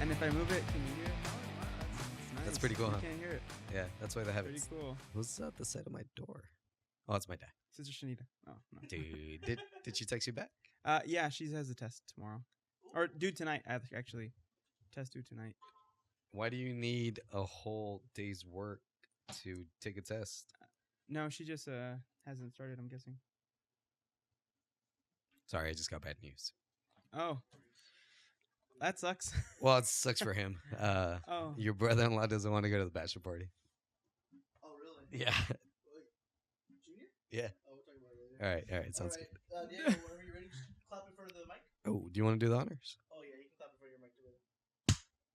And if I move it, can you hear it? Oh, wow, that's That's nice. pretty cool, You huh? can't hear it. Yeah, that's why they have Pretty it. cool. Who's at the side of my door? Oh, it's my dad. Sister Shanita. Oh, no. Dude, did she text you back? Yeah, she has a test tomorrow. Or due tonight, actually. Test due tonight. Why do you need a whole day's work to take a test? No, she just hasn't started, I'm guessing. Sorry, I just got bad news. Oh. That sucks. Well, it sucks for him. Oh. Your brother-in-law doesn't want to go to the bachelor party. Oh, really? Yeah. Junior? Yeah. Oh, we'll talk about it later. All right. Sounds All right. good. Diego, whenever you're ready, just clap in front of the mic. Oh, do you want to do the honors? Oh, yeah, you can clap in front of your mic too.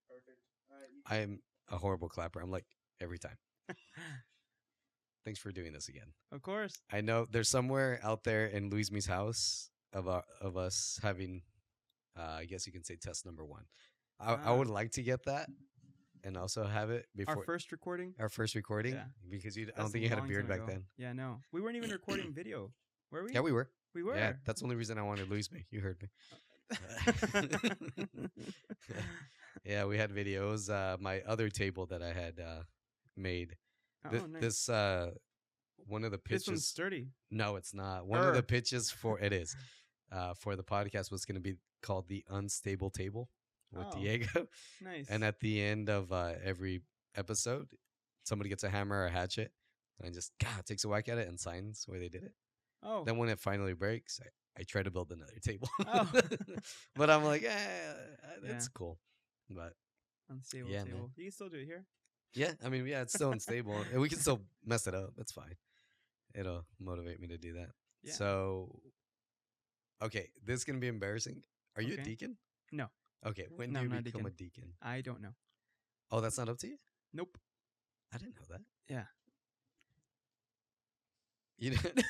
Perfect. All right. I am a horrible clapper. I'm like every time. Thanks for doing this again. Of course. I know there's somewhere out there in Luis Mi's house of us having, I guess you can say test number 1. I would like to get that and also have it before Our first recording? our first recording Yeah. because I That's don't think you had a long beard time back ago. then. Yeah, no. We weren't even recording video, were we? Yeah, we were. We were. Yeah, that's the only reason I wanted Luis Mi. You heard me. Yeah, we had videos. My other table that I had made. Oh, nice. This one of the This one's pitches. sturdy. No, it's not. One of the pitches for it is for the podcast was going to be called the Unstable Table with Oh. Diego. Nice. And at the end of every episode, somebody gets a hammer or a hatchet and just takes a whack at it and signs where they did it. oh. Then when it finally breaks, I try to build another table. Oh. But I'm like, that's cool. But Unstable yeah, table. man. You can still do it here. yeah, I mean, yeah, it's still unstable. And we can still mess it up. It's fine. It'll motivate me to do that. Yeah. So, okay, this is going to be embarrassing. Are you a Okay. deacon? No. Okay, when No, do you I'm not a become a deacon. deacon? I don't know. Oh, that's not up to you? Nope. I didn't know that. Yeah. You didn't?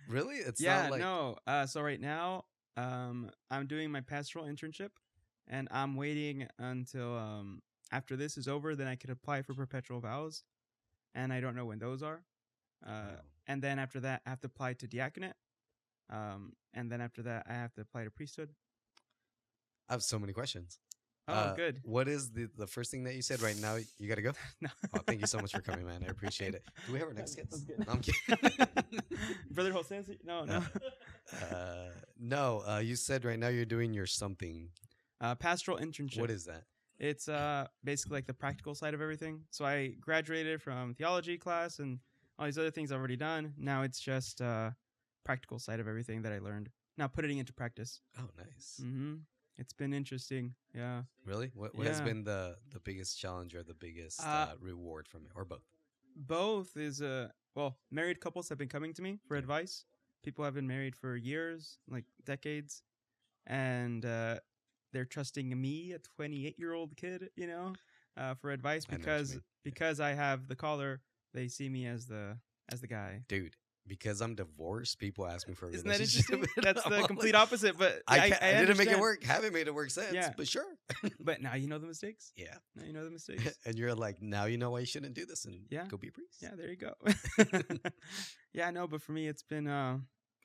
Really? It's yeah, not like... no. So right now, I'm doing my pastoral internship, and I'm waiting until after this is over. Then I could apply for perpetual vows, and I don't know when those are. And then after that, I have to apply to diaconate. And then after that, I have to apply to priesthood. I have so many questions. Oh, good. What is the first thing that you said right now? You got to go? No. Oh, thank you so much for coming, man. I appreciate it. Do we have our next That's guest? good. No, I'm kidding. Brother Jose? No, no. No, you said right now you're doing your something. Pastoral internship. What is that? It's basically like the practical side of everything. So I graduated from theology class and all these other things I've already done. Now it's just practical side of everything that I learned. Now putting it into practice. Oh, nice. Mm-hmm. It's been interesting. Yeah. Really? What has Yeah. been the biggest challenge or the biggest reward from it, or both? Both is well, married couples have been coming to me for advice. People have been married for years, like decades, and they're trusting me, a 28-year-old kid, for advice I know what you mean. because I have the collar. They see me as the guy. Dude, because I'm divorced, people ask me for a Isn't that relationship. interesting? That's I'm the like, complete opposite. But I didn't make it understand. work. Haven't made it work since, Yeah. but sure. But now you know the mistakes. Yeah. Now you know the mistakes. And you're like, now you know why you shouldn't do this, and Yeah. go be a priest. Yeah, there you go. Yeah, no, but for me, it's been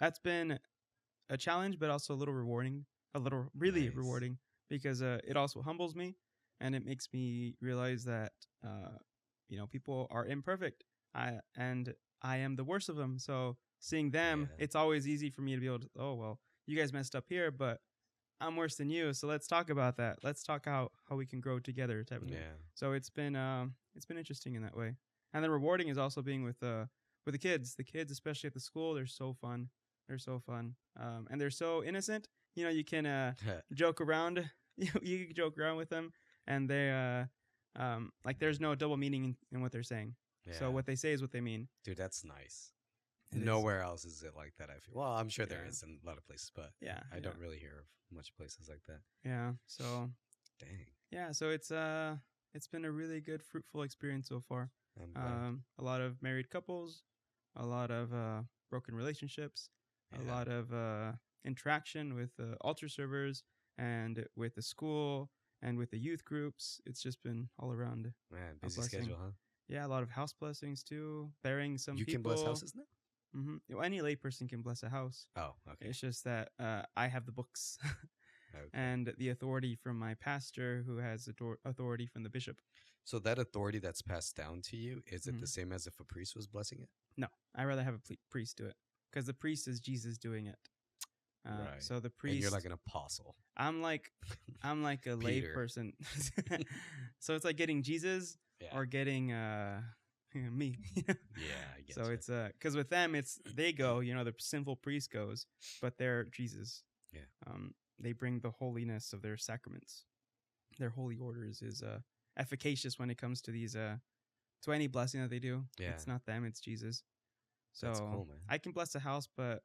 that's been a challenge, but also a little rewarding. Really Nice. rewarding because it also humbles me, and it makes me realize that people are imperfect. I am the worst of them. So seeing them, Yeah. it's always easy for me to be able to. Oh well, you guys messed up here, but I'm worse than you. So let's talk about that. Let's talk how we can grow together, type of thing. Yeah. So it's been interesting in that way, and then rewarding is also being with the kids. The kids, especially at the school, they're so fun. They're so fun, and they're so innocent. You can joke around. You can joke around with them, and they like there's no double meaning in what they're saying. So Yeah. what they say is what they mean. Dude, that's nice. It is. Nowhere else is it like that, I feel. Well, I'm sure there Yeah. is in a lot of places, but Yeah, I don't really hear of much places like that. Yeah. So Dang. yeah. So it's been a really good, fruitful experience so far. I'm glad. A lot of married couples, a lot of broken relationships, a Yeah. lot of interaction with the altar servers and with the school and with the youth groups. It's just been all around. Man, busy blessing. schedule, huh? Yeah, a lot of house blessings too. Burying some You people. can bless houses now? Mm-hmm. Any layperson can bless a house. Oh, okay. It's just that I have the books. Okay. and the authority from my pastor, who has authority from the bishop. So that authority that's passed down to you, is it the Mhm. same as if a priest was blessing it? No, I rather have a priest do it because the priest is Jesus doing it. So the And you're priest, like an apostle. I'm like a lay Peter. person. So it's like getting Jesus Yeah. or getting me. Yeah, I get So you. it's because with them it's they go, the sinful priest goes, but they're Jesus. Yeah. They bring the holiness of their sacraments. Their holy orders is efficacious when it comes to these to any blessing that they do. Yeah. It's not them, it's Jesus. So That's cool, man. I can bless the house, but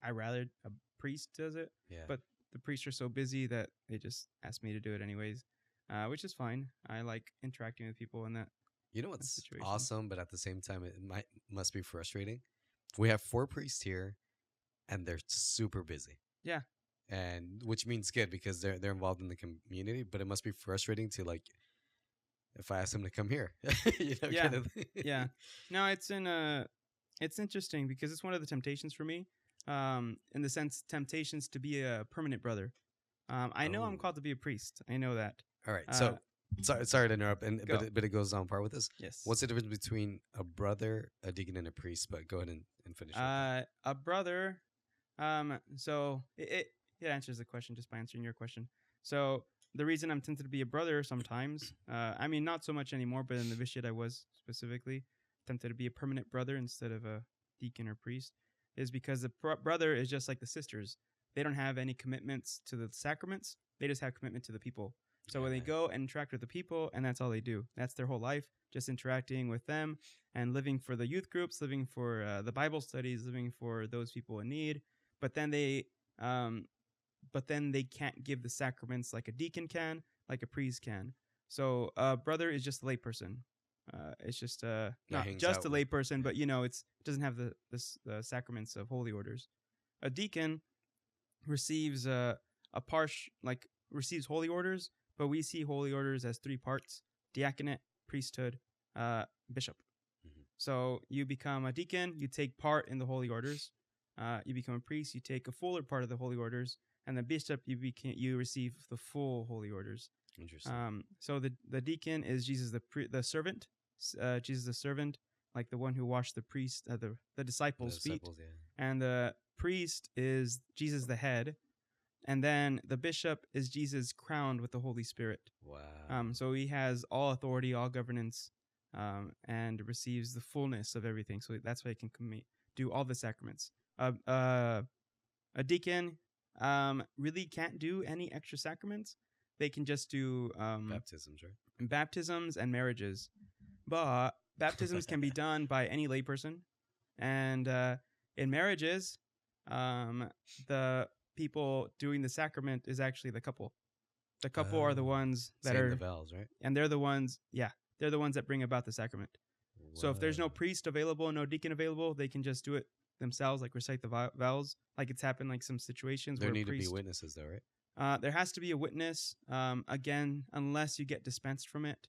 I rather a priest does it. Yeah. But the priests are so busy that they just ask me to do it anyways, which is fine. I like interacting with people in that. You know what's situation. awesome, but at the same time, it must be frustrating. We have 4 priests here, and they're super busy. Yeah. And which means good because they're involved in the community. But it must be frustrating to like, if I ask them to come here, Yeah. kind of thing. Yeah. No, it's interesting because it's one of the temptations for me. In the sense, temptations to be a permanent brother. I know I'm Oh. called to be a priest. I know that. All right. So sorry to interrupt, Go. but it goes on par with this. Yes. What's the difference between a brother, a deacon, and a priest? But go ahead and finish. Up. A brother. So it answers the question just by answering your question. So the reason I'm tempted to be a brother sometimes, I mean not so much anymore, but in the Vitiate I was specifically tempted to be a permanent brother instead of a deacon or priest, is because the brother is just like the sisters. They don't have any commitments to the sacraments. They just have commitment to the people. So when they go and interact with the people, and that's all they do. That's their whole life, just interacting with them and living for the youth groups, living for the Bible studies, living for those people in need. But then they can't give the sacraments like a deacon can, like a priest can. So a brother is just a layperson. It's just not hangs just out a with- layperson, but it doesn't have the sacraments of holy orders. A deacon receives receives holy orders, but we see holy orders as 3 parts: diaconate, priesthood, bishop. Mhm. So you become a deacon, you take part in the holy orders. You become a priest, you take a fuller part of the holy orders, and the bishop you receive the full holy orders. Interesting. So the deacon is Jesus the servant, Jesus the servant, like the one who washed the priest the disciples' feet, Yeah. and the priest is Jesus the head, and then the bishop is Jesus crowned with the Holy Spirit. Wow. So he has all authority, all governance, and receives the fullness of everything. So that's why he can do all the sacraments. A deacon really can't do any extra sacraments. They can just do Baptisms, right? baptisms and marriages. But baptisms can be done by any layperson. And in marriages, the people doing the sacrament is actually the couple. The couple are the ones that Saying are the vows, right? and they're the ones that bring about the sacrament. So if there's no Whoa. priest available, no deacon available, they can just do it themselves, like recite the vows. Like it's happened like some situations There where need priest, to be witnesses, though, right? there has to be a witness. Again, unless you get dispensed from it.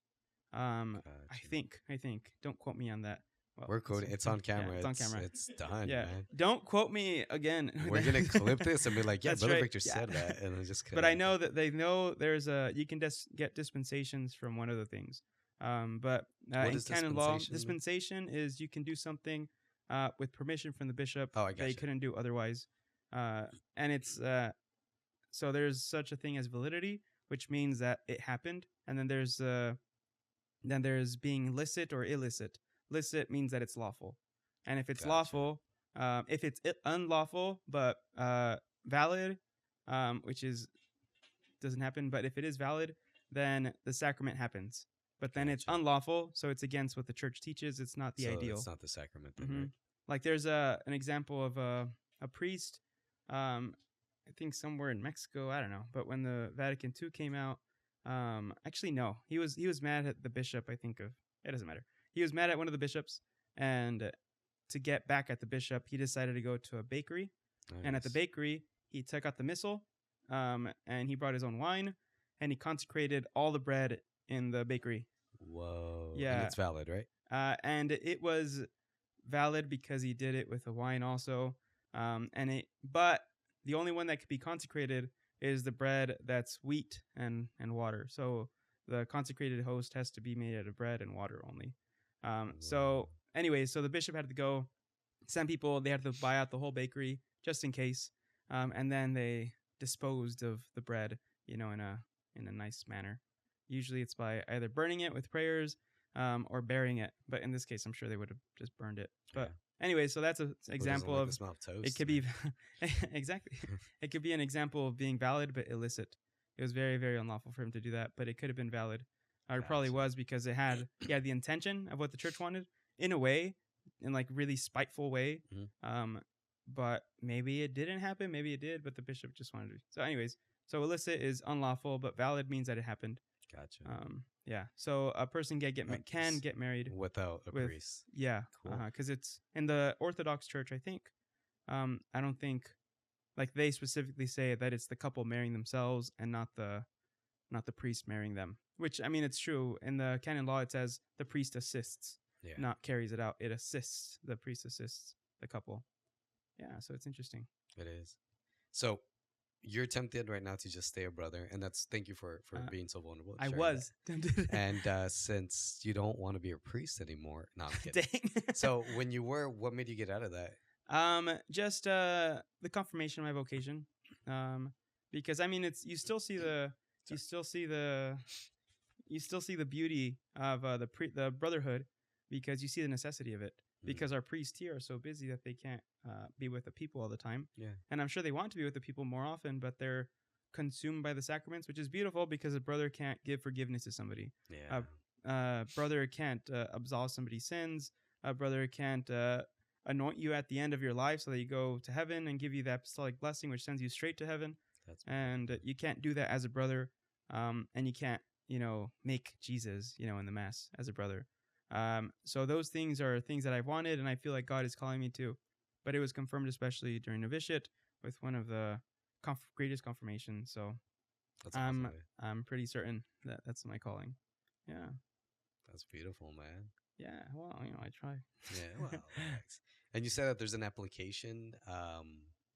I Gotcha. think. Don't quote me on that. Well, We're quoting. It's on camera. Yeah, it's on camera. It's done, Yeah. man. Don't quote me again. We're gonna clip this and be like, "Yeah, That's Brother right. Victor Yeah. said that," and then just. But I know that they know there's you can get dispensations from one of the things. But What in is canon law, dispensation? dispensation is you can do something with permission from the bishop Oh, I that you gotcha. couldn't do otherwise. And it's so there's such a thing as validity, which means that it happened, and then there's being licit or illicit. Licit means that it's lawful, and if it's Gotcha. lawful, if it's unlawful but valid, which doesn't happen, but if it is valid, then the sacrament happens. But then it's Gotcha. unlawful, so it's against what the church teaches. It's not the So ideal. It's not the sacrament, then, Mhm. right? Like there's an example of a priest, I think somewhere in Mexico, I don't know. But when the Vatican II came out, actually no, he was mad at the bishop. I think it doesn't matter. He was mad at one of the bishops, and to get back at the bishop, he decided to go to a bakery. And at the Nice. bakery, he took out the missal, and he brought his own wine, and he consecrated all the bread in the bakery. Whoa. Yeah. And it's valid, right? And it was valid because he did it with the wine also. But the only one that could be consecrated is the bread that's wheat and water. So the consecrated host has to be made out of bread and water only. So anyways, so the bishop had to go. Some people, they had to buy out the whole bakery just in case, and then they disposed of the bread, in a nice manner. Usually, it's by either burning it with prayers, or burying it. But in this case, I'm sure they would have just burned it. But anyway, so that's an example like of the smell of toast, it could be exactly. It could be an example of being valid but illicit. It was very, very unlawful for him to do that, but it could have been valid. Or it probably was because he had the intention of what the church wanted in a way, in like really spiteful way. But maybe it didn't happen. Maybe it did, but the bishop just wanted to. So anyways, so illicit is unlawful, but valid means that it happened. Gotcha. Yeah. So a person can get married without a priest. Yeah. Cool. Because it's in the Orthodox Church, I think. I don't think like they specifically say that it's the couple marrying themselves and not the priest marrying them. Which, I mean, it's true. In the canon law, it says the priest assists, not carries it out. It assists. The priest assists the couple. Yeah, so it's interesting. It is. So you're tempted right now to just stay a brother, and thank you for being so vulnerable. I was tempted. And since you don't want to be a priest anymore, no, I'm kidding. Dang. So when you were, what made you get out of that? Just the confirmation of my vocation. Because I mean, you still see the beauty of the brotherhood, because you see the necessity of it. Because our priests here are so busy that they can't be with the people all the time. Yeah. And I'm sure they want to be with the people more often, but they're consumed by the sacraments, which is beautiful because a brother can't give forgiveness to somebody. Yeah. A brother can't absolve somebody's sins. A brother can't anoint you at the end of your life so that you go to heaven and give you the apostolic blessing, which sends you straight to heaven. And you can't do that as a brother. And you can't, make Jesus, in the Mass as a brother. So those things are things that I've wanted, and I feel like God is calling me to. But it was confirmed, especially during novitiate, with one of the greatest confirmations. So I'm pretty certain that that's my calling. Yeah. That's beautiful, man. Yeah. Well, I try. Yeah. Well, thanks. And you said that there's an application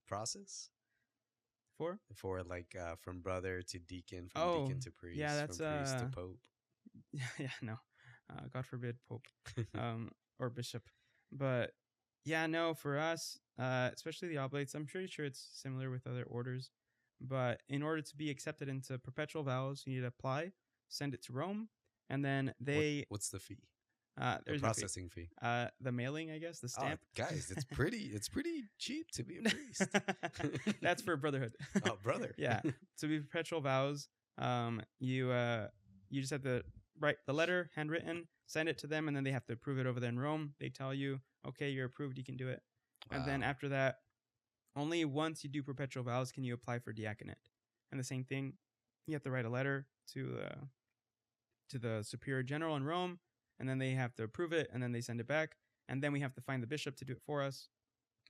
process for like from brother to deacon, from deacon to priest, that's from priest to pope. Yeah. No. God forbid, Pope or Bishop. But yeah, no, for us, especially the Oblates, I'm pretty sure it's similar with other orders. But in order to be accepted into perpetual vows, you need to apply, send it to Rome, and then they... What's the fee? The processing fee. The mailing, I guess, the stamp. Guys, it's pretty cheap to be a priest. That's for brotherhood. Oh, brother. Yeah. To be perpetual vows, you just have to write the letter, handwritten, send it to them, and then they have to approve it over there in Rome. They tell you, okay, you're approved, you can do it. Wow. And then after that, only once you do perpetual vows can you apply for diaconate. And the same thing, you have to write a letter to the superior general in Rome, and then they have to approve it, and then they send it back, and then we have to find the bishop to do it for us.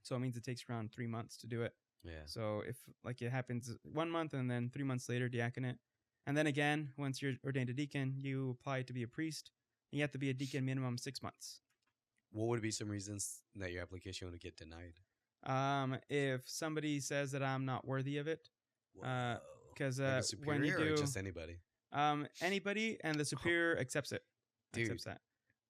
So it means it takes around 3 months to do it. Yeah. So if it happens 1 month, and then 3 months later, diaconate. And then again, once you're ordained a deacon, you apply to be a priest, and you have to be a deacon minimum 6 months. What would be some reasons that your application would get denied? If somebody says that I'm not worthy of it, because like when you do, or just anybody, anybody, and the superior accepts it. Dude, accepts that.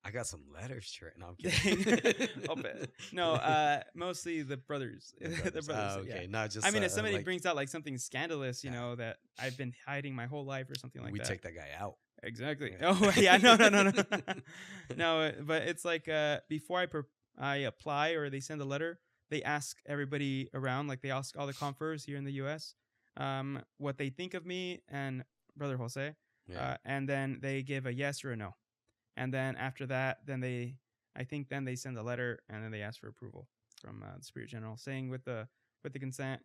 I got some letters right now. I'm kidding. No, mostly the brothers. The brothers. Oh, okay, yeah. not just. I mean, if somebody brings out like something scandalous, know, that I've been hiding my whole life or something like that, we take that guy out. Exactly. Yeah. Oh yeah, no. No, but it's like before I apply or they send a letter, they ask everybody around, like they ask all the confers here in the U.S. What they think of me and Brother Jose, and then they give a yes or a no. And then after that, then they send a letter, and then they ask for approval from the Superior General, saying with the consent,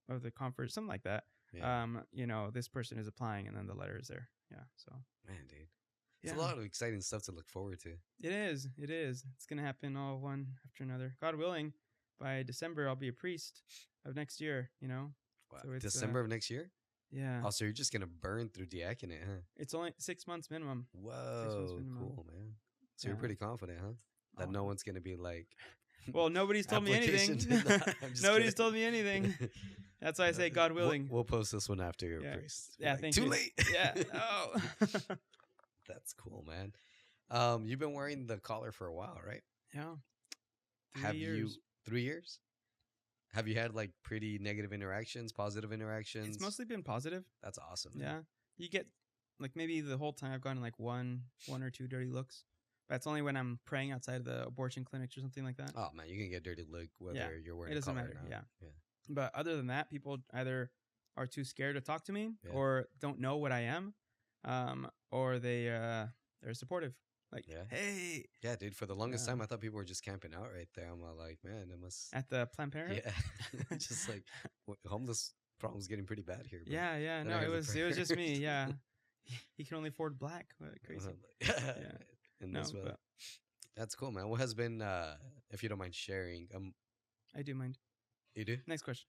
of the conference, something like that. Yeah. This person is applying, and then the letter is there. Yeah. So. Man, dude, it's a lot of exciting stuff to look forward to. It is. It's gonna happen all one after another. God willing, by December I'll be a priest of next year. Wow. So December of next year. Yeah. Also, you're just gonna burn through diaconate, huh? It's only 6 months minimum. Whoa, cool, man. So you're pretty confident, huh? That no one's gonna be like, Well, nobody's told me Application anything. denied. I'm just Nobody's kidding. told me anything. That's why I say God willing. We'll post this one after your Yeah. priest. Be Yeah, like, thank too you. late. Yeah. Oh. That's cool, man. You've been wearing the collar for a while, right? Yeah. 3 Have years. you 3 years? Have you had like pretty negative interactions, positive interactions? It's mostly been positive. That's awesome. Man. Yeah. You get like maybe the whole time I've gotten like one or two dirty looks. That's only when I'm praying outside the abortion clinics or something like that. Oh man, you can get dirty look whether Yeah, you're wearing it doesn't a collar matter. or not. Yeah. But other than that, people either are too scared to talk to me Yeah. or don't know what I am, or they're supportive. Like, Yeah. hey, Yeah, dude. For the longest Yeah. time, I thought people were just camping out right there. I'm all like, man, it must. at the Planned Parenthood. Yeah, just like homeless problem's getting pretty bad here. Bro. Yeah, yeah. Then No, I it heard the was just me. prayers. Yeah, he can only afford black. What crazy. Yeah. Yeah. And No, that's what. but That's cool, man. What has been, if you don't mind sharing, I do mind. you do? Next question.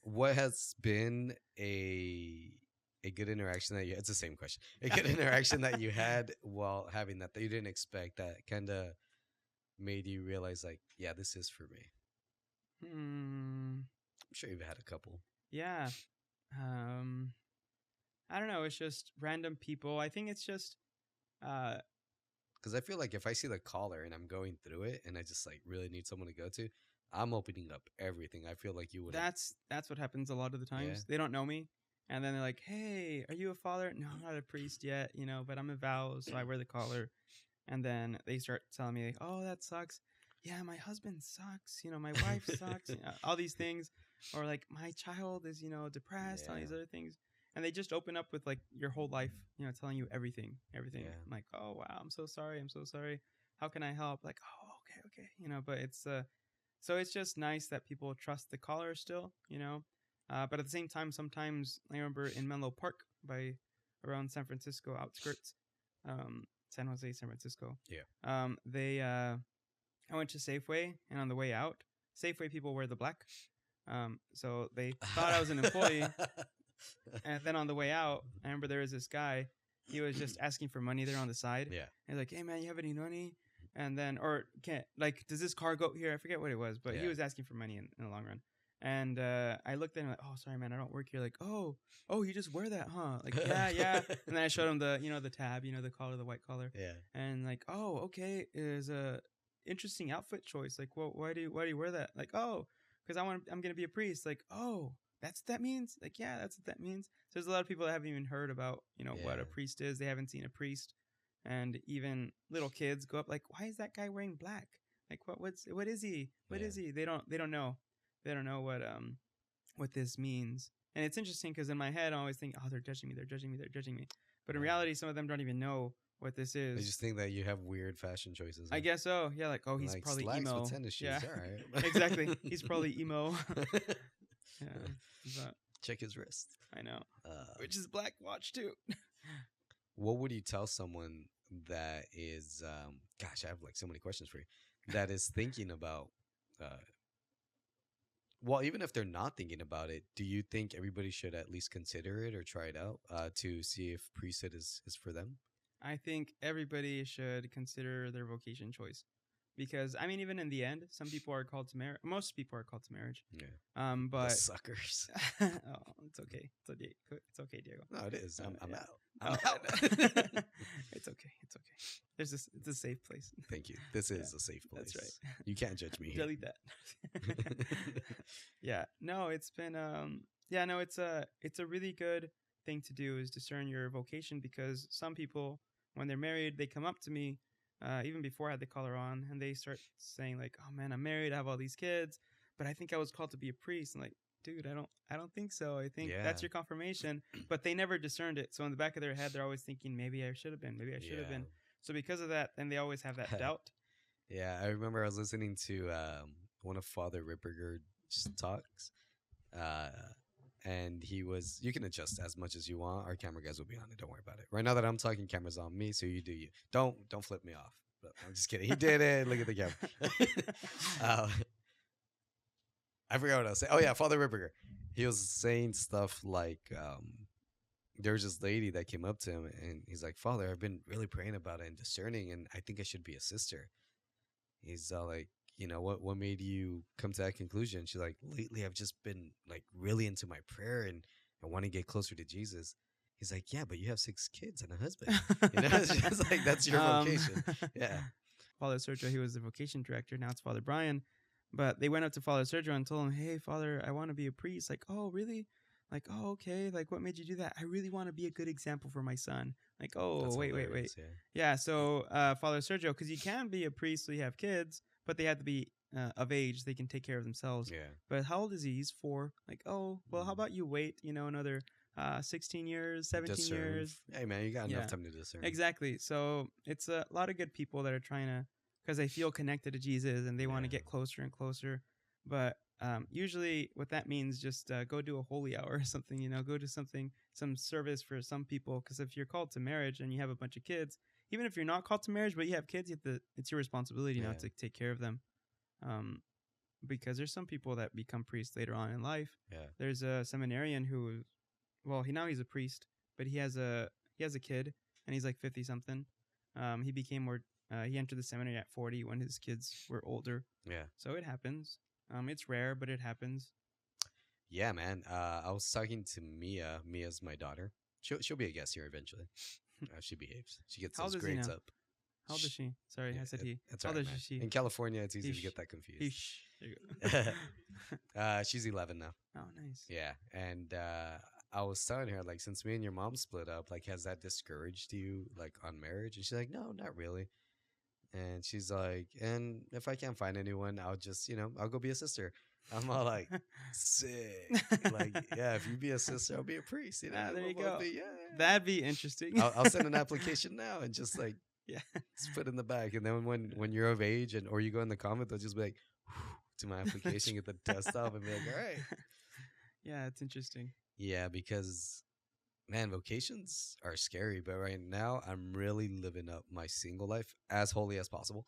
What has been a good interaction that you? It's the same question. A good interaction that you had while having that you didn't expect that kind of made you realize, like, yeah, this is for me. I'm sure you've had a couple. Yeah. I don't know. It's just random people. I think it's just. Because I feel like if I see the caller and I'm going through it and I just like really need someone to go to, I'm opening up everything. I feel like you would. That's what happens a lot of the times. Yeah. They don't know me, and then they're like, "Hey, are you a father?" No, I'm not a priest yet, but I'm a vow, so I wear the collar. And then they start telling me, like, "Oh, that sucks. Yeah, my husband sucks. My wife sucks. All these things, or like my child is, depressed. All these Yeah. other things." And they just open up with like your whole life, telling you everything. Yeah. I'm like, "Oh wow, I'm so sorry. I'm so sorry. How can I help?" Like, "Oh, okay. But it's so it's just nice that people trust the caller still, But at the same time, sometimes I remember in Menlo Park around San Francisco outskirts, San Jose, San Francisco. Yeah. I went to Safeway, and on the way out, Safeway people wear the black. So they thought I was an employee. And then on the way out, I remember there was this guy. He was just asking for money there on the side. Yeah. And he's like, "Hey man, you have any money?" And then, or can't like, does this car go here? I forget what it was, but he Yeah. was asking for money in the long run. And I looked at him like, "Oh, sorry man, I don't work here." Like, "Oh, you just wear that, huh?" Like, yeah. And then I showed him the, the tab, the collar, the white collar. Yeah. And like, "Oh, okay, is a interesting outfit choice. Like, well, why do you wear that?" Like, "Oh, because I'm gonna be a priest." Like, "Oh, that's what that means?" Like, yeah, that's what that means. So there's a lot of people that haven't even heard about, what Yeah. a priest is. They haven't seen a priest. And even little kids go up like, "Why is that guy wearing black? Like, what is he? What Yeah. is he?" They don't know. They don't know what this means. And it's interesting because in my head I always think, "Oh, they're judging me. They're judging me. They're judging me." But in Yeah. reality, some of them don't even know what this They is. just think that you have weird fashion choices. I guess so. Yeah, like, "Oh, he's like probably slacks emo." with tennis shoes. Yeah, All right. exactly. He's probably emo. Yeah, but Check his wrist. I know. Which is black watch too. What would you tell someone that is, gosh, I have like so many questions for you, that is thinking about, well, even if they're not thinking about it, do you think everybody should at least consider it or try it out to see if priesthood is for them? I think everybody should consider their vocation choice. Because I mean, even in the end, some people are called to marriage. Most people are called to marriage. Yeah. Um, The but suckers. oh, it's okay. It's okay, Diego. No, it is. I'm Yeah. out. I'm Oh, out. It's okay. It's okay. It's a safe place. Thank you. This Yeah, is a safe place. That's right. You can't judge me here. Delete that. Yeah. No, it's been yeah, no, it's a really good thing to do is discern your vocation, because some people when they're married, they come up to me even before I had the collar on, and they start saying like, "Oh man, I'm married, I have all these kids, but I think I was called to be a priest." And like, dude, I don't think so. I think Yeah. that's your confirmation, but they never discerned it. So in the back of their head, they're always thinking, maybe I should have been, maybe I should have been. So because of that, then they always have that doubt. Yeah, I remember I was listening to one of Father Ripperger's talks, and he was. You can adjust as much as you want. Our camera guys will be on it. Don't worry about it. Right now that I'm talking, camera's on me, so you do you. Don't flip me off. But I'm just kidding. He did it. Look at the camera. I forgot what I was saying. Oh yeah, Father Ripperger. He was saying stuff like, there was this lady that came up to him, and he's like, "Father, I've been really praying about it and discerning, and I think I should be a sister." He's like, what made you come to that conclusion? She's like, lately I've just been like really into my prayer and I want to get closer to Jesus. He's like, yeah, but you have 6 kids and a husband. It's just like that's your vocation. Yeah. Father Sergio, he was the vocation director. Now it's Father Brian. But they went up to Father Sergio and told him, hey, Father, I want to be a priest. Like, oh, really? Like, oh, okay. Like, what made you do that? I really want to be a good example for my son. Like, oh, That's wait. hilarious, Yeah, so Father Sergio, because you can be a priest so you have kids, but they have to be of age. They can take care of themselves. Yeah. But how old is he? He's 4. Like, oh, well, how about you wait, another 16 years, 17 years? Hey, man, you got Yeah. enough time to discern. Exactly. So it's a lot of good people that are trying to, because they feel connected to Jesus and they want to Yeah. get closer and closer. But usually what that means, just go do a holy hour or something, go to some service for some people. Because if you're called to marriage and you have a bunch of kids, even if you're not called to marriage, but you have kids, it's your responsibility now Yeah. to take care of them. Because there's some people that become priests later on in life. Yeah. There's a seminarian who, well, he's a priest, but he has a kid and he's like 50 something. He entered the seminary at 40 when his kids were older. Yeah. So it happens. It's rare, but it happens. Yeah, man. I was talking to Mia. Mia's my daughter. She'll be a guest here eventually. She behaves. She gets How those old is he grades now? up. How old is she? Sorry, Yeah, I said he. That's How all old right, is man. she? In California, it's easy to Eesh. get that confused. Eesh. There you go. She's 11 now. Oh, nice. Yeah, and I was telling her like, since me and your mom split up, like, has that discouraged you like on marriage? And she's like, no, not really. And she's like, and if I can't find anyone, I'll just, I'll go be a sister. I'm all like, sick. Like, yeah, if you be a sister, I'll be a priest. There we'll you both go. be- yeah. That'd be interesting. I'll send an application now and just like Yeah. just put in the back. And then when you're of age or you go in the comment, they'll just be like, to my application, get the desktop and be like, all right. Yeah, it's interesting. Yeah, because man, vocations are scary, but right now I'm really living up my single life as holy as possible.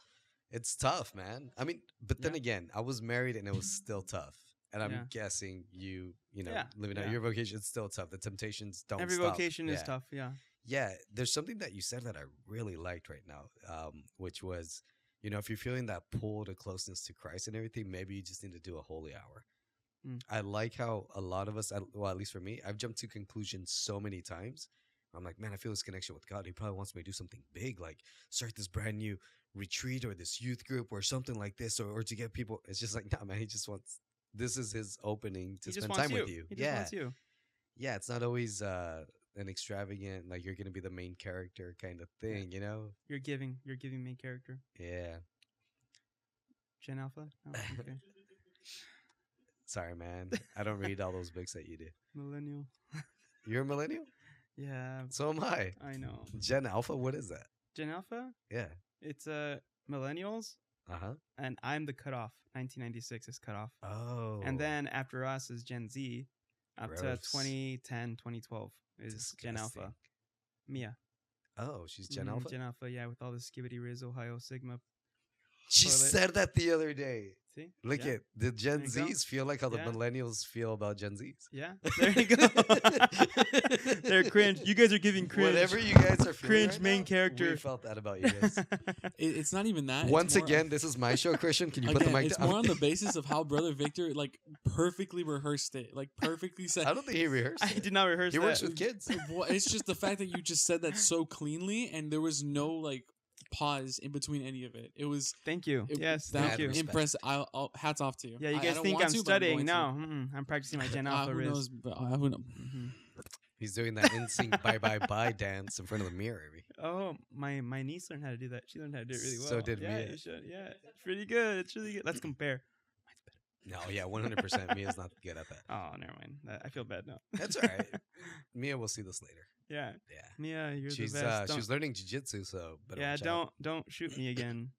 It's tough, man. I mean, but then Yeah. again, I was married and it was still tough. And I'm Yeah. guessing Yeah, living out yeah. your vocation, it's still tough. The temptations don't Every stop. vocation is Yeah. tough. Yeah. Yeah, there's something that you said that I really liked right now, which was, if you're feeling that pull to closeness to Christ and everything, maybe you just need to do a holy hour. Mm. I like how a lot of us, well, at least for me, I've jumped to conclusions so many times. I'm like, man, I feel this connection with God. He probably wants me to do something big, like start this brand new retreat or this youth group or something like this, or to get people. It's just like, no, man, this is his opening to He just spend wants time with you. He just wants you. Yeah, it's not always an extravagant, like you're gonna be the main character kind of thing, You're giving main character. Yeah. Gen Alpha? Oh, okay. Sorry, man. I don't read all those books that you do. Millennial. You're a millennial? Yeah, So am I. I know. Gen Alpha, what is that? Gen Alpha? Yeah. It's millennials, Uh-huh. and I'm the cutoff. 1996 is cutoff. Oh. And then after us is Gen Z, up to Gross. 2010, 2012 is Gen Disgusting. Alpha. Mia. Oh, she's Gen Alpha? Gen Alpha, yeah, with all the skibbity riz, Ohio Sigma. She toilet. said that the other day. See? Look Yeah. at the Gen There you go. Zs feel like how the Yeah. millennials feel about Gen Zs. Yeah, there you go. They're cringe. You guys are giving cringe. Whatever you guys are feeling Cringe right main now, character. We felt that about you guys. It's not even that. It's Once more again, this is my show, Christian. Can you put the again, mic it's down? more on the basis of how Brother Victor like perfectly rehearsed it, like perfectly said. I don't think he rehearsed. I did not rehearse He that. works with kids. Well, it's just the fact that you just said that so cleanly, and there was no like pause in between any of it. It was Thank you. Yes, that thank you. respect. impressive. I'll hats off to you. Yeah, you I guys don't think want I'm to, but I'm studying? going to. No, I'm practicing my Gen Alpha Who riz. knows? Who knows? Mhm. He's doing that NSYNC bye bye bye dance in front of the mirror. Oh, my niece learned how to do that. She learned how to do it really well. So did yeah, Mia. you should. Yeah, it's pretty good. It's really good. Let's compare. No, yeah, 100%. Mia's not good at that. Oh, never mind. I feel bad now. That's all right. Mia will see this later. Yeah, Yeah. Mia, you're She's the best. she's learning jiu-jitsu, so better Yeah, watch out. don't shoot me again.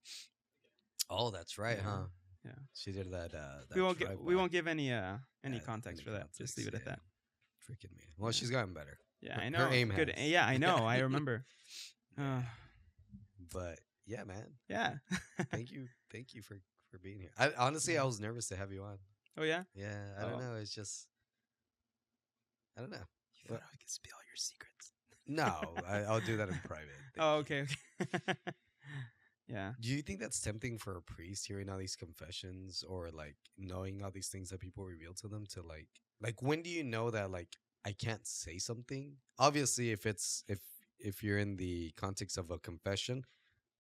Oh, that's right, Yeah. huh? Yeah. She did that. we won't drive-by. give any Yeah, context for that. Just context, leave it at yeah. that. Freaking Mia. Well, she's gotten better. Yeah, Her- I her know. aim Good. has. Yeah, I know. I remember. But yeah, man. Yeah. Thank you for being here. Honestly, I was nervous to have you on. Oh yeah. Yeah, I don't Oh. know. It's just, I don't know. You thought I could spill your secrets. No, I'll do that in private. Oh, okay. Okay. Yeah. Do you think that's tempting for a priest hearing all these confessions or like knowing all these things that people reveal to them to like when do you know that like I can't say something? Obviously if you're in the context of a confession,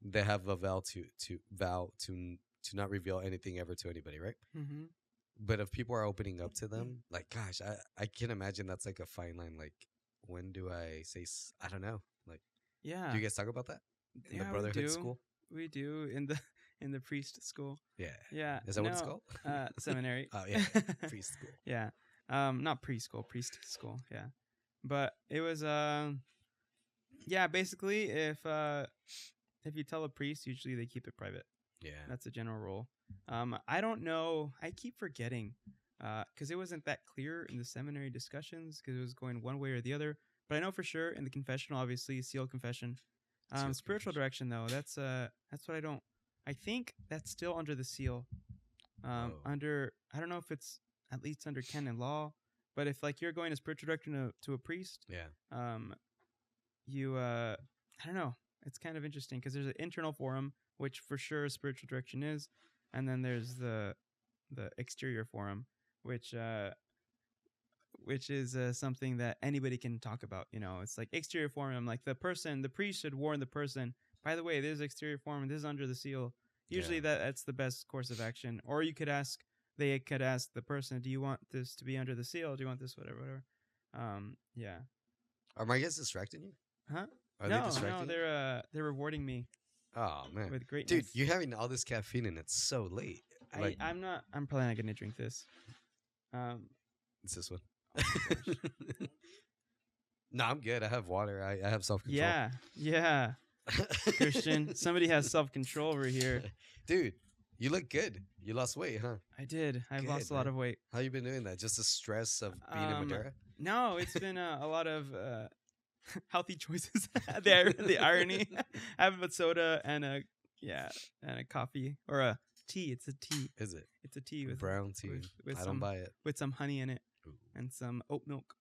they have a vow to not reveal anything ever to anybody, right? Mm-hmm. But if people are opening up to them, like gosh, I can imagine that's like a fine line. Like when do I say I don't know. Like Yeah. do you guys talk about that in the Yeah, we brotherhood do. school? We do in the in the priest school. Yeah. Yeah. Is that what it's no, called? Seminary. Oh yeah, priest school. Yeah. Not preschool, priest school. Yeah. But it was yeah, basically if you tell a priest, usually they keep it private. Yeah. That's a general rule. I don't know. I keep forgetting because it wasn't that clear in the seminary discussions because it was going one way or the other. But I know for sure in the confessional, obviously, sealed confession. Sealed Spiritual confession. direction, though, that's what I don't. I think that's still under the seal. Whoa. Under I don't know if it's at least under canon law, but if like you're going to spiritual direction to a priest, Yeah. you I don't know. It's kind of interesting because there's an internal forum, which for sure spiritual direction is, and then there's the exterior forum, which is something that anybody can talk about. You know, it's like exterior forum. Like the priest should warn the person. By the way, there's exterior forum. This is under the seal. Usually, Yeah. that's the best course of action. Or you could ask. They could ask the person, "Do you want this to be under the seal? Do you want this, whatever?" Yeah. Are my guys distracting you? Huh? Are no, they distracting you? they're rewarding me Oh man. with greatness. Dude, you're having all this caffeine and it's so late. Like I'm not. I'm probably not gonna drink this. it's this one. Oh my gosh. No, I'm good. I have water. I have self control. Yeah. Christian, somebody has self control over here. Dude, you look good. You lost weight, huh? I did. I've Good, lost a lot man. of weight. How you been doing that? Just the stress of being in Um, Madera? No, it's been a lot of healthy choices. the irony. I have a soda and a coffee or a tea. It's a tea. Is it? It's a tea with Brown tea. with I some don't buy it. with some honey in it Ooh, and some oat milk.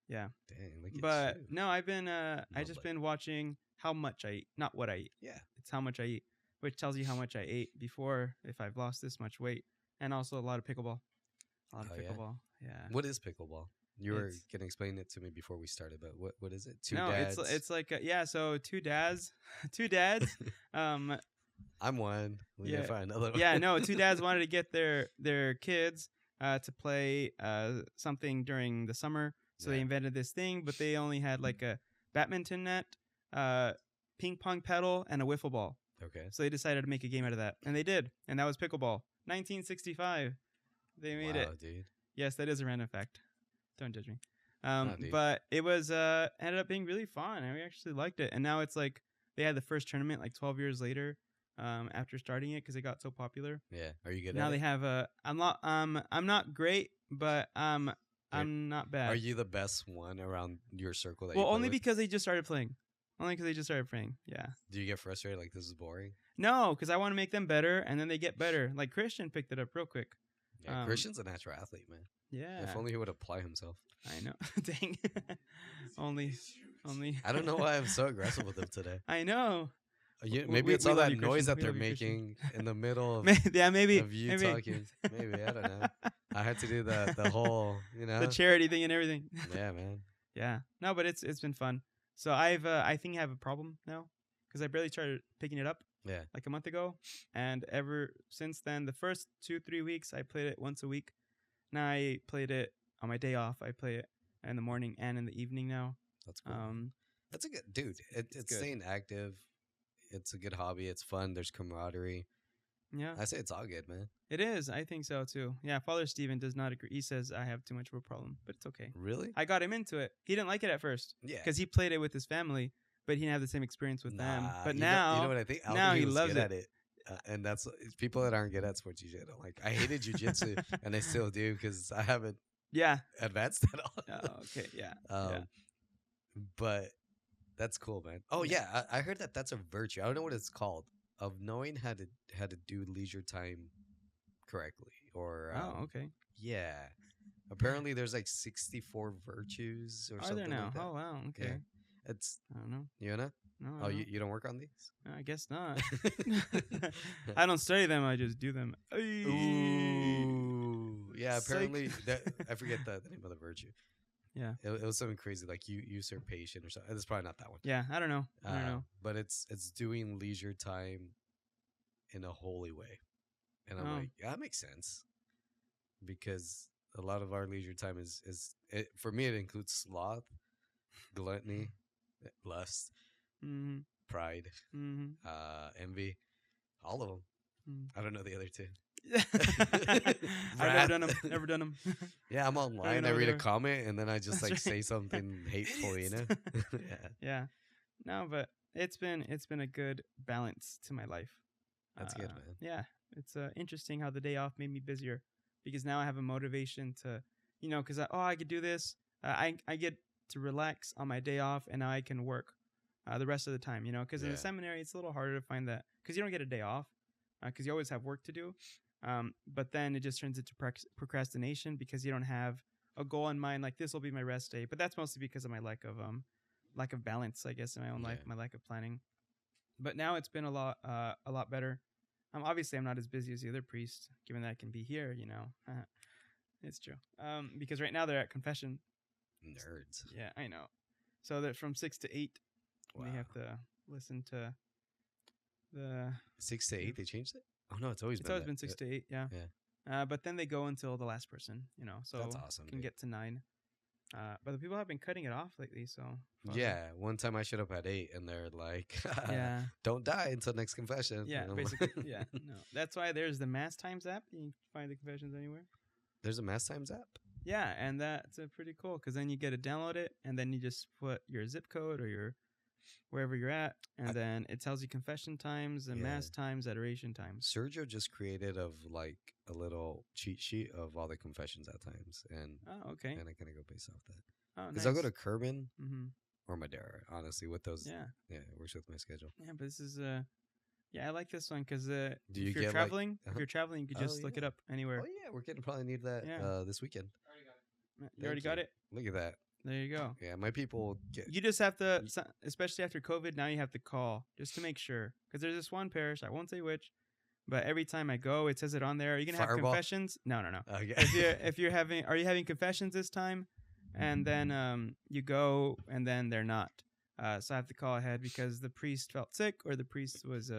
Yeah. dang, look at But you. no, I've been I just Lovely. been watching how much I eat, not what I eat. Yeah. It's how much I eat, which tells you how much I ate before if I've lost this much weight, and also a lot of pickleball. A lot of Oh, yeah? pickleball. Yeah. What is pickleball? You were It's- gonna explain it to me before we started, but what is it? Two no, dads. it's like so two dads, two dads. I'm one. We Yeah. gotta find another one. Yeah, no, two dads wanted to get their kids to play something during the summer, so they Yeah. invented this thing, but they only had like a badminton net, ping pong paddle, and a wiffle ball. Okay. So they decided to make a game out of that, and they did, and that was pickleball. 1965, they made it. Wow, dude. Yes, that is a random fact. Don't judge me. dude. But it was ended up being really fun, and we actually liked it. And now it's like they had the first tournament like 12 years later, after starting it because it got so popular. Yeah. Are you good Now at they it? have a. I'm not great, but I'm not bad. Are you the best one around your circle that Well, you play only with? because they just started playing. Only because they just started playing. Yeah. Do you get frustrated like this is boring? No, because I want to make them better, and then they get better. Like Christian picked it up real quick. Yeah, Christian's a natural athlete, man. Yeah. If only he would apply himself. I know. Dang. only. I don't know why I'm so aggressive with him today. I know. Maybe we it's all love that you, noise Christian. that We they're love you, Christian. making in the middle of, Yeah, maybe. of you maybe. talking. Maybe, I don't know. I had to do the whole, The charity thing and everything. Yeah, man. Yeah. No, but it's been fun. So I think I have a problem now because I barely started picking it up Yeah. like a month ago, and ever since then, the first 2-3 weeks I played it once a week. Now I played it on my day off. I play it in the morning and in the evening now. That's cool. Um, That's a good dude. It's good. staying active. It's a good hobby. It's fun. There's camaraderie. yeah, I say it's all good, man. it is. I think so too. Yeah, Father Stephen does not agree. He says I have too much of a problem, but it's okay. Really? I got him into it. He didn't like it at first Yeah. because he played it with his family, but he didn't have the same experience with them. But you now, know, you know what I think? I don't now think he was loves good it. at it. And that's it's people that aren't good at sports usually I don't like. I hated jujitsu, and I still do because I haven't yeah. advanced at all. Oh, okay. Yeah. But that's cool, man. Oh yeah, I heard that that's a virtue. I don't know what it's called of knowing how to do leisure time correctly. Or Oh, okay. yeah. Apparently, there's like 64 virtues or Are something there now? like that. Oh, wow. Okay. It's I don't know. you know. No, Oh, you don't work on these? I guess not. I don't study them. I just do them. Ooh, yeah. Psych. Apparently, that I forget the name of the virtue. Yeah. It was something crazy like usurpation or something. It's probably not that one. Yeah. I don't know. I don't know. But it's doing leisure time in a holy way, and I'm Oh. like, yeah, that makes sense, because a lot of our leisure time is for me. It includes sloth, gluttony, lust, Mm-hmm. pride, Mm-hmm. envy, all of them. Mm. I don't know the other two. I've never done them. Never done them. Yeah, I'm online. know I read a they're- comment and then I just That's like say right. something hateful, you know? Yeah, Yeah. No, but it's been a good balance to my life. that's good, man. Yeah, it's interesting how the day off made me busier because now I have a motivation to, because I could do this. I get to relax on my day off, and now I can work the rest of the time. Because in Yeah. the seminary it's a little harder to find that because you don't get a day off because you always have work to do. But then it just turns into procrastination because you don't have a goal in mind. Like this will be my rest day, but that's mostly because of my lack of balance, I guess, in my own life, Yeah. my lack of planning. But now it's been a lot better. Obviously, I'm not as busy as the other priests, given that I can be here. It's true. Because right now they're at confession. Nerds. Yeah, I know. So that from 6 to 8, Wow. they have to listen to the. 6 to 8, they changed it? Oh, no, it's always It's been always that. been 6 to 8, yeah. But then they go until the last person, so That's awesome, can dude. get to 9. But the people have been cutting it off lately, so. awesome. Yeah, one time I showed up at 8 and they're like, Yeah. don't die until next confession. Yeah, And I'm basically. like- Yeah, no. That's why there's the Mass Times app. You can find the confessions anywhere. There's a Mass Times app? Yeah, and that's pretty cool because then you get to download it, and then you just put your zip code or your wherever you're at, and then it tells you confession times and Yeah. mass times, adoration times. Sergio just created of like a little cheat sheet of all the confessions at times, and Oh, okay. and I kind of go based off that. Oh, Because nice. I'll go to Kerman Mm-hmm. or Madera, honestly, with those. Yeah, Yeah, it works with my schedule. yeah, but this is yeah, I like this one because you if you're get, like- traveling, Uh-huh. if you're traveling, you could Oh, just look it yeah. up anywhere. Oh yeah, we're gonna probably need that Yeah. this weekend. You already Thank got you. it. Look at that. There you go. Yeah, my people get. You just have to, especially after COVID. Now you have to call just to make sure because there's this one parish. I won't say which, but every time I go, it says it on there. Are you gonna have Fireball? confessions? No. Okay. If you're having, are you having confessions this time? And then you go, and then they're not. So I have to call ahead because the priest felt sick, or the priest was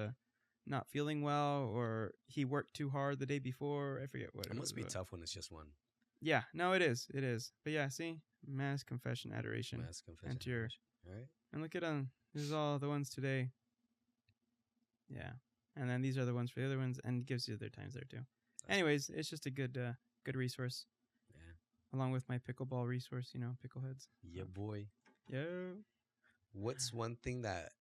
not feeling well, or he worked too hard the day before. I forget what. It was, must be but- tough when it's just one Yeah, no, it is. It is. But yeah, see, mass, confession, adoration, mass confession. enter your- All right. and look at them. This is all the ones today. Yeah, and then these are the ones for the other ones, and it gives you other times there too. Anyways, it's just a good resource, Yeah. along with my pickleball resource. Pickleheads. Yeah, boy. Yo. What's one thing that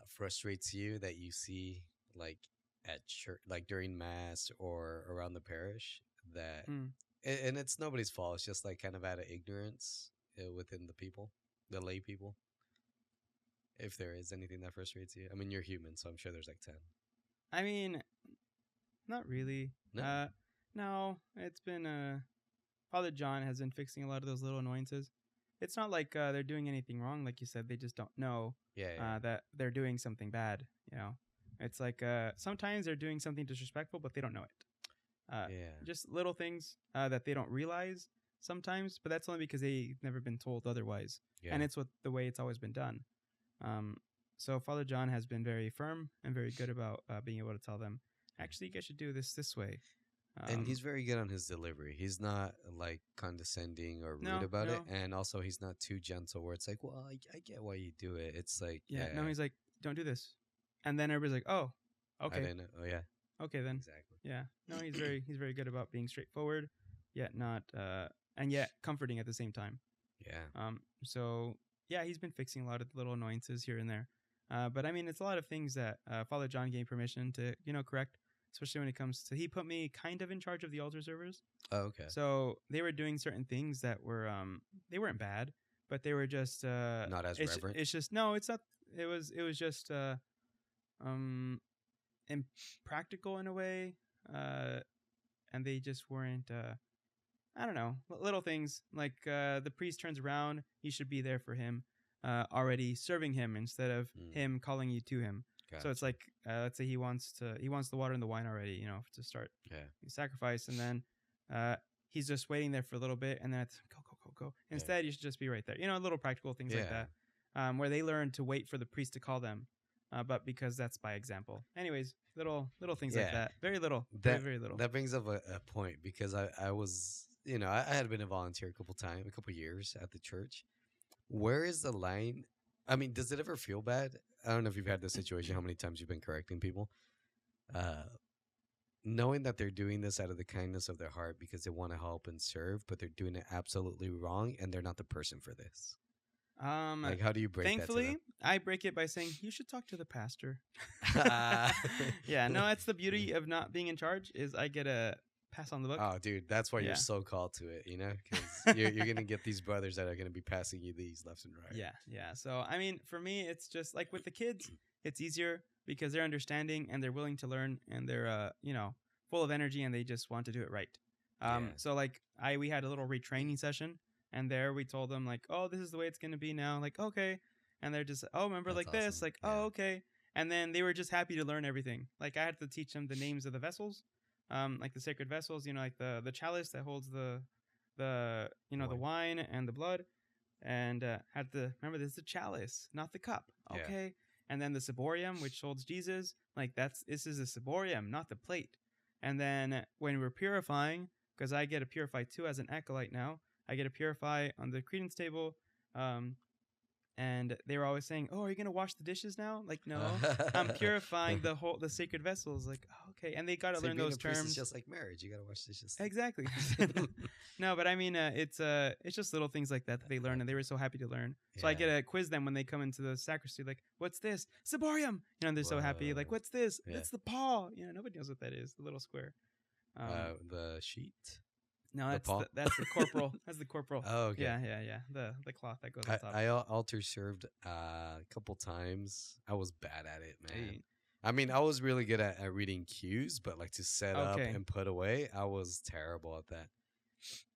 frustrates you that you see like at church, like during mass or around the parish? That Mm. and it's nobody's fault. It's just like kind of out of ignorance within the people, the lay people. If there is anything that frustrates you, I mean, you're human, so I'm sure there's like 10. I mean, not really. No? No. It's been Father John has been fixing a lot of those little annoyances. It's not like they're doing anything wrong, like you said. They just don't know Yeah. that they're doing something bad. It's like sometimes they're doing something disrespectful, but they don't know it. Yeah. Just little things that they don't realize sometimes, but that's only because they've never been told otherwise, Yeah. and it's the way it's always been done. So Father John has been very firm and very good about being able to tell them, actually, you guys should do this way. And he's very good on his delivery. He's not like condescending or rude about it, no. and also he's not too gentle. Where it's like, well, I get why you do it. It's like, No, he's like, don't do this, and then everybody's like, oh, I okay, didn't know. Oh yeah, okay then. exactly. Yeah, no, he's very good about being straightforward, yet not and yet comforting at the same time. Yeah. So yeah, he's been fixing a lot of little annoyances here and there. But I mean, it's a lot of things that Father John gave permission to, correct, especially when it comes to, he put me kind of in charge of the altar servers. Oh, okay. So they were doing certain things that were, they weren't bad, but they were just, Not as reverent. It's just, no, it's not, it was just, impractical in a way. And they just weren't, I don't know, little things like the priest turns around, you should be there for him. already serving him instead of Mm. him calling you to him. So it's Gotcha. like, let's say he wants the water and the wine already, to start Yeah. the sacrifice, and then he's just waiting there for a little bit, and then it's go. Yeah. Instead, you should just be right there. Little practical things like Yeah. that, where they learn to wait for the priest to call them, but because that's by example. Anyways, little things like Yeah. that. Very little. That very little. that brings up a point because I was I had been a volunteer a couple years at the church. Where is the line? I mean, does it ever feel bad? I don't know if you've had this situation. How many times you've been correcting people, knowing that they're doing this out of the kindness of their heart because they want to help and serve, but they're doing it absolutely wrong, and they're not the person for this. Like, how do you break Thankfully, I break it by saying you should talk to the pastor. that Yeah, no, that's the beauty of not being in charge is I get a pass on the buck. Oh, dude, that's why Yeah. you're so called to it, because you're gonna get these brothers that are gonna be passing you these left and right. Yeah. So I mean, for me, it's just like with the kids, it's easier because they're understanding and they're willing to learn and they're full of energy and they just want to do it right. Yeah. So like we had a little retraining session and there we told them like, oh, this is the way it's gonna be now. Like okay, and they're just remember That's like this, awesome. like Yeah. oh okay, and then they were just happy to learn everything. Like I had to teach them the names of the vessels. Like the sacred vessels, like the chalice that holds the the wine and the blood, and had to remember this is the chalice, not the cup. Yeah. Okay, and then the ciborium, which holds Jesus. Like this is a ciborium, not the plate. And then when we're purifying, because I get to purify too as an acolyte now, I get to purify on the credence table. And they were always saying, "Oh, are you gonna wash the dishes now?" Like, no, I'm purifying the sacred vessels. Like, oh, okay, and they got to See, learn being those a priest is terms. just like marriage. You gotta wash dishes. Exactly. No, but I mean, it's just little things like that they learn, and they were so happy to learn. So I Yeah. get to quiz them when they come into the sacristy, like, "What's this? Ciborium." And they're so happy, like, Whoa. "What's this? Yeah. That's the paw." Nobody knows what that is. The little square. The sheet. No, the that's paw? that's the corporal. That's the corporal. Oh, okay. Yeah. The cloth that goes on top. I altar served a couple times. I was bad at it, man. Hey. I mean, I was really good at reading cues, but like to set up Okay. and put away, I was terrible at that.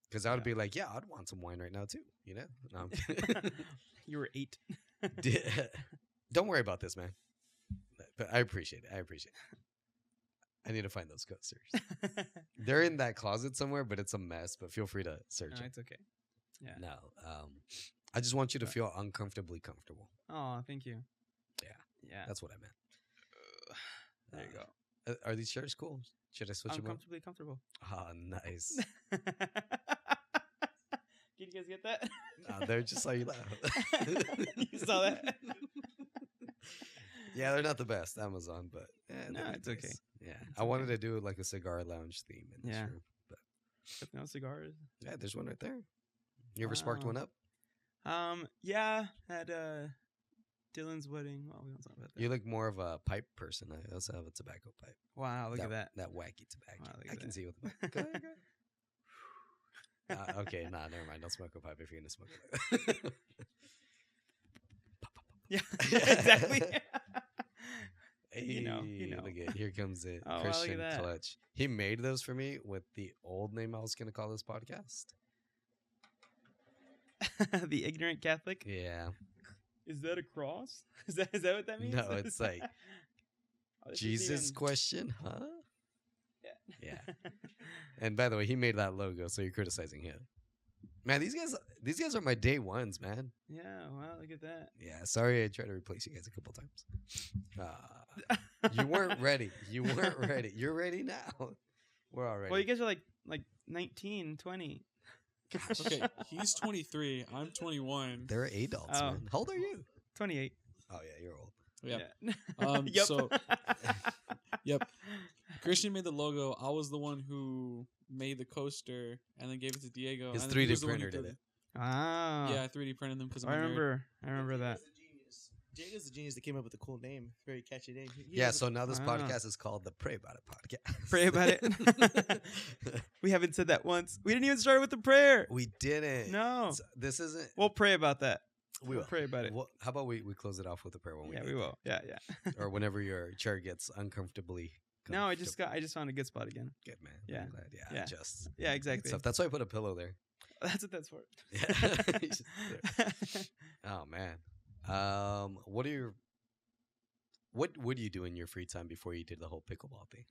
Because I would be like, yeah, I'd want some wine right now too. No, I'm kidding. You were 8. Don't worry about this, man. But I appreciate it. I need to find those coasters. They're in that closet somewhere, but it's a mess. But feel free to search No, it. it's okay. Yeah. No, I just want you to feel uncomfortably comfortable. Oh, thank you. Yeah. Yeah. That's what I meant. There you go. Are these shirts cool? Should I switch them up? Uncomfortably comfortable. Ah, nice. Can you guys get that? They're just like you laugh. You saw that? Yeah, they're not the best, Amazon, but No, they're it's okay. nice. Yeah, It's I wanted okay. to do like a cigar lounge theme in this Yeah. room, but No cigars. yeah, there's one right there. You ever sparked one Wow. up? Yeah, at Dylan's wedding. Well, we won't talk about that. You look more of a pipe person. I also have a tobacco pipe. Wow, look at that. That wacky tobacco. Wow, look I at can that. see what. Go ahead, go ahead. Okay, never mind. Don't smoke a pipe if you're gonna smoke it. Yeah, exactly. Hey, You know. Look at here comes it. Oh, wow, look at Christian that. Clutch. He made those for me with the old name I was gonna call this podcast. The ignorant Catholic. Yeah. Is that a cross? Is that what that means? No, it's like Oh, this is Jesus even- question, huh? Yeah. Yeah. And by the way, he made that logo, so you're criticizing him. Man, these guys are my day ones, man. Yeah. Wow. Look at that. Yeah, sorry I tried to replace you guys a couple times. You weren't ready. You weren't ready. You're ready now. We're all ready. Well, you guys are like 19, 20. Gosh. Okay, he's 23. I'm 21. They're adults, Oh. man. How old are you? 28. Oh, yeah, you're old. Yep. Yeah. Yep. So, yep. Christian made the logo. I was the one who made the coaster and then gave it to Diego. His and then he 3D was the one who printer did it. Ah. Yeah, I 3D printed them because I remember that. Diego's the genius that came up with the cool name. Very catchy name. He Yeah, has a- so now this Ah. podcast is called the Pray About It podcast. Pray about it. We haven't said that once. We didn't even start with the prayer. We didn't. No. This isn't. We'll pray about that. We We'll will. pray about it. Well, how about we close it off with a prayer when we Yeah, get we will. Yeah, yeah. there? Or whenever your chair gets uncomfortably. No, I just found a good spot again. Good, man. Yeah. I'm glad. Yeah. Yeah. Just. Yeah, good exactly. stuff. That's why I put a pillow there. That's what that's for. Yeah. He's just there. Oh, man. What are your what would you do in your free time before you did the whole pickleball thing?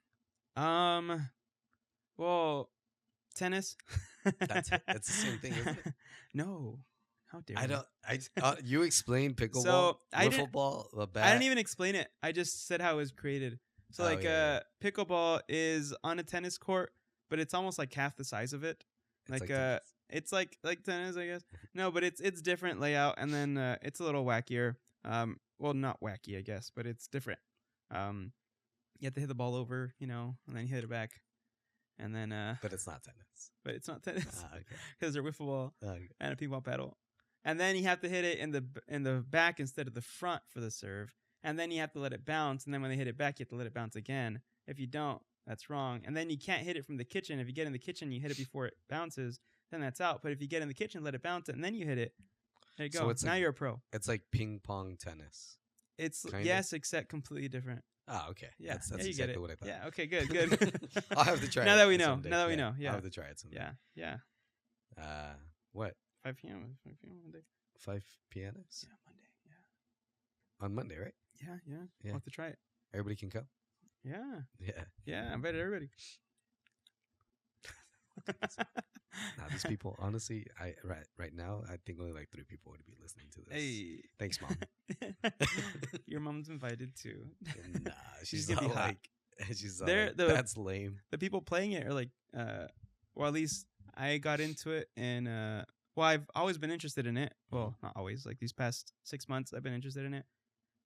Well, tennis. It's the same thing, isn't it? No, how dare I you? don't. You explained pickleball, So, I didn't- football, the bat. I didn't even explain it. I just said how it was created. So Oh, like yeah, pickleball is on a tennis court, but it's almost like half the size of it. It's Like tennis. it's like tennis, I guess. No, but it's different layout, and then it's a little wackier. Well, not wacky, I guess, but it's different. Um, you have to hit the ball over, and then you hit it back, and then But it's not tennis. but it's not tennis Okay. because they're wiffle ball Okay. and a ping pong paddle, and then you have to hit it in the back instead of the front for the serve, and then you have to let it bounce, and then when they hit it back, you have to let it bounce again. If you don't, that's wrong, and then you can't hit it from the kitchen. If you get in the kitchen, you hit it before it bounces, then that's out. But if you get in the kitchen, let it bounce, and then you hit it, there you So go. it's Now like- you're a pro. It's like ping pong tennis. It's kinda? yes, except completely different. Oh, okay. Yeah, that's yeah, you exactly get it. what I thought. Yeah, okay, good, good. I'll have to try. Now it that we know, someday. now that we know, yeah. I'll have to try it someday. Yeah. What? 5 p.m. 5 p.m. Monday. 5 pianos Yeah, Monday. Yeah, on Monday, right? yeah. Yeah. We'll have to try it. Everybody can come. Yeah, Yeah. yeah. I invited everybody. Now these people, honestly, right now, I think only like 3 people would be listening to this. Hey, Thanks, Mom. your mom's invited too. Nah, she's gonna all be hot. like, she's all They're like, the- that's lame. The people playing it are like, well, at least I got into it, and well, I've always been interested in it. Well, not always. Like these past 6 months, I've been interested in it.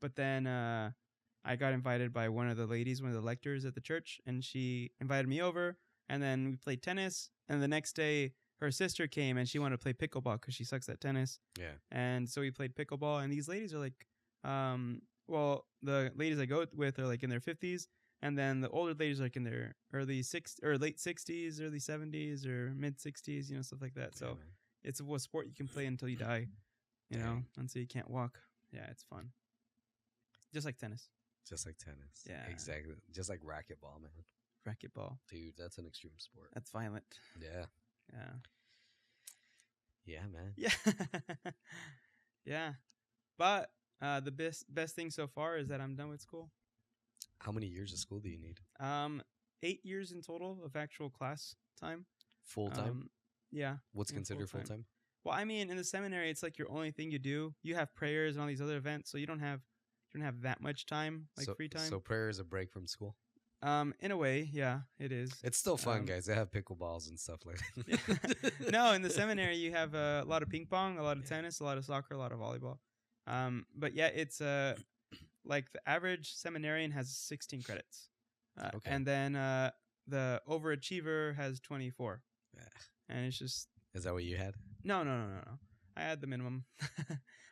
But then I got invited by one of the ladies, one of the lectors at the church, and she invited me over. And then we played tennis. And the next day, her sister came and she wanted to play pickleball because she sucks at tennis. Yeah. And so we played pickleball. And these ladies are like, well, the ladies I go with are like in their 50s. And then the older ladies are like in their late 60s, early 70s, or mid 60s, stuff like that. So Yeah, man. it's a sport you can play until you die, Dang. until you can't walk. Yeah, it's fun. Just like tennis, Just like tennis. Yeah. Exactly. Just like racquetball, man. racquetball. Dude, that's an extreme sport. That's violent. Yeah. Yeah. Yeah, man. Yeah. Yeah. But the best thing so far is that I'm done with school. How many years of school do you need? 8 years in total of actual class time. Full time? Yeah. What's yeah, considered full full-time. time? Well, I mean, in the seminary, it's like your only thing you do. You have prayers and all these other events, so you don't have that much time, like free time. So prayer is a break from school. In a way, yeah, it is. It's still fun, Um, guys. They have pickleballs and stuff like Yeah. that. No, in the seminary you have a lot of ping pong, a lot of tennis, a lot of soccer, a lot of volleyball. But yeah, it's like the average seminarian has 16 credits, Okay. and then the overachiever has 24. Yeah. And it's just Is that what you had? no. I had the minimum.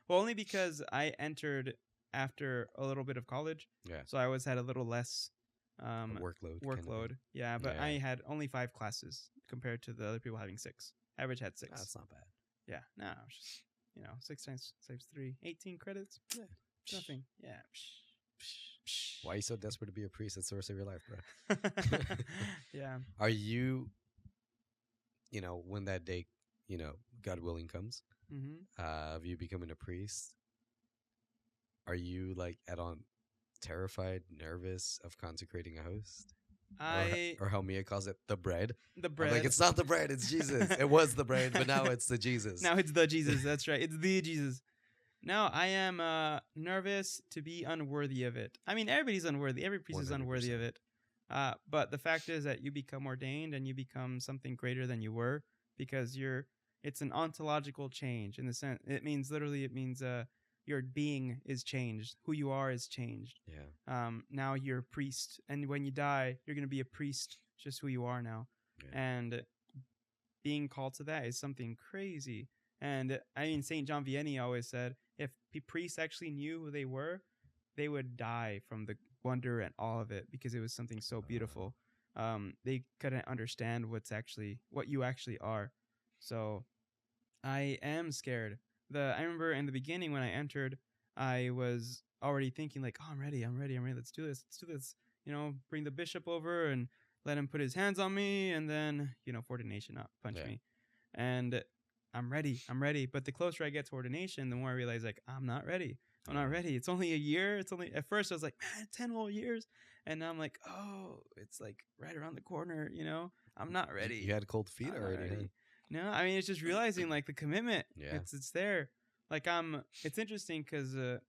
Well, only because I entered after a little bit of college, Yeah. so I always had a little less A workload. kind of workload. thing? Yeah, but Yeah. I had only 5 classes compared to the other people having 6. Average had 6. That's not bad. Yeah, no, it's just 6 times 3, 18 credits. Yeah. Nothing. Yeah. Why are you so desperate to be a priest? That's the rest of your life, bro. Yeah. Are you, when that day, God willing comes, Mm-hmm. of you becoming a priest, are you like at on terrified, nervous of consecrating a host? Or how Mia calls it, the bread. The I'm bread. like, it's not the bread, it's Jesus. It was the bread, but now it's the Jesus. Now it's the Jesus. That's right. It's the Jesus. No, I am nervous to be unworthy of it. I mean, everybody's unworthy. Every priest is unworthy 100%. of it. But the fact is that you become ordained and you become something greater than you were because it's an ontological change in the sense. It means your being is changed. Who you are is changed. Yeah. Now you're a priest, and when you die, you're gonna be a priest, just who you are now. Yeah. And being called to that is something crazy. And I mean, Saint John Vianney always said, if priests actually knew who they were, they would die from the wonder and awe of it because it was something so beautiful. They couldn't understand what you actually are. So I am scared. I remember in the beginning when I entered, I was already thinking like, oh, I'm ready. Let's do this. Bring the bishop over and let him put his hands on me, and then, for ordination, not punch Yeah. me. And I'm ready. But the closer I get to ordination, the more I realize like I'm not ready. I'm not ready. It's only a year. It's only at first I was like, man, 10 whole years. And now I'm like, oh, it's like right around the corner, you know? I'm not ready. You had cold feet I'm not already, huh? ready. No, I mean it's just realizing like the commitment. Yeah. It's there. Like it's interesting because a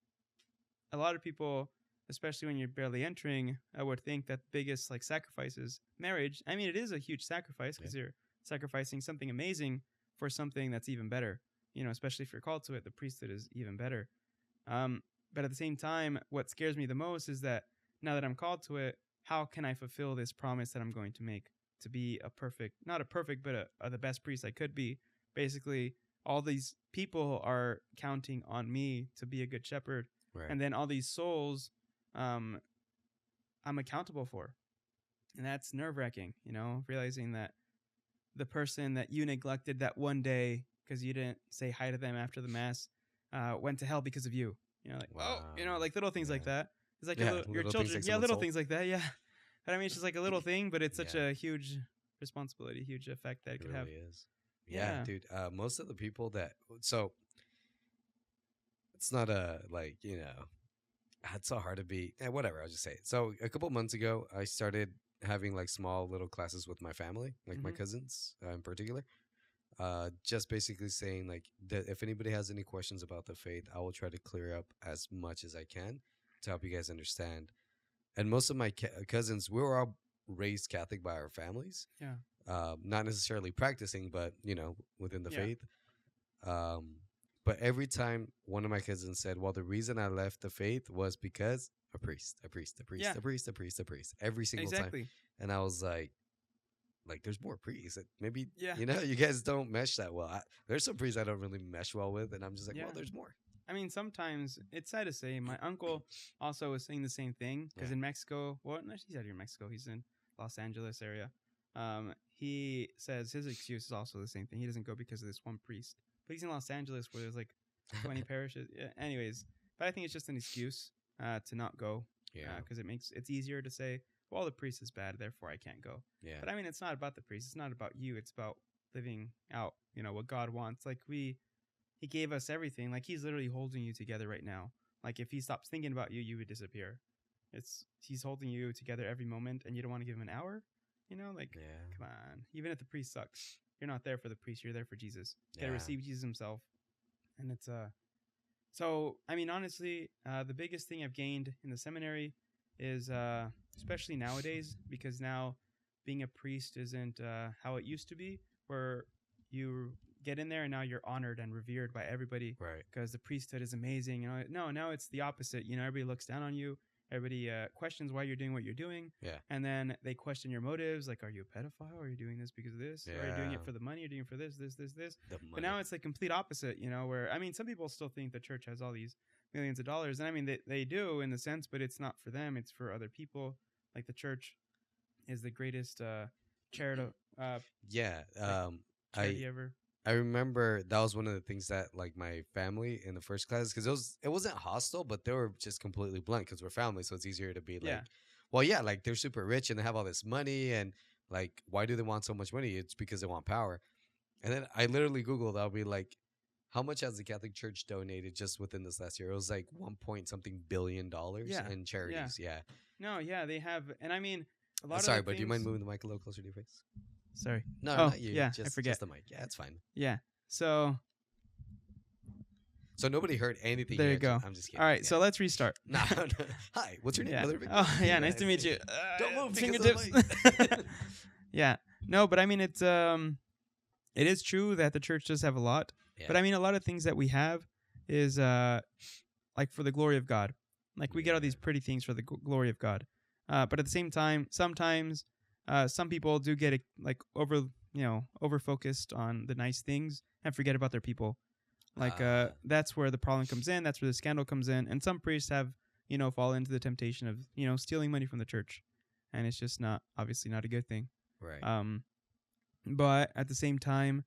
lot of people, especially when you're barely entering, I would think that biggest like sacrifice is marriage. I mean, it is a huge sacrifice because you're sacrificing something amazing for something that's even better. You know, especially if you're called to it, the priesthood is even better. But at the same time, what scares me the most is that now that I'm called to it, how can I fulfill this promise that I'm going to make to be a perfect, not a perfect, but the best priest I could be? Basically, all these people are counting on me to be a good shepherd. Right. And then all these souls I'm accountable for. And that's nerve-wracking, you know, realizing that the person that you neglected that one day because you didn't say hi to them after the mass went to hell because of you. You know, like, oh, you know, like little things like that. It's like your little children. things like Yeah, someone's little soul. things like that. Yeah. But I mean, it's just like a little thing, but it's such Yeah. a huge responsibility, huge effect that it It could really have. is. Yeah, dude. Most of the people that it's not a like, you know, it's so hard to be whatever, I'll just say it. So a couple months ago I started having like small little classes with my family, like my cousins in particular. Just basically saying like that if anybody has any questions about the faith, I will try to clear up as much as I can to help you guys understand. And most of my cousins, we were all raised Catholic by our families. Yeah. Not necessarily practicing, but you know, within the Yeah. faith. But every time one of my cousins said, "Well, the reason I left the faith was because a priest, a priest, a priest, Yeah. a priest, a priest, a priest," every single time. Exactly. And I was like, there's more priests. Maybe, Yeah. you know, you guys don't mesh that well. There's some priests I don't really mesh well with, and I'm just like, Yeah. well, there's more. I mean, sometimes it's sad to say. My uncle also was saying the same thing because in Mexico, well, no, he's out here in Mexico. He's in Los Angeles area. He says his excuse is also the same thing. He doesn't go because of this one priest, but he's in Los Angeles where there's like 20 parishes. Yeah, anyways, but I think it's just an excuse to not go. Yeah. Because it's easier to say, well, the priest is bad, therefore I can't go. Yeah. But I mean, it's not about the priest. It's not about you. It's about living out, you know, what God wants. Like He gave us everything. Like He's literally holding you together right now. Like if He stops thinking about you, you would disappear. He's holding you together every moment, and you don't want to give Him an hour. You know, like come on. Even if the priest sucks, you're not there for the priest. You're there for Jesus. You gotta receive Jesus Himself, and it's So I mean, honestly, the biggest thing I've gained in the seminary is especially nowadays, because now being a priest isn't how it used to be, where you get in there and now you're honored and revered by everybody, Right. because the priesthood is amazing. You know, no, now it's the opposite. You know, everybody looks down on you. Everybody questions why you're doing what you're doing. Yeah. And then they question your motives, like, are you a pedophile? Are you doing this because of this? Or are you doing it for the money? Are you doing it for this? But now it's like complete opposite, you know, where, I mean, some people still think the church has all these millions of dollars. And I mean, they do in the sense, but it's not for them. It's for other people. Like the church is the greatest charity ever. I remember that was one of the things that like my family in the first class, because it wasn't hostile, but they were just completely blunt because we're family, so it's easier to be like, well, yeah, like they're super rich and they have all this money, and like why do they want so much money? It's because they want power. And then I literally Googled, I'll be like, how much has the Catholic Church donated just within this last year? It was like $1 something billion in charities. Yeah. No, yeah, they have, and I mean, a lot. Sorry, but do you mind moving the mic a little closer to your face? Sorry. No, Oh, not you. yeah, just, I forget. Just the mic. Yeah, it's fine. Yeah. So nobody heard anything. There you go. I'm just kidding. All right, so let's restart. No. Hi, what's your name? Yeah. Mother Vic? Oh, yeah, nice to meet you. Don't move. Fingertips. Yeah. No, but I mean, it is true that the church does have a lot. Yeah. But I mean, a lot of things that we have is like for the glory of God. Like we get all these pretty things for the glory of God. But at the same time, sometimes some people do get over focused on the nice things and forget about their people. Like that's where the problem comes in. That's where the scandal comes in. And some priests have, fallen into the temptation of, stealing money from the church. And it's just obviously not a good thing. Right. But at the same time,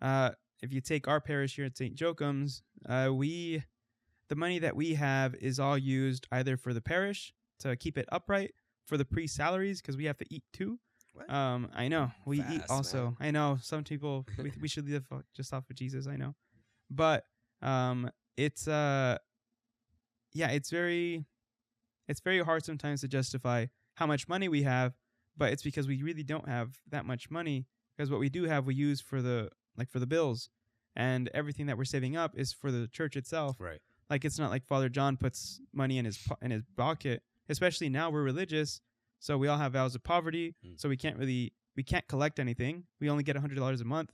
if you take our parish here at St. Joachim's, the money that we have is all used either for the parish to keep it upright, for the priest salaries, because we have to eat too, What? I know we eat Fast, also. man. I know some people we should live just off of Jesus. I know, but it's yeah, it's very hard sometimes to justify how much money we have, but it's because we really don't have that much money because what we do have we use for the for the bills, and everything that we're saving up is for the church itself. Right. Like it's not like Father John puts money in his pocket. Especially now we're religious, so we all have vows of poverty. Mm. So we can't collect anything. We only get $100 a month,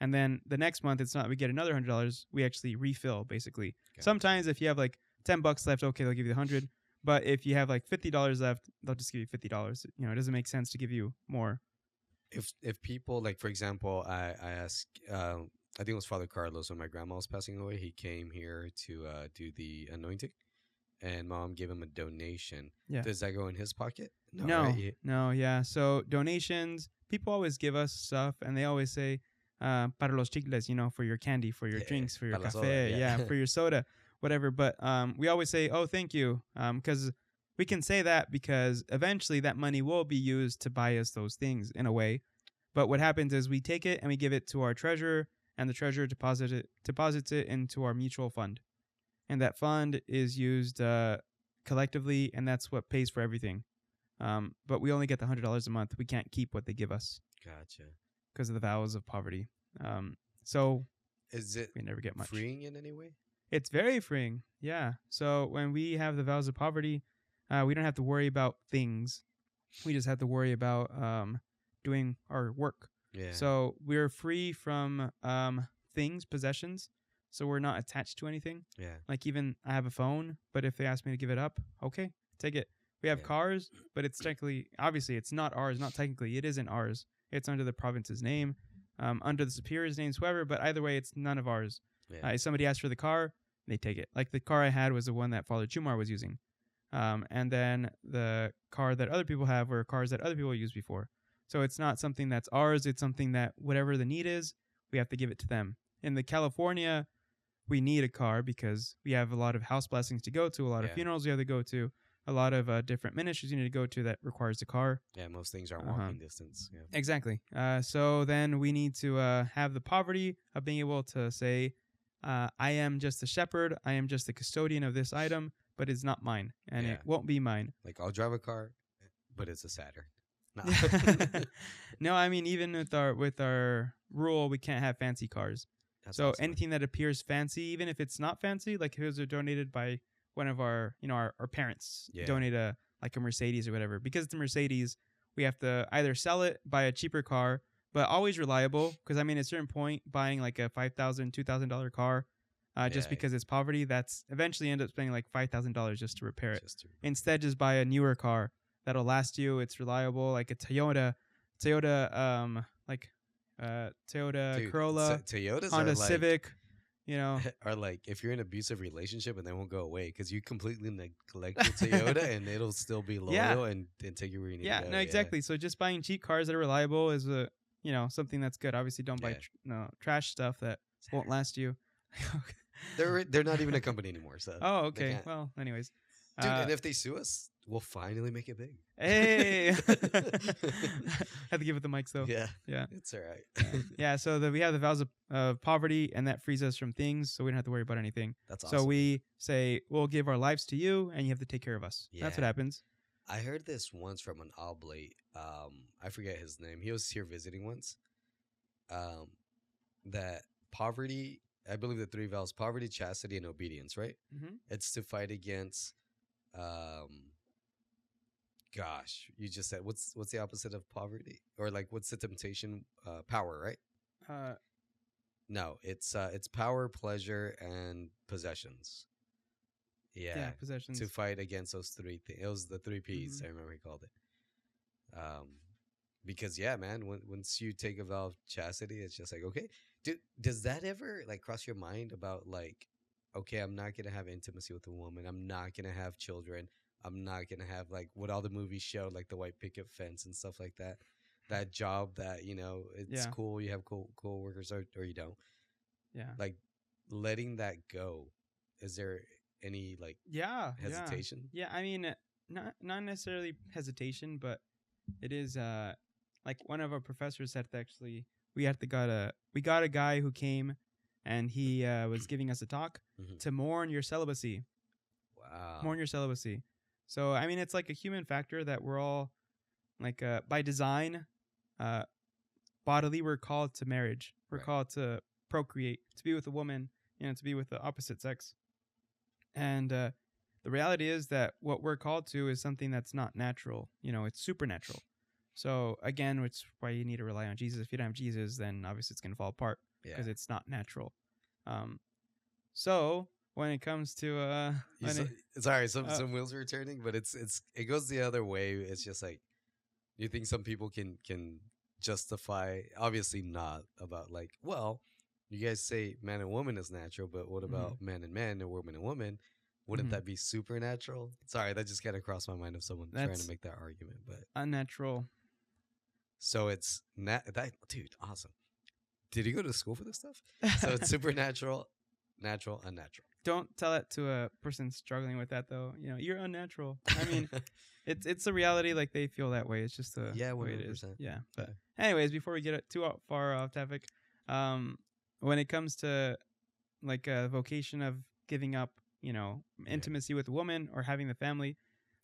and then the next month it's not we get another $100. We actually refill basically. Gotcha. Sometimes if you have like $10 left, okay, they'll give you the 100. But if you have like $50 left, they'll just give you $50. You know, it doesn't make sense to give you more. If people like, for example, I asked, I think it was Father Carlos when my grandma was passing away. He came here to do the anointing, and Mom gave him a donation. Yeah. Does that go in his pocket? No, right? no, yeah. So donations, people always give us stuff, and they always say, para los chicles, you know, for your candy, for your Yeah, drinks, for your para la cafe, soda, yeah. yeah, for your soda, whatever. But we always say, oh, thank you, because we can say that because eventually that money will be used to buy us those things in a way. But what happens is we take it and we give it to our treasurer, and the treasurer deposits it into our mutual fund, and that fund is used collectively, and that's what pays for everything. But we only get the $100 a month. We can't keep what they give us Gotcha. because of the vows of poverty. So Is it we never get much. freeing in any way? It's very freeing. Yeah. So when we have the vows of poverty, we don't have to worry about things. We just have to worry about doing our work. Yeah. So we're free from things, possessions. So we're not attached to anything. yeah. Like even I have a phone, but if they ask me to give it up, okay, take it. We have Yeah. cars, but it's technically, obviously, it's not ours. Not technically, it isn't ours. It's under the province's name, under the superior's names, whoever. But either way, it's none of ours. Yeah. If somebody asks for the car, they take it. Like the car I had was the one that Father Chumar was using, and then the car that other people have were cars that other people used before. So it's not something that's ours. It's something that whatever the need is, we have to give it to them. In the California, we need a car because we have a lot of house blessings to go to, a lot of Yeah. funerals we have to go to, a lot of different ministries you need to go to that requires a car. Yeah. Most things are Uh-huh. walking distance. Yeah. Exactly. So then we need to have the poverty of being able to say, I am just a shepherd. I am just the custodian of this item, but it's not mine, and Yeah. it won't be mine. Like I'll drive a car, but it's a Saturn. No. No, I mean even with our rule, we can't have fancy cars. That's So awesome. anything that appears fancy, even if it's not fancy, like if it was donated by one of our, our parents, Yeah. donate a Mercedes or whatever. Because it's a Mercedes, we have to either sell it, buy a cheaper car, but always reliable. Because I mean, at a certain point, buying like a $5,000, $2,000 car, just Yeah. because it's poverty, that's eventually end up spending like $5,000 just to repair it. Just to- Instead, just buy a newer car that'll last you. It's reliable, like a Toyota, Toyota Dude, Corolla, Toyotas Honda are like, Civic. You know, are like if you're in an abusive relationship and they won't go away because you completely neglect your Toyota and it'll still be loyal Yeah. and take you where you need yeah, to go. no, exactly. So just buying cheap cars that are reliable is something that's good. Obviously, don't buy Yeah. trash stuff that won't last you. They're not even a company anymore. So Oh, they okay. can't. Well, anyways, Dude, and if they sue us, we'll finally make it big. hey, had to give it the mics though. Yeah, Yeah. it's all right. Yeah, so we have the vows of poverty, and that frees us from things, so we don't have to worry about anything. That's awesome. So we say, we'll give our lives to you, and you have to take care of us. That's what Yeah. happens. I heard this once from an oblate. I forget his name. He was here visiting once. That poverty, I believe the three vows: poverty, chastity, and obedience. Right? Mm-hmm. It's to fight against. Gosh, you just said what's the opposite of poverty, or like what's the temptation? Power, right? No, it's power, pleasure, and possessions. Yeah, Possessions. to fight against those three things. It was the three P's. Mhm. I remember he called it. Because yeah, man, once you take a vow of chastity, it's just like, okay, does that ever like cross your mind about like, okay, I'm not gonna have intimacy with a woman. I'm not gonna have children. I'm not gonna have like what all the movies show, like the white picket fence and stuff like that. That job that it's Yeah. cool. You have cool workers, or you don't. Yeah. Like letting that go. Is there any like Yeah. hesitation? Yeah. I mean, not necessarily hesitation, but it is like one of our professors said that actually we got a guy who came and he was giving us a talk Mhm. to mourn your celibacy. Wow. Mourn your celibacy. So I mean, it's like a human factor that we're all like by design, uh, bodily, we're called to marriage. We're Right. called to procreate, to be with a woman, to be with the opposite sex. And the reality is that what we're called to is something that's not natural. It's supernatural. So again, which is why you need to rely on Jesus. If you don't have Jesus, then obviously it's going to fall apart Yeah. because it's not natural. So when it comes to Sorry, some uh, wheels are turning, but it goes the other way. It's just like, you think some people can justify, obviously not, about like, well, you guys say man and woman is natural, but what about man and man and woman and woman? Wouldn't Mhm. that be supernatural? Sorry, that just kind of crossed my mind of someone trying That's to make that argument. But unnatural. so it's that dude, awesome. Did you go to school for this stuff? So it's supernatural, natural, unnatural. Don't tell that to a person struggling with that though. You're unnatural. I mean, it's a reality. Like they feel that way. It's just the Yeah, way it is. 100%. Yeah. But Yeah. anyways, before we get too far off topic, when it comes to like a vocation of giving up, intimacy with a woman or having the family,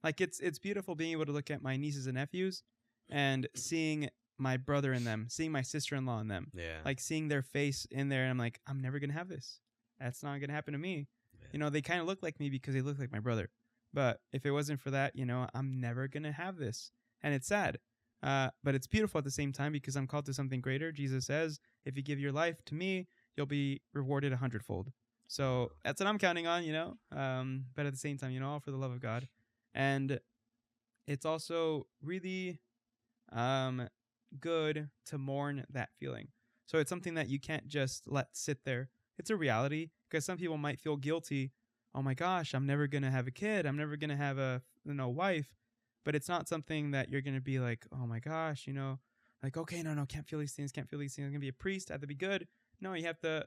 like it's beautiful being able to look at my nieces and nephews and seeing my brother in them, seeing my sister-in-law in them, Yeah. like seeing their face in there, and I'm like, I'm never gonna have this. That's not gonna happen to me. Yeah. They kind of look like me because they look like my brother. But if it wasn't for that, I'm never gonna have this, and it's sad. But it's beautiful at the same time because I'm called to something greater. Jesus says, "If you give your life to me, you'll be rewarded 100-fold." So that's what I'm counting on, But at the same time, all for the love of God, and it's also really good to mourn that feeling. So it's something that you can't just let sit there. It's a reality because some people might feel guilty. Oh my gosh, I'm never gonna have a kid. I'm never gonna have a wife. But it's not something that you're gonna be like, oh my gosh, like okay, no, can't feel these things, can't feel these things. I'm gonna be a priest. I have to be good. No, you have to,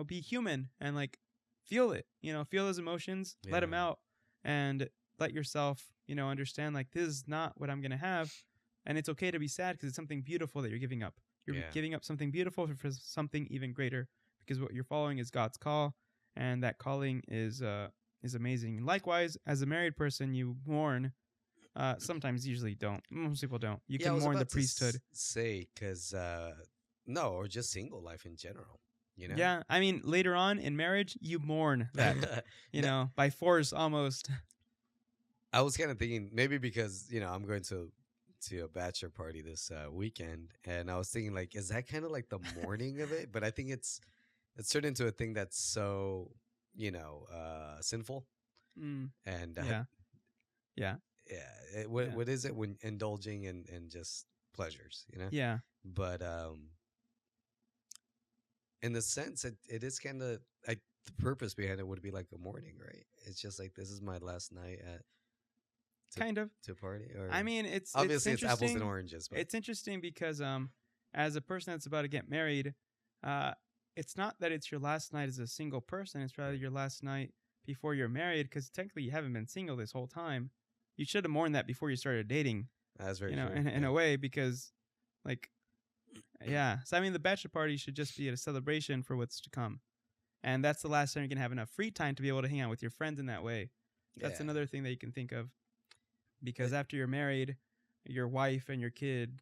be human and like feel it. Feel those emotions, let them Yeah. out, and let yourself, understand like this is not what I'm gonna have. And it's okay to be sad because it's something beautiful that you're giving up. You're Yeah. giving up something beautiful for something even greater because what you're following is God's call, and that calling is amazing. Likewise, as a married person, you mourn. Sometimes, usually don't. Most people don't. You Yeah, I can was mourn the about to priesthood. say, because no, or just single life in general. Yeah, I mean, later on in marriage, you mourn that. No, By force almost. I was kind of thinking maybe because I'm going to a bachelor party this weekend, and I was thinking like, is that kind of like the morning of it? But I think it's turned into a thing that's so sinful, and Yeah. Yeah. yeah. Yeah. What is it when indulging in just pleasures, Yeah. But in the sense, it is kind of like the purpose behind it would be like a morning, right? It's just like, this is my last night at Kind of. to party. Or I mean, it's obviously it's apples and interesting. oranges, but It's interesting because as a person that's about to get married, it's not that it's your last night as a single person. It's rather your last night before you're married, because technically you haven't been single this whole time. You should have mourned that before you started dating. that's very You know, true. in a way, because like, yeah. So I mean, the bachelor party should just be a celebration for what's to come, and that's the last time you're gonna have enough free time to be able to hang out with your friends in that way. That's Yeah. another thing that you can think of. Because after you're married, your wife and your kid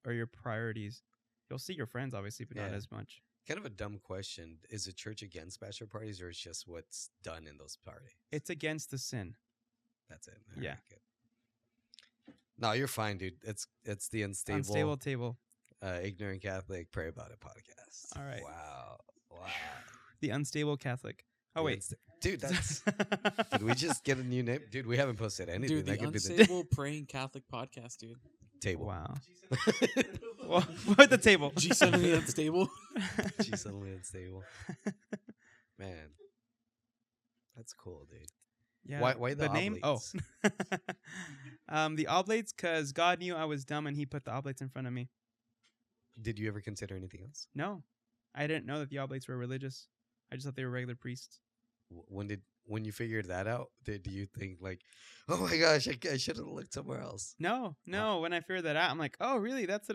are your priorities. You'll see your friends, obviously, but not Yeah. as much. Kind of a dumb question. Is the church against bachelor parties, or is just what's done in those parties? It's against the sin. That's it. Yeah. Alright, good. No, you're fine, dude. It's the Unstable table. Ignorant Catholic Pray About It podcast. All right. Wow. The unstable Catholic. Oh, The wait. dude, that's. Did we just get a new name, dude? We haven't posted anything. Dude, That the could be the Unstable Praying Catholic podcast, dude. table. Wow. Well, what the table? G suddenly unstable. She's suddenly unstable. Man, that's cool, dude. Yeah. Why the name? oblates? Oh. The oblates, because God knew I was dumb and he put the oblates in front of me. Did you ever consider anything else? No. I didn't know that the oblates were religious. I just thought they were regular priests. When when you figured that out, do you think like, oh my gosh, I should have looked somewhere else? No. When I figured that out, I'm like, oh, really? That's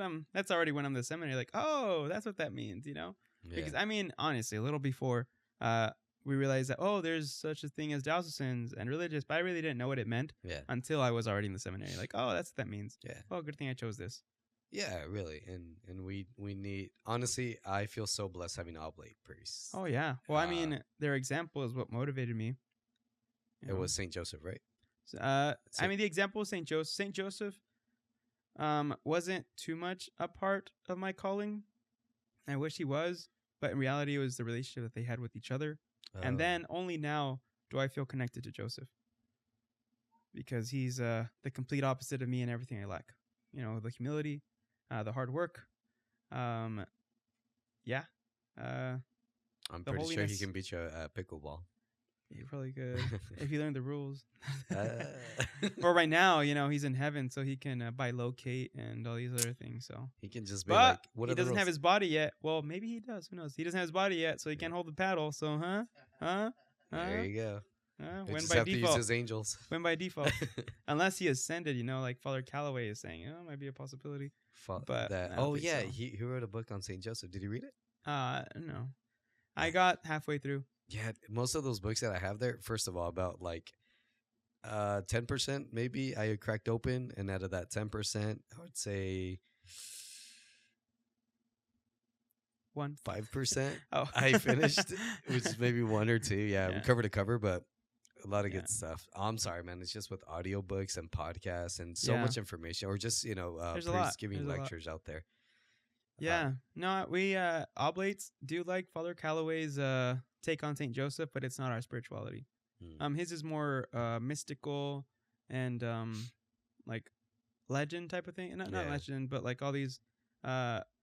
already when I'm the seminary. Like, oh, that's what that means, you know? Yeah. Because I mean, honestly, a little before, we realized that there's such a thing as diocesanes and religious, but I really didn't know what it meant Yeah. until I was already in the seminary. Like, oh, that's what that means. Yeah. Oh, good thing I chose this. Yeah, really. And we need, honestly, I feel so blessed having oblate priests. Oh yeah. Well, I mean, their example is what motivated me. It was Saint Joseph, right? I mean, the example of Saint Joseph. Saint Joseph, wasn't too much a part of my calling. I wish he was, but in reality, it was the relationship that they had with each other. And then only now do I feel connected to Joseph, because he's the complete opposite of me and everything I lack. You know, the humility, the hard work. Yeah. I'm the pretty sure he holiness. can beat you at pickleball. You probably could if you learn the rules. Uh, Or right now, you know, he's in heaven, so he can bilocate and all these other things. So, he can just be but like, what he are the doesn't have rules? his body yet. Well, maybe he does. Who knows? He doesn't have his body yet, so he can't hold the paddle. So, There you go. He win just by have to use default. his angels. Win by default, unless he ascended. You know, like Father Calloway is saying, might be a possibility. But I don't Oh think yeah, so. he wrote a book on Saint Joseph. Did you read it? No, I got halfway through. Yeah, most of those books that I have there, first of all, about like 10% maybe I cracked open, and out of that 10%, I would say 5% Oh, I finished, which is maybe 1 or 2. Yeah, Yeah. cover to cover, but a lot of Yeah. good stuff. I'm sorry, man. It's just with audiobooks and podcasts and so Yeah. much information, or just There's a priests lot. giving There's a lot. lectures out there. Yeah, no, we oblates do like Father Calloway's take on Saint Joseph, but it's not our spirituality. Hmm. His is more mystical and like legend type of thing. Not Yeah. legend, but like all these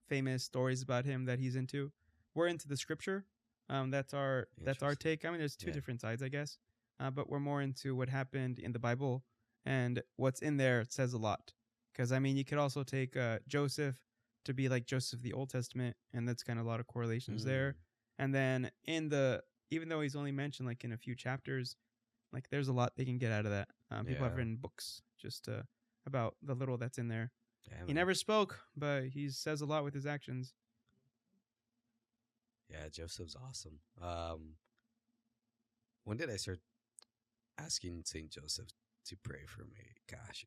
famous stories about him that he's into. We're into the scripture. That's our Interesting. take. I mean, there's two Yeah. different sides, I guess. But we're more into what happened in the Bible, and what's in there says a lot. Because I mean, you could also take Joseph to be like Joseph the Old Testament, and that's kind of a lot of correlations there. And then even though he's only mentioned like in a few chapters, like there's a lot they can get out of that. People have Yeah. written books just about the little that's in there. Yeah, He man. never spoke, but he says a lot with his actions. Yeah, Joseph's awesome. When did I start asking Saint Joseph to pray for me? Gosh,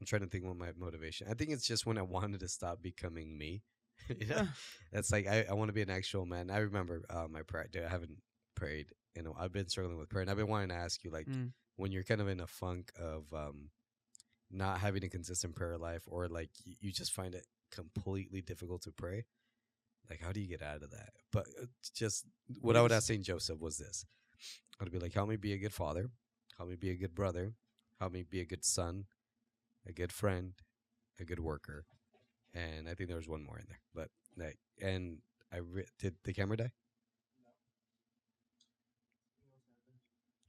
I'm trying to think what my motivation. I think it's just when I wanted to stop becoming me. You know, that's like I want to be an actual man. I remember my prayer. Dude, I haven't prayed. You know, I've been struggling with prayer, and I've been wanting to ask you, like, Mm. when you're kind of in a funk of not having a consistent prayer life, or like you just find it completely difficult to pray. Like, how do you get out of that? But just what I would ask Saint Joseph was this: I'd be like, help me be a good father, help me be a good brother, help me be a good son, a good friend, a good worker, and I think there was one more in there. But like, and did the camera die?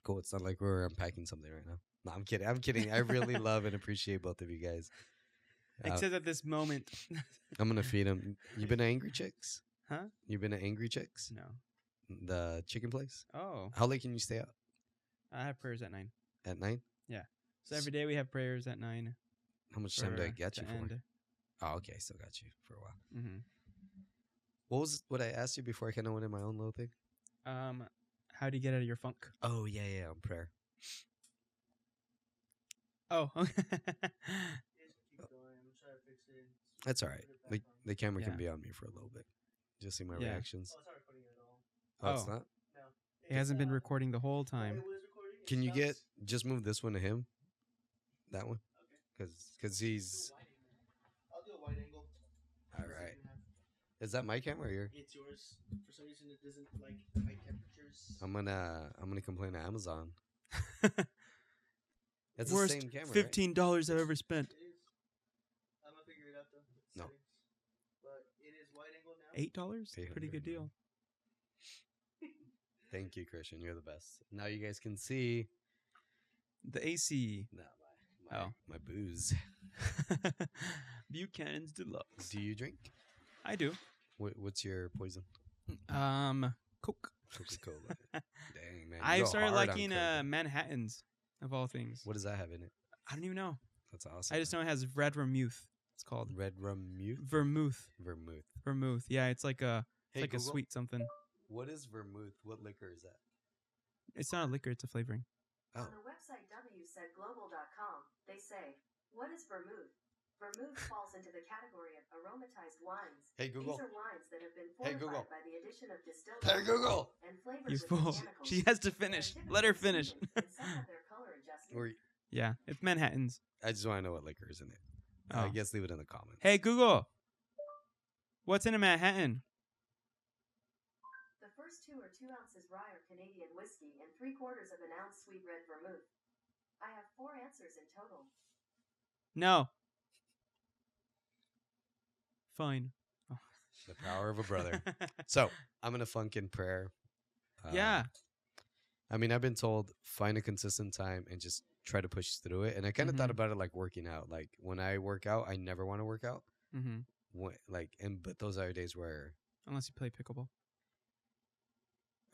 Cool. It's not like we're unpacking something right now. No, I'm kidding. I'm kidding. I really love and appreciate both of you guys. Except at this moment. I'm gonna feed them. You been to Angry Chicks? Huh? You been to Angry Chicks? No. The chicken place? Oh, How late can you stay out? I have prayers at 9. At 9? So every day we have prayers at 9. How much time do I for- get to you for? end. Oh, okay. I still got you for a while. Mm-hmm. What was what I asked you before I kind of went in my own little thing? How do you get out of your funk? Oh, yeah, on prayer. Oh, Keep going. I'm trying to fix it. That's all right. Put it back on. The camera can Yeah. be on me for a little bit. Just see my Yeah. reactions. Oh, it's not recording at all. Oh, it's Oh. not? No. it hasn't been It's, recording the whole oh, time. it was recording? It Can you get stops? just move this one to him? That one? Okay. Because Do he's a wide angle. I'll do a wide angle. all right. Is that my camera or your? It's yours. For some reason, it doesn't like high temperatures. I'm gonna complain to Amazon. It's Worst the same camera. $15 I've ever spent. It is. I'm gonna figure it out though. with No. settings. But it is wide angle now. $8? Pretty good deal. Right? Thank you, Christian. You're the best. Now you guys can see. The AC. No, Oh. my booze. Buchanan's Deluxe. Do you drink? I do. What's your poison? Coke. Coca-Cola. Dang, man. You I go started hard on liking Coke. Manhattans of all things. What does that have in it? I don't even know. That's awesome. I just know it has red vermouth. It's called Red vermouth. vermouth. Vermouth. Vermouth. Yeah, it's like a Hey, like a Google, sweet something. what is vermouth? What liquor is that? It's not a liquor. It's a flavoring. Oh, On the website wsaidglobal.com, they say, what is vermouth? Vermouth falls into the category of aromatized wines. hey Google. These are wines that have been Hey, fortified Google. by the addition of distilled Hey Google. and flavored You with fool. botanicals. She has to They are finish. typically Let her finish. sweetened, and some have their color adjusted. Or- Yeah, it's Manhattans. I just want to know what liquor is in it. Oh. I guess leave it in the comments. Hey Google, what's in a Manhattan? The first two are 2 ounces rye or Canadian whiskey and 3/4 of an ounce sweet red vermouth. I have 4 answers in total. No. Fine. The power of a brother. So I'm gonna funk in prayer. Yeah. I mean, I've been told find a consistent time and just try to push through it. And I kind of thought Mhm. about it like working out. Like when I work out, I never want to work out. Mm-hmm. But those are days where, Unless you play pickleball,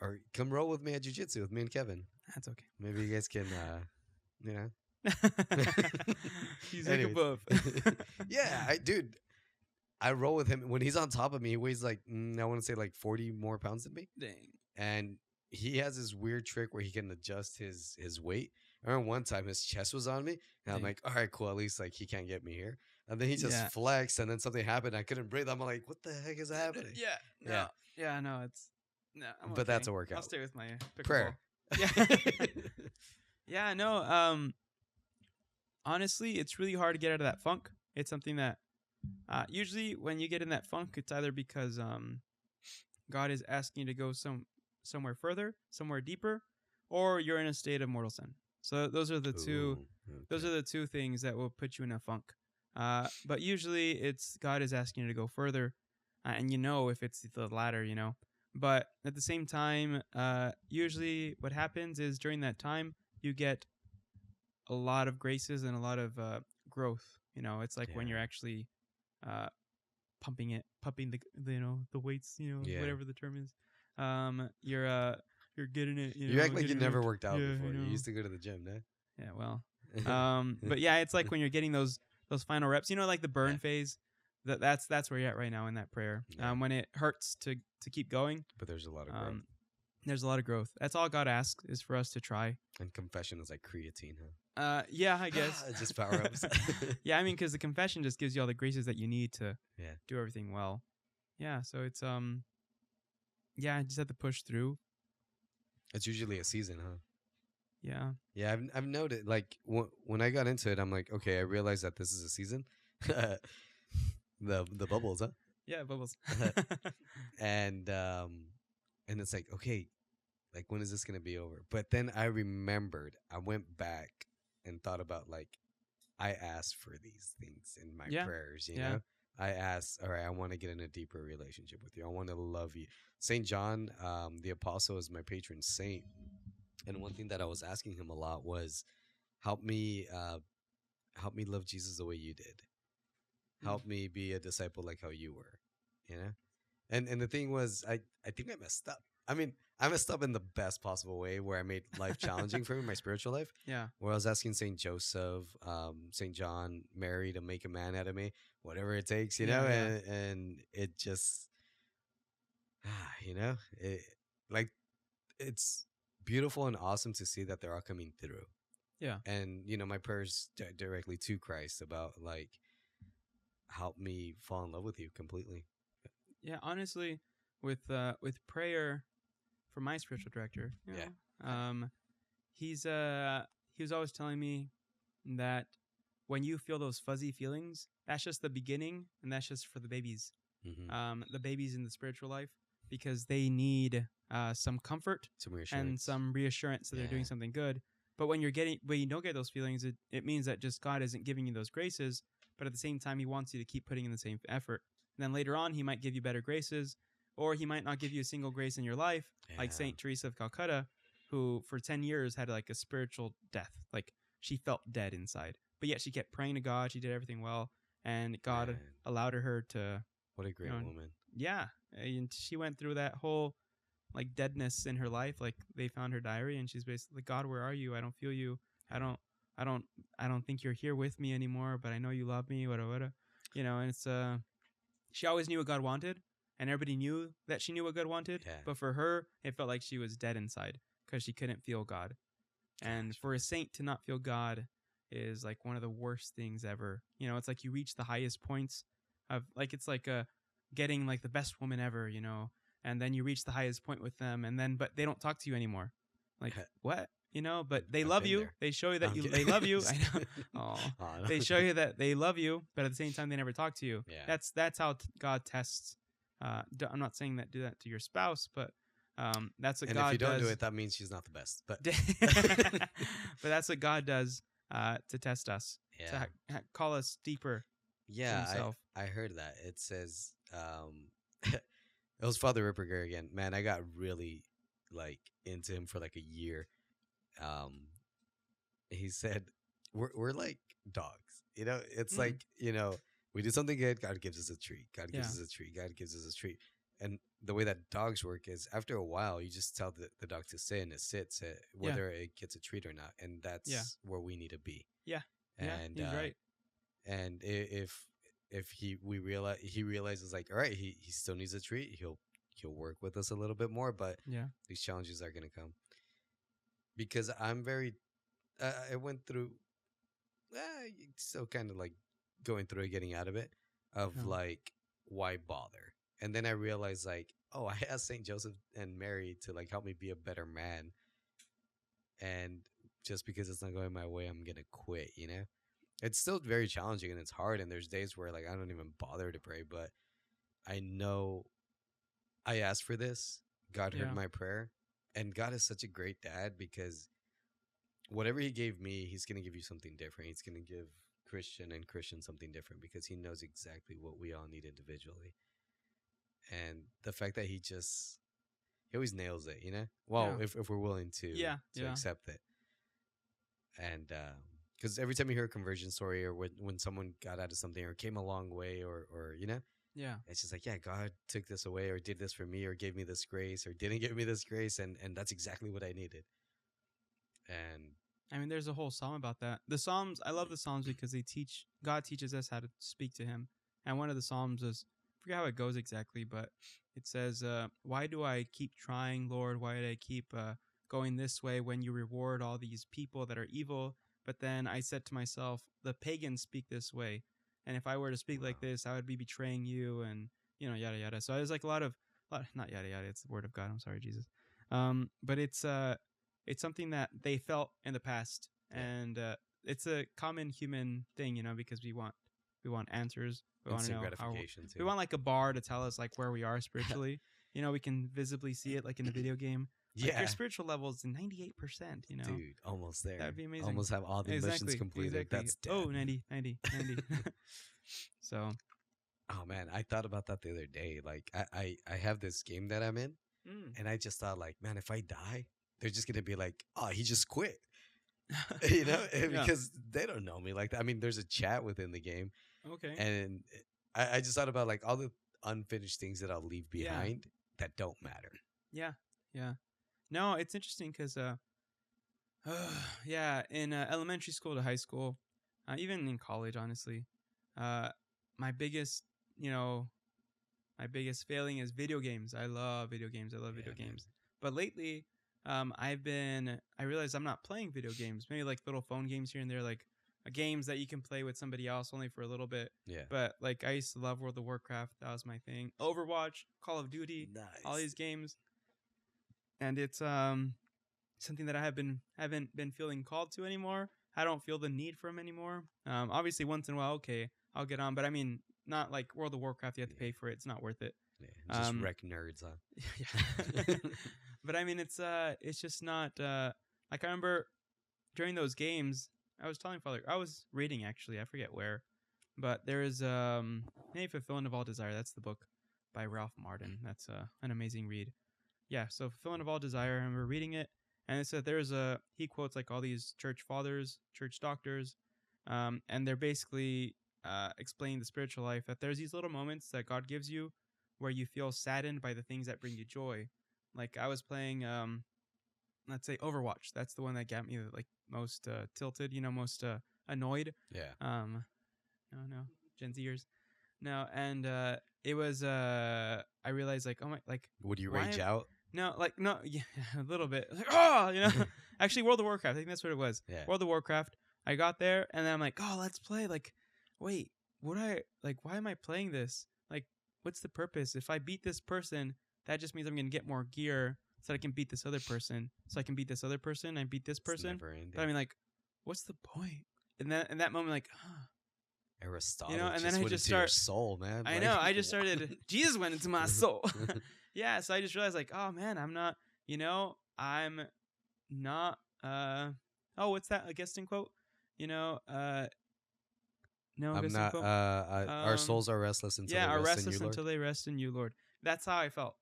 or come roll with me at jujitsu with me and Kevin. that's okay. Maybe you guys can, you know. He's like a Anyways. buff. Yeah, dude, I roll with him when he's on top of me. He weighs like I want to say like 40 more pounds than me, Dang. and he has this weird trick where he can adjust his weight. I remember one time his chest was on me, and I'm Dang. like, all right, cool. At least like he can't get me here. And then he just Yeah. flexed, and then something happened. I couldn't breathe. I'm like, what the heck is happening? Yeah. No. Yeah. Yeah. No. It's no. I'm But that's okay. a workout. I'll stay with my pickleball. Prayer. Yeah. Yeah. No. Honestly, it's really hard to get out of that funk. It's something that usually when you get in that funk, it's either because God is asking you to go somewhere further, somewhere deeper, or you're in a state of mortal sin. So those are the two. Ooh, Those okay. are the two things that will put you in a funk. But usually it's God is asking you to go further, and you know if it's the latter, you know. But at the same time, usually what happens is during that time you get a lot of graces and a lot of growth. You know, it's like when you're Yeah. actually pumping the the weights, Yeah. whatever the term is. You're getting it. You act like you getting never ripped. worked out Yeah, I before. You know. used to go to the gym, no? Yeah, well, but yeah, it's like when you're getting those final reps, like the burn Yeah. phase. That's where you're at right now in that prayer. Yeah. When it hurts to keep going, But there's a lot of growth. there's a lot of growth. That's all God asks is for us to try. And confession is like creatine, huh? Yeah, I guess. Just power ups. Yeah, I mean, because the confession just gives you all the graces that you need to Yeah. do everything well. Yeah, so it's yeah, I just have to push through. It's usually a season, huh? Yeah, Yeah, I've noted like when I got into it, I'm like, okay, I realized that this is a season. the bubbles, huh? yeah, bubbles. And it's like, okay, like when is this gonna be over? But then I remembered, I went back and thought about like I asked for these things in my Yeah, prayers, you yeah. know? I asked, all right, I want to get in a deeper relationship with you. I want to love you. Saint John, the apostle, is my patron saint. And one thing that I was asking him a lot was, help me love Jesus the way you did. Help me be a disciple like how you were, you know? And the thing was, I think I messed up. I mean, I messed up in the best possible way where I made life challenging for me, my spiritual life. Yeah, Where I was asking Saint Joseph, Saint John, Mary to make a man out of me, whatever it takes, you Yeah, know, yeah. and it just, you know, it's beautiful and awesome to see that they're all coming through. Yeah. And my prayers directly to Christ about like, help me fall in love with you completely. yeah. Honestly, with prayer, for my spiritual director, he was always telling me that when you feel those fuzzy feelings, that's just the beginning, and that's just for the babies. The babies in the spiritual life, because they need some comfort Some reassurance. and some reassurance that they're doing Yeah. something good. But when you don't get those feelings, it means that just God isn't giving you those graces, but at the same time, he wants you to keep putting in the same effort. And then later on, he might give you better graces, or he might not give you a single grace in your life, like Yeah. Saint Teresa of Calcutta, who for 10 years had like a spiritual death. Like she felt dead inside, but yet she kept praying to God. She did everything well, and God Man. allowed her to, What a great know, woman. yeah. And she went through that whole like deadness in her life. Like they found her diary, and she's basically, God, where are you? I don't feel you. I don't, I don't, I don't think you're here with me anymore. But I know you love me. Whatever. And it's she always knew what God wanted, and everybody knew that she knew what God wanted. Yeah. But for her, it felt like she was dead inside because she couldn't feel God. And Gosh, for a saint to not feel God is like one of the worst things ever. It's like you reach the highest points of like it's like getting like the best woman ever, and then you reach the highest point with them, and then but they don't talk to you anymore. Like what? But they I've love been you. there. They show you that I'm they kidding. love you. Just I know. kidding. Oh, Oh, no. they show you that they love you, but at the same time they never talk to you. Yeah. That's how God tests. I'm not saying that do that to your spouse, but that's what And God if you don't does. do it, that means she's not the best. But But that's what God does to test us, yeah, to call us deeper to yeah, Himself. I heard that. It says it was Father Ripperger again. Man, I got really like into him for like a year. Um, he said we're like dogs. It's Mm. like we do something good, God gives us a treat. God gives Yeah. us a treat. God gives us a treat. And the way that dogs work is after a while, you just tell the dog to sit and it sits, whether it gets a treat or not. And that's where we need to be. Yeah. And He's right. and if he realizes like, all right, he still needs a treat, he'll work with us a little bit more, but Yeah. these challenges are gonna come because I'm very I went through still kind of like going through it, getting out of it, of Yeah. like why bother. And then I realized like, oh, I asked Saint Joseph and Mary to like help me be a better man, and just because it's not going my way, I'm gonna quit. It's still very challenging and it's hard, and there's days where like I don't even bother to pray, but I know I asked for this, God heard Yeah. my prayer, and God is such a great dad because whatever he gave me, he's going to give you something different. He's going to give Christian something different because he knows exactly what we all need individually. And the fact that he always nails it, well, Yeah. if we're willing to Yeah. accept it. And because every time you hear a conversion story, or when someone got out of something or came a long way, or Yeah. it's just like, yeah, God took this away or did this for me or gave me this grace or didn't give me this grace, and that's exactly what I needed. And I mean, there's a whole psalm about that. The Psalms, I love the Psalms because God teaches us how to speak to Him. And one of the Psalms is, I forget how it goes exactly, but it says, why do I keep trying, Lord? Why do I keep going this way when you reward all these people that are evil? But then I said to myself, the pagans speak this way. And if I were to speak like this, I would be betraying you and, yada, yada. So there's like a lot of, not yada, yada, it's the word of God. I'm sorry, Jesus. But it's something that they felt in the past, and it's a common human thing, because we want answers. We want to instant know how gratification too. we want like a bar to tell us like where we are spiritually. We can visibly see it like in the video game. Like Yeah, your spiritual level is 98%. dude, almost there. That'd be amazing. Almost have all the missions completed. Exactly. That's dead. Oh, 90. So, Oh man, I thought about that the other day. Like I have this game that I'm in, and I just thought like, man, if I die, they're just gonna be like, oh, he just quit. Because they don't know me like that. I mean, there's a chat within the game, okay. and I just thought about like all the unfinished things that I'll leave behind that don't matter. Yeah. No, it's interesting because, in elementary school to high school, even in college, honestly, my biggest failing is video games. I love video games. Video man. games. But lately, I realized I'm not playing video games. Maybe like little phone games here and there, like games that you can play with somebody else only for a little bit. Yeah. But like I used to love World of Warcraft. That was my thing. Overwatch, Call of Duty, all these games. And it's something that I haven't been feeling called to anymore. I don't feel the need for them anymore. Obviously, once in a while, okay, I'll get on. But I mean, not like World of Warcraft. You have to pay for it. It's not worth it. Yeah, just wreck nerds, huh? Yeah. But I mean, it's just not like I remember during those games. I was telling Father, I was reading actually. I forget where, but there is maybe Fulfillment of All Desire. That's the book by Ralph Martin. That's an amazing read. Yeah, so Fulfillment of All Desire. I remember reading it, and it said he quotes like all these church fathers, church doctors, and they're basically explaining the spiritual life, that there's these little moments that God gives you where you feel saddened by the things that bring you joy. Like I was playing, let's say Overwatch. That's the one that got me like most tilted. Most annoyed. Yeah. No, Gen Zers. No, and it was I realized like, oh my, like Would you why rage am- out? no, like no, yeah, a little bit. Like, oh, actually, World of Warcraft. I think that's what it was. Yeah. World of Warcraft. I got there, and then I'm like, oh, let's play. Like, wait, would I like? Why am I playing this? Like, what's the purpose? If I beat this person, that just means I'm gonna get more gear, so I can beat this other person. So I can beat this other person. I beat this It's person. never ending. But I mean, like, what's the point? And then in that moment, like, Aristotle, and just then I went just into your start- soul, man. I Like, know. I just wow. started. Jesus went into my soul. Yeah. So I just realized, like, oh man, I'm not. I'm not. Oh, what's that? A guesting quote? No. I'm guesting not. quote. Our Um, souls are restless until Yeah, they are rest in restless you, Lord. until they rest in you, Lord. That's how I felt.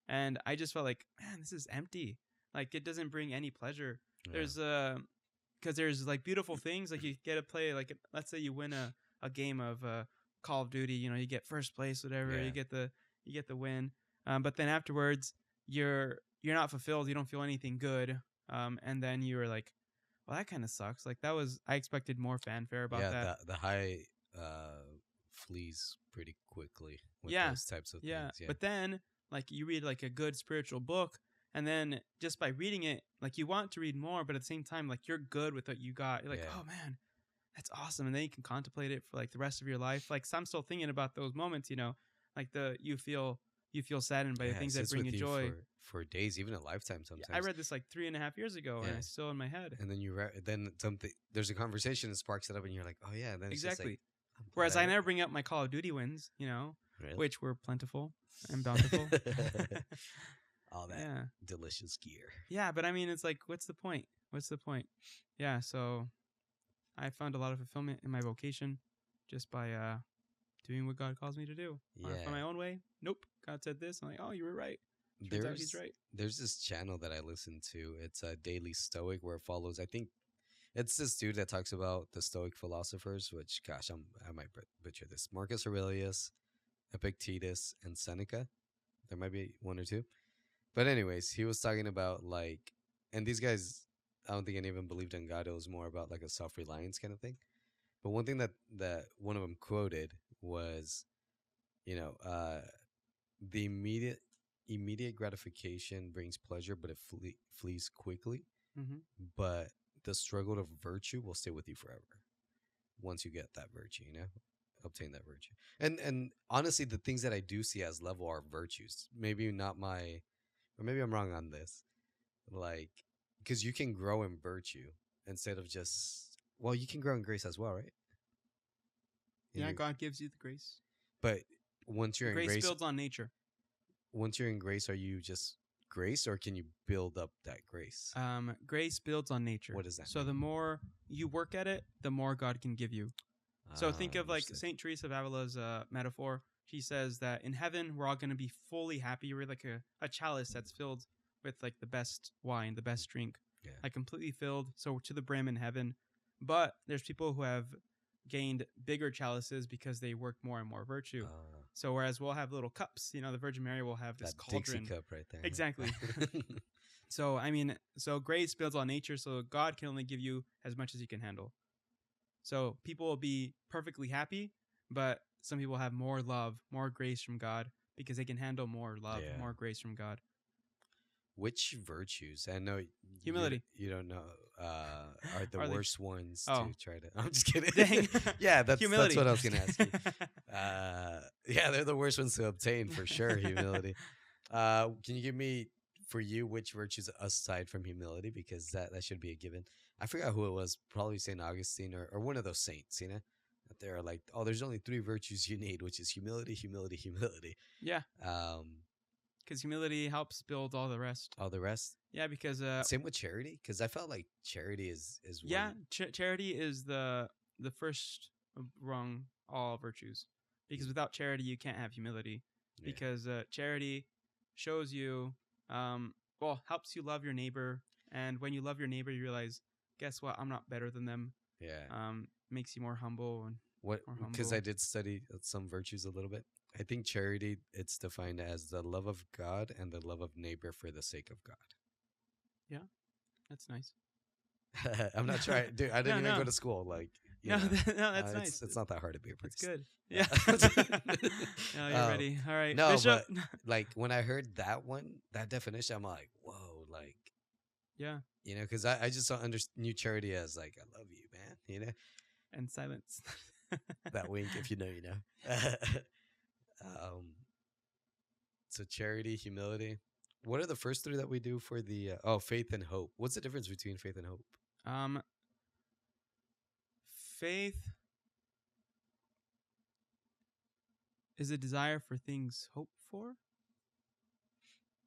And I just felt like, man, this is empty. Like it doesn't bring any pleasure. Yeah. There's because there's like beautiful things. Like you get to play. Like let's say you win a game of Call of Duty. You get first place, whatever. Yeah. You get the win. But then afterwards, you're not fulfilled. You don't feel anything good. And then you were like, well, that kind of sucks. Like I expected more fanfare about yeah, that. the high flees pretty quickly with Yeah, those types of Yeah. things. Yeah. But then like you read like a good spiritual book, and then just by reading it, like you want to read more, but at the same time, like you're good with what you got. You're like, Yeah. oh man, that's awesome. And then you can contemplate it for like the rest of your life. Like so I'm still thinking about those moments, like you feel saddened by the Yeah, it things that sits bring with you you joy. for days, even a lifetime Yeah, sometimes. I read this like 3.5 years ago, and Yeah. it's still in my head. and then then something, there's a conversation that sparks it up, and you're like, oh yeah. And then it's just Exactly. like, I'm glad Whereas I read never that. bring up my Call of Duty wins, Really? which were plentiful and bountiful. All that Yeah. delicious gear. Yeah, but I mean, it's like, what's the point? Yeah, so I found a lot of fulfillment in my vocation just by doing what God calls me to do. Want to Yeah. find my own way? Nope. God said this. I'm like, oh, you were right. Turns out he's right. There's this channel that I listen to. It's a Daily Stoic, where it follows, I think it's this dude that talks about the Stoic philosophers, which, gosh, I might butcher this. Marcus Aurelius, Epictetus, and Seneca. There might be one or two. But anyways, he was talking about like, and these guys, I don't think any of them believed in God. It was more about like a self-reliance kind of thing. But one thing that one of them quoted was, the immediate gratification brings pleasure, but it flees quickly. Mm-hmm. But the struggle of virtue will stay with you forever. Once you get that virtue, obtain that virtue. And honestly, the things that I do see as level are virtues. Maybe not or maybe I'm wrong on this. Like, because you can grow in virtue instead of just, well, you can grow in grace as well, right? And Yeah, you- God gives you the grace. But once you're in Grace grace, builds on nature. once you're in grace, are you just grace, or can you build up that grace? Grace builds on nature. What does that So mean? the more you work at it, the more God can give you. So think of like Understood. Saint Teresa of Avila's metaphor. She says that in heaven we're all going to be fully happy. We're like a chalice that's filled with like the best wine, the best drink, Yeah. like completely filled, so to the brim in heaven. But there's people who have gained bigger chalices because they work more and more virtue. So whereas we'll have little cups, the Virgin Mary will have this That Dixie cauldron. cup right there. Exactly. So I mean, so grace builds on nature. So God can only give you as much as He can handle. So people will be perfectly happy, but some people have more love, more grace from God because they can handle more love, Yeah. more grace from God. Which virtues? I know Humility. You don't know. Are the Are they- worst ones Oh. to try to? I'm just kidding. Dang. Yeah, that's Humility. what I was gonna ask you. Yeah, they're the worst ones to obtain for sure. Humility. Can you give me, for you, which virtues aside from humility, because that should be a given? I forgot who it was. Probably Saint Augustine or one of those saints. That they're like, oh, there's only 3 virtues you need, which is humility, humility, humility. Yeah, because humility helps build all the rest. All the rest. Yeah, because Same with charity, because I felt like charity is yeah, one. charity is the first rung all virtues. Because without charity, you can't have humility. Yeah. Because charity shows you, helps you love your neighbor, and when you love your neighbor, you realize, guess what? I'm not better than them. Yeah. Makes you more humble and What? more Because I humble. did study some virtues a little bit. I think charity, it's defined as the love of God and the love of neighbor for the sake of That's nice. God. I'm not trying, dude. I didn't even No. go to school. Like, you No, know, no, that's nice. It's not that hard to be a It's priest. good. Yeah. No, you're Um, ready. All right, no, Bishop. Like when I heard that one, that definition, I'm like, whoa, like, Yeah, you know, because I just saw knew charity as like, I love you, man. You know, and silence. that wink, if you know, you know. um, so charity, humility. What are the first three that we do for the faith and hope? What's the difference between faith and hope? Faith is a desire for things hoped for.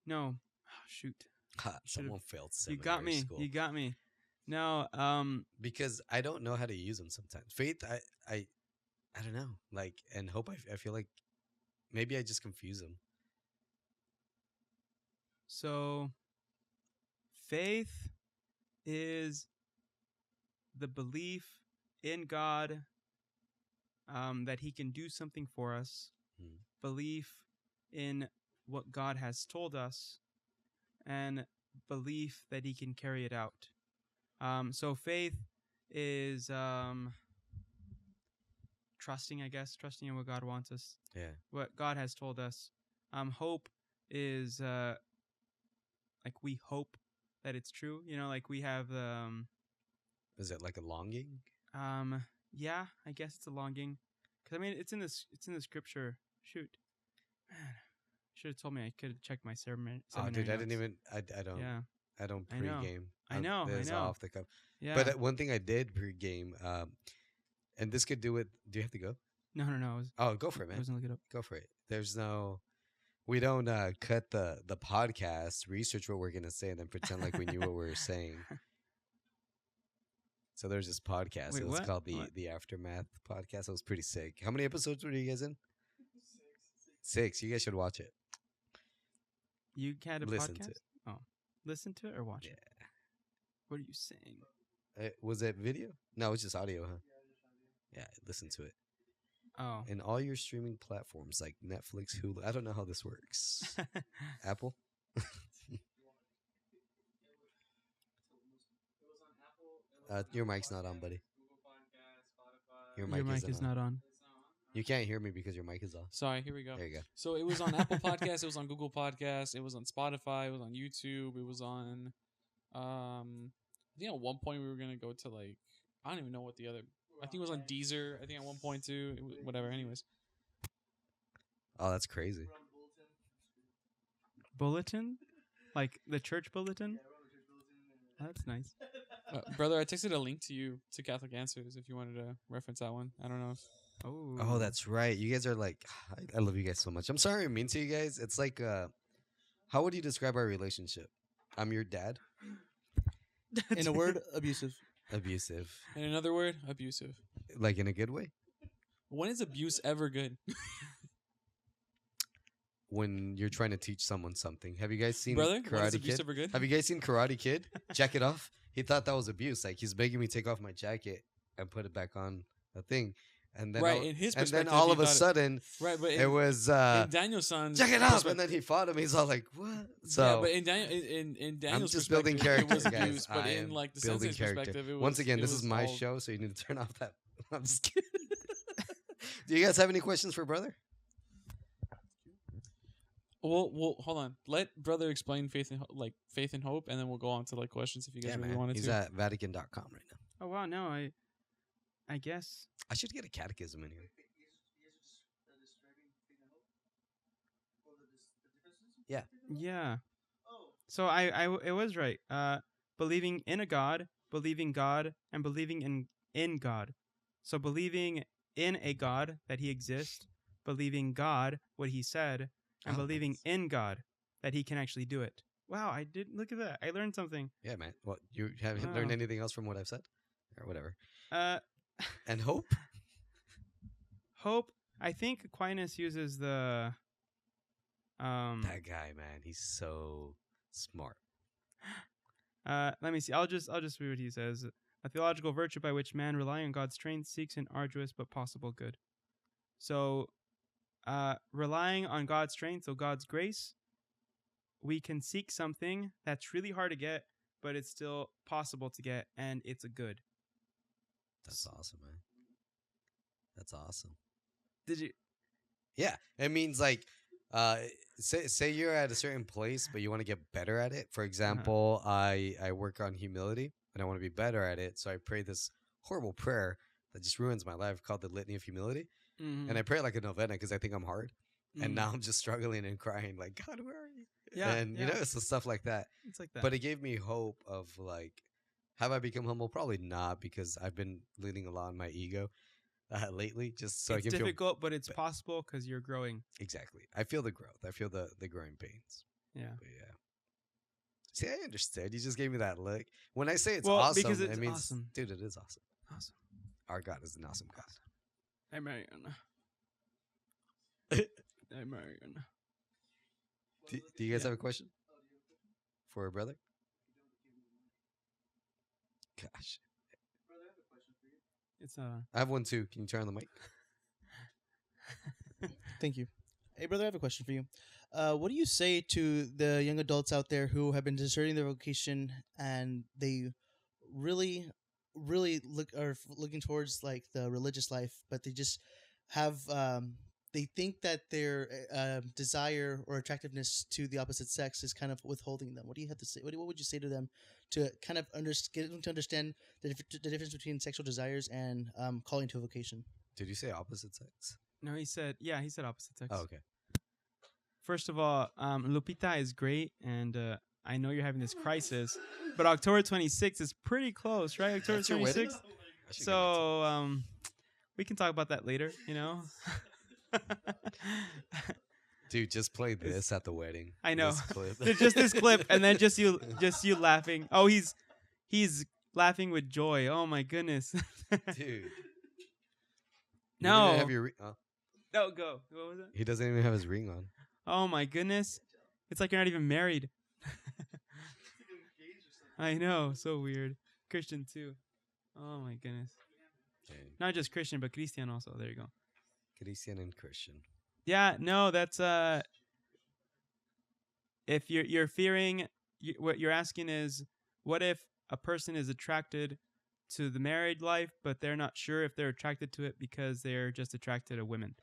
No, oh, shoot. Ha, Should've- someone failed You seminary got me. school. You got me. No. Because I don't know how to use them sometimes. Faith, I don't know. Like, and hope, I feel like maybe I just confuse them. So, faith is the belief in God, that He can do something for us. Hmm. Belief in what God has told us, and belief that He can carry it out. So faith is trusting, I guess, trusting in what God wants us, Yeah. what God has told us. Hope is like we hope that it's true. You know, like we have Is it like a longing? yeah, I guess it's a longing, because I mean it's in the scripture. Shoot, man, should have told me. I could have checked my seminary. Oh, dude, I didn't notes. even. I don't. Yeah, I don't I know. pregame. I know, This is I know. off the cuff. yeah. But one thing I did pregame, and this could do with. Do you have to go? No. I was. Oh, go for it, I man. was gonna look it up. Go for it. There's no. We don't cut the podcast, research what we're gonna say, and then pretend like we knew what we were saying. So there's this podcast. Wait, It was what? called What? the Aftermath podcast. It was pretty sick. How many episodes were you guys in? 6. You guys should watch it. You had a Listen podcast? to it. Oh, listen to it or watch it? Yeah. What are you saying? Was it video? No, it's just audio, huh? Yeah, listen to it. Oh, And all your streaming platforms like Netflix, Hulu. I don't know how this works. Apple? Your mic's not on, buddy. Your your mic isn't is not on. You can't hear me because your mic is off. Sorry, here we go. There you go. So it was on Apple Podcasts, it was on Google Podcasts, it was on Spotify, it was on YouTube, it was on I think at one point we were gonna go to like I don't even know what the other I think it was on Deezer, I think at one point too. Whatever, anyways. Oh, that's crazy. Bulletin, like the church bulletin. Oh, that's nice. Brother, I texted a link to you to Catholic Answers if you wanted to reference that one. I don't know if Oh, Oh, that's right. You guys are like, I love you guys so much. I'm sorry I'm mean to you guys. It's like, how would you describe our relationship? I'm your dad. In a word, abusive. Abusive. in another word, abusive. Like in a good way? When is abuse ever good? When you're trying to teach someone something. Have you guys seen Brother, when is Karate abuse Kid? ever good? Have you guys seen Karate Kid? Jack it off. He thought that was abuse. Like he's making me take off my jacket and put it back on the thing. And then Right, in his and then perspective, all he of a thought it- sudden Right, but it was in Daniel's son's jack it off, perspective- and then he fought him. He's all like, "What?" So yeah, but in Daniel, in Daniel's just building perspective, character, it was guys. abuse, but I in am like the building sensei's character. perspective, it was Once again, it this is was my all- show, so you need to turn off that. I'm just kidding. Do you guys have any questions for brother? Well, hold on. Let brother explain faith and faith and hope, and then we'll go on to like questions if you guys really wanted He's to. at Vatican.com right now. Oh wow, no, I guess. I should get a catechism in here. Yeah. So it was right. Believing in a God, believing God, and believing in God. So believing in a God that He exists, believing God what He said, and Oh, believing nice. in God that He can actually do it. Wow, I did look at that. I learned something. Yeah, man. What, you haven't learned Wow. anything else from what I've said, or whatever? Uh, And hope. hope. I think Aquinas uses the. That guy, man, he's so smart. Let me see. I'll just read what he says. A theological virtue by which man, relying on God's strength, seeks an arduous but possible good. So, relying on God's strength, so God's grace, we can seek something that's really hard to get, but it's still possible to get, and it's a good. That's awesome, man. That's awesome. Did you? Yeah, it means like, say you're at a certain place, but you want to get better at it. For example, I work on humility, and I want to be better at it. So I pray this horrible prayer that just ruins my life, called the Litany of Humility, Mm-hmm. and I pray it like a novena because I think I'm hard, and Mhm. now I'm just struggling and crying like, God, where are you? Yeah, And you yeah. know, it's the stuff like that. It's like that. But it gave me hope of like, have I become humble? Probably not, because I've been leaning a lot on my ego lately, just so it's I can feel difficult, but it's be- possible because you're growing. exactly. I feel the growth. I feel the growing pains. Yeah. But yeah. See, I understood. You just gave me that look. When I say it's Well, awesome, because it's it means, awesome. dude, it is awesome. Awesome. Our God is an awesome God. Hey, Mariana. Hey, Mariana. Do you guys Yeah. have a question for a brother? Gosh, It's I have one too. Can you turn on the mic? Thank you. Hey, brother, I have a question for you. What do you say to the young adults out there who have been deserting their vocation and they really, really looking towards like the religious life, but they just have they think that their desire or attractiveness to the opposite sex is kind of withholding them. What do you have to say? What would you say to them to kind of get them to understand the difference between sexual desires and calling to a vocation? Did you say opposite sex? no. He said opposite sex. Oh, okay. First of all, Lupita is great, and I know you're having this crisis, but October 26th is pretty close, right? October That's your wedding? 26th. I should get that So we can talk about that later. You know. Dude, just play this at the wedding. I know. This clip. There's just this clip, and then just you laughing. Oh, he's laughing with joy. Oh my goodness. Dude. No. Have your No, go. What was it? he doesn't even have his ring on. Oh my goodness. It's like you're not even married. I know, so weird. Christian too. Oh my goodness. Okay. Not just Christian, but Christian also. There you go. Christian and Christian. Yeah, no, that's if you're fearing, what you're asking is, what if a person is attracted to the married life, but they're not sure if they're attracted to it because they're just attracted to women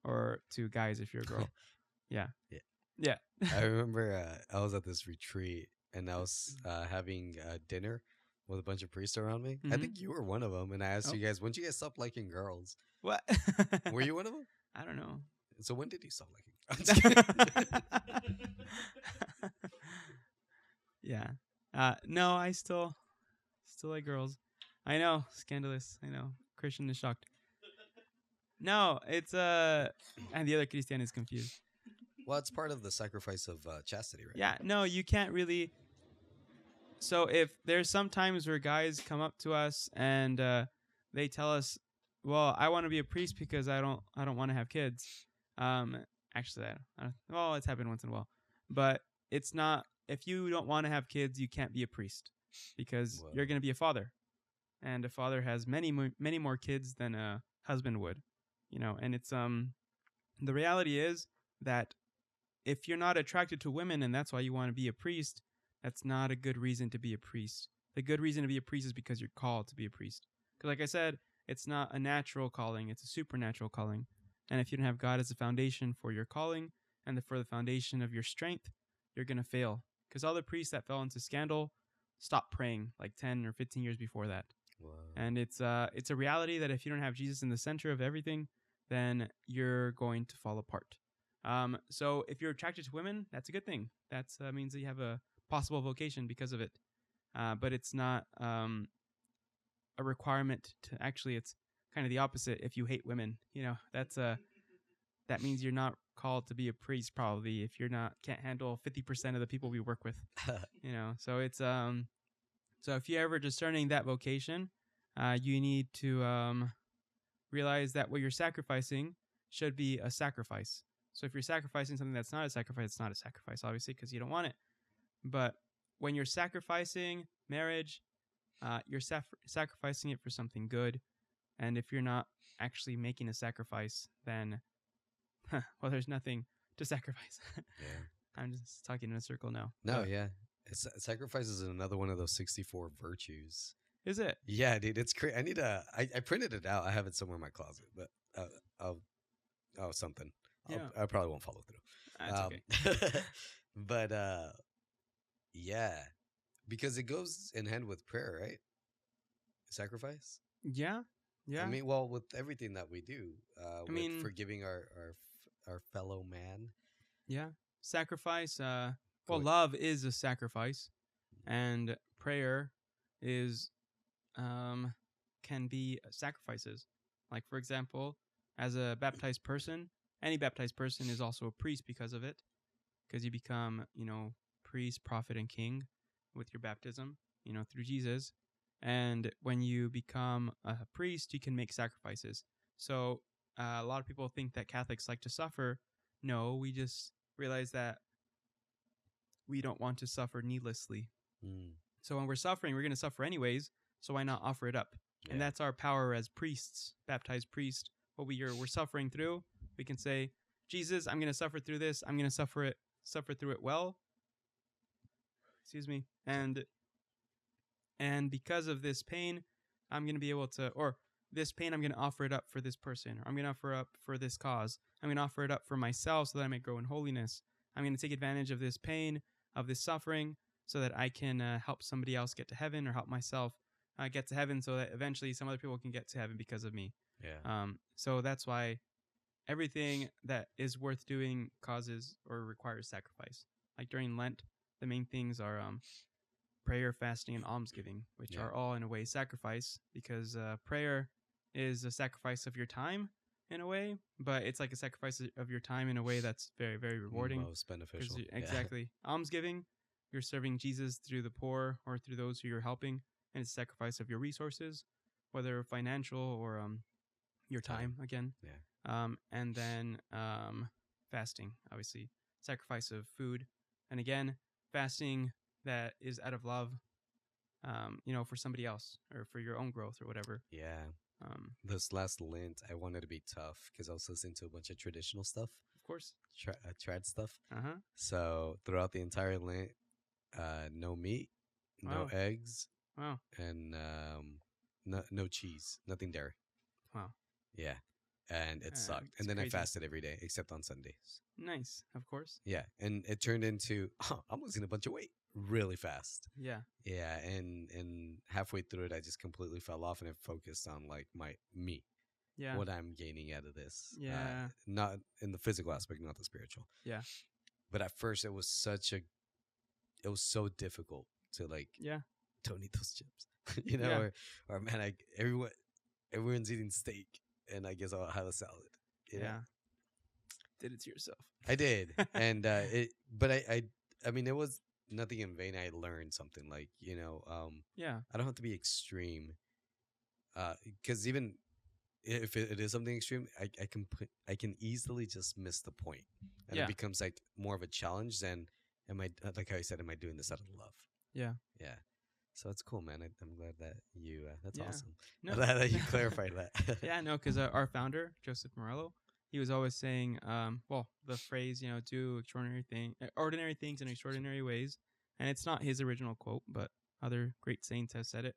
or to guys if you're a girl. Yeah. Yeah. Yeah. I remember I was at this retreat and I was having dinner with a bunch of priests around me. I Mhm. think you were one of them, and I asked Oh. you guys, when did you guys stop liking girls? What? Were you one of them? I don't know. So when did you stop liking? I'm just kidding. Yeah. No, I still like girls. I know, scandalous. I know. Christian is shocked. No, it's and the other Christian is confused. Well, it's part of the sacrifice of chastity, right? Yeah, no, you can't really. So if there's some times where guys come up to us and they tell us, "Well, I want to be a priest because I don't want to have kids." Actually, I don't, well, it's happened once in a while, but it's not. If you don't want to have kids, you can't be a priest because Whoa. you're going to be a father, and a father has many more kids than a husband would, you know. And it's the reality is that if you're not attracted to women and that's why you want to be a priest, that's not a good reason to be a priest. The good reason to be a priest is because you're called to be a priest. Because like I said, it's not a natural calling, it's a supernatural calling. And if you don't have God as the foundation for your calling and for the foundation of your strength, you're going to fail. Because all the priests that fell into scandal stopped praying like 10 or 15 years before that. Wow. And it's a reality that if you don't have Jesus in the center of everything, then you're going to fall apart. So if you're attracted to women, that's a good thing. That means that you have a possible vocation because of it. But it's not a requirement to actually. It's kind of the opposite. If you hate women, you know, that means you're not called to be a priest. Probably if you're not can't handle 50% of the people we work with. You know, so it's so if you're ever discerning that vocation, you need to realize that what you're sacrificing should be a sacrifice. So if you're sacrificing something that's not a sacrifice, it's not a sacrifice, obviously, because you don't want it. But when you're sacrificing marriage, you're sacrificing it for something good. And if you're not actually making a sacrifice, then well, there's nothing to sacrifice. Yeah. I'm just talking in a circle now. No, But yeah. Sacrifice is another one of those 64 virtues. is it? Yeah, dude, it's crazy. I need to. I printed it out. I have it somewhere in my closet, but I'll something. Yeah. I probably won't follow through. That's okay. But yeah, because it goes in hand with prayer, right? Sacrifice. Yeah. Yeah. I mean, well, with everything that we do, with mean- forgiving our fellow man. Yeah. Sacrifice. Well, Good. love is a sacrifice, and prayer is can be sacrifices. Like, for example, as a baptized person, any baptized person is also a priest because of it, because you become, priest, prophet, and king with your baptism, through Jesus. And when you become a priest, you can make sacrifices. So a lot of people think that Catholics like to suffer. No, we just realize that we don't want to suffer needlessly. Mm, So when we're suffering, we're going to suffer anyways. So why not offer it up? yeah. And that's our power as priests, baptized priest. What we're suffering through, we can say, Jesus, I'm going to suffer through this. I'm going to suffer through it well. Excuse me. And because of this pain, I'm going to be able to, or this pain, I'm going to offer it up for this person, or I'm going to offer up for this cause. I'm going to offer it up for myself so that I may grow in holiness. I'm going to take advantage of this pain, of this suffering, so that I can help somebody else get to heaven, or help myself get to heaven, so that eventually some other people can get to heaven because of me. Yeah. So that's why everything that is worth doing causes or requires sacrifice. Like during Lent, the main things are prayer, fasting, and almsgiving, which Yeah. are all in a way sacrifice, because prayer is a sacrifice of your time in a way, but it's like a sacrifice of your time in a way that's very, very rewarding. Most beneficial. Yeah. Exactly. Almsgiving, you're serving Jesus through the poor or through those who you're helping, and it's a sacrifice of your resources, whether financial or your time again. Yeah. And then fasting, obviously, sacrifice of food, and again, fasting that is out of love, for somebody else or for your own growth or whatever. Yeah. Um, This last Lent, I wanted to be tough because I was listening to a bunch of traditional stuff, of course. trad stuff. Uh-huh. So throughout the entire Lent, no meat, no Wow. eggs, Wow. and no cheese, nothing dairy. Wow. Yeah, and it sucked. it's And then crazy. I fasted every day except on Sundays. Nice. Of course. Yeah, and it turned into I'm losing a bunch of weight really fast. Yeah. Yeah, and halfway through it, I just completely fell off and I focused on like me, Yeah. what I'm gaining out of this. Yeah. Not in the physical aspect, not the spiritual. Yeah. But at first, it was so difficult to like Yeah. don't eat those chips, Yeah. or man, everyone's eating steak, and I guess I'll have a salad. you know? Yeah. Did it to yourself. I did, and but I mean, it was nothing in vain. I learned something, like Yeah. I don't have to be extreme, because even if it is something extreme, I can easily just miss the point, and Yeah. it becomes like more of a challenge than like how I said, am I doing this out of love? Yeah. Yeah. So it's cool, man. I'm glad that you. That's Yeah. awesome. No. I'm glad that you clarified that. Yeah, no, because our founder, Joseph Morello, he was always saying, the phrase, do ordinary things in extraordinary ways. And it's not his original quote, but other great saints have said it.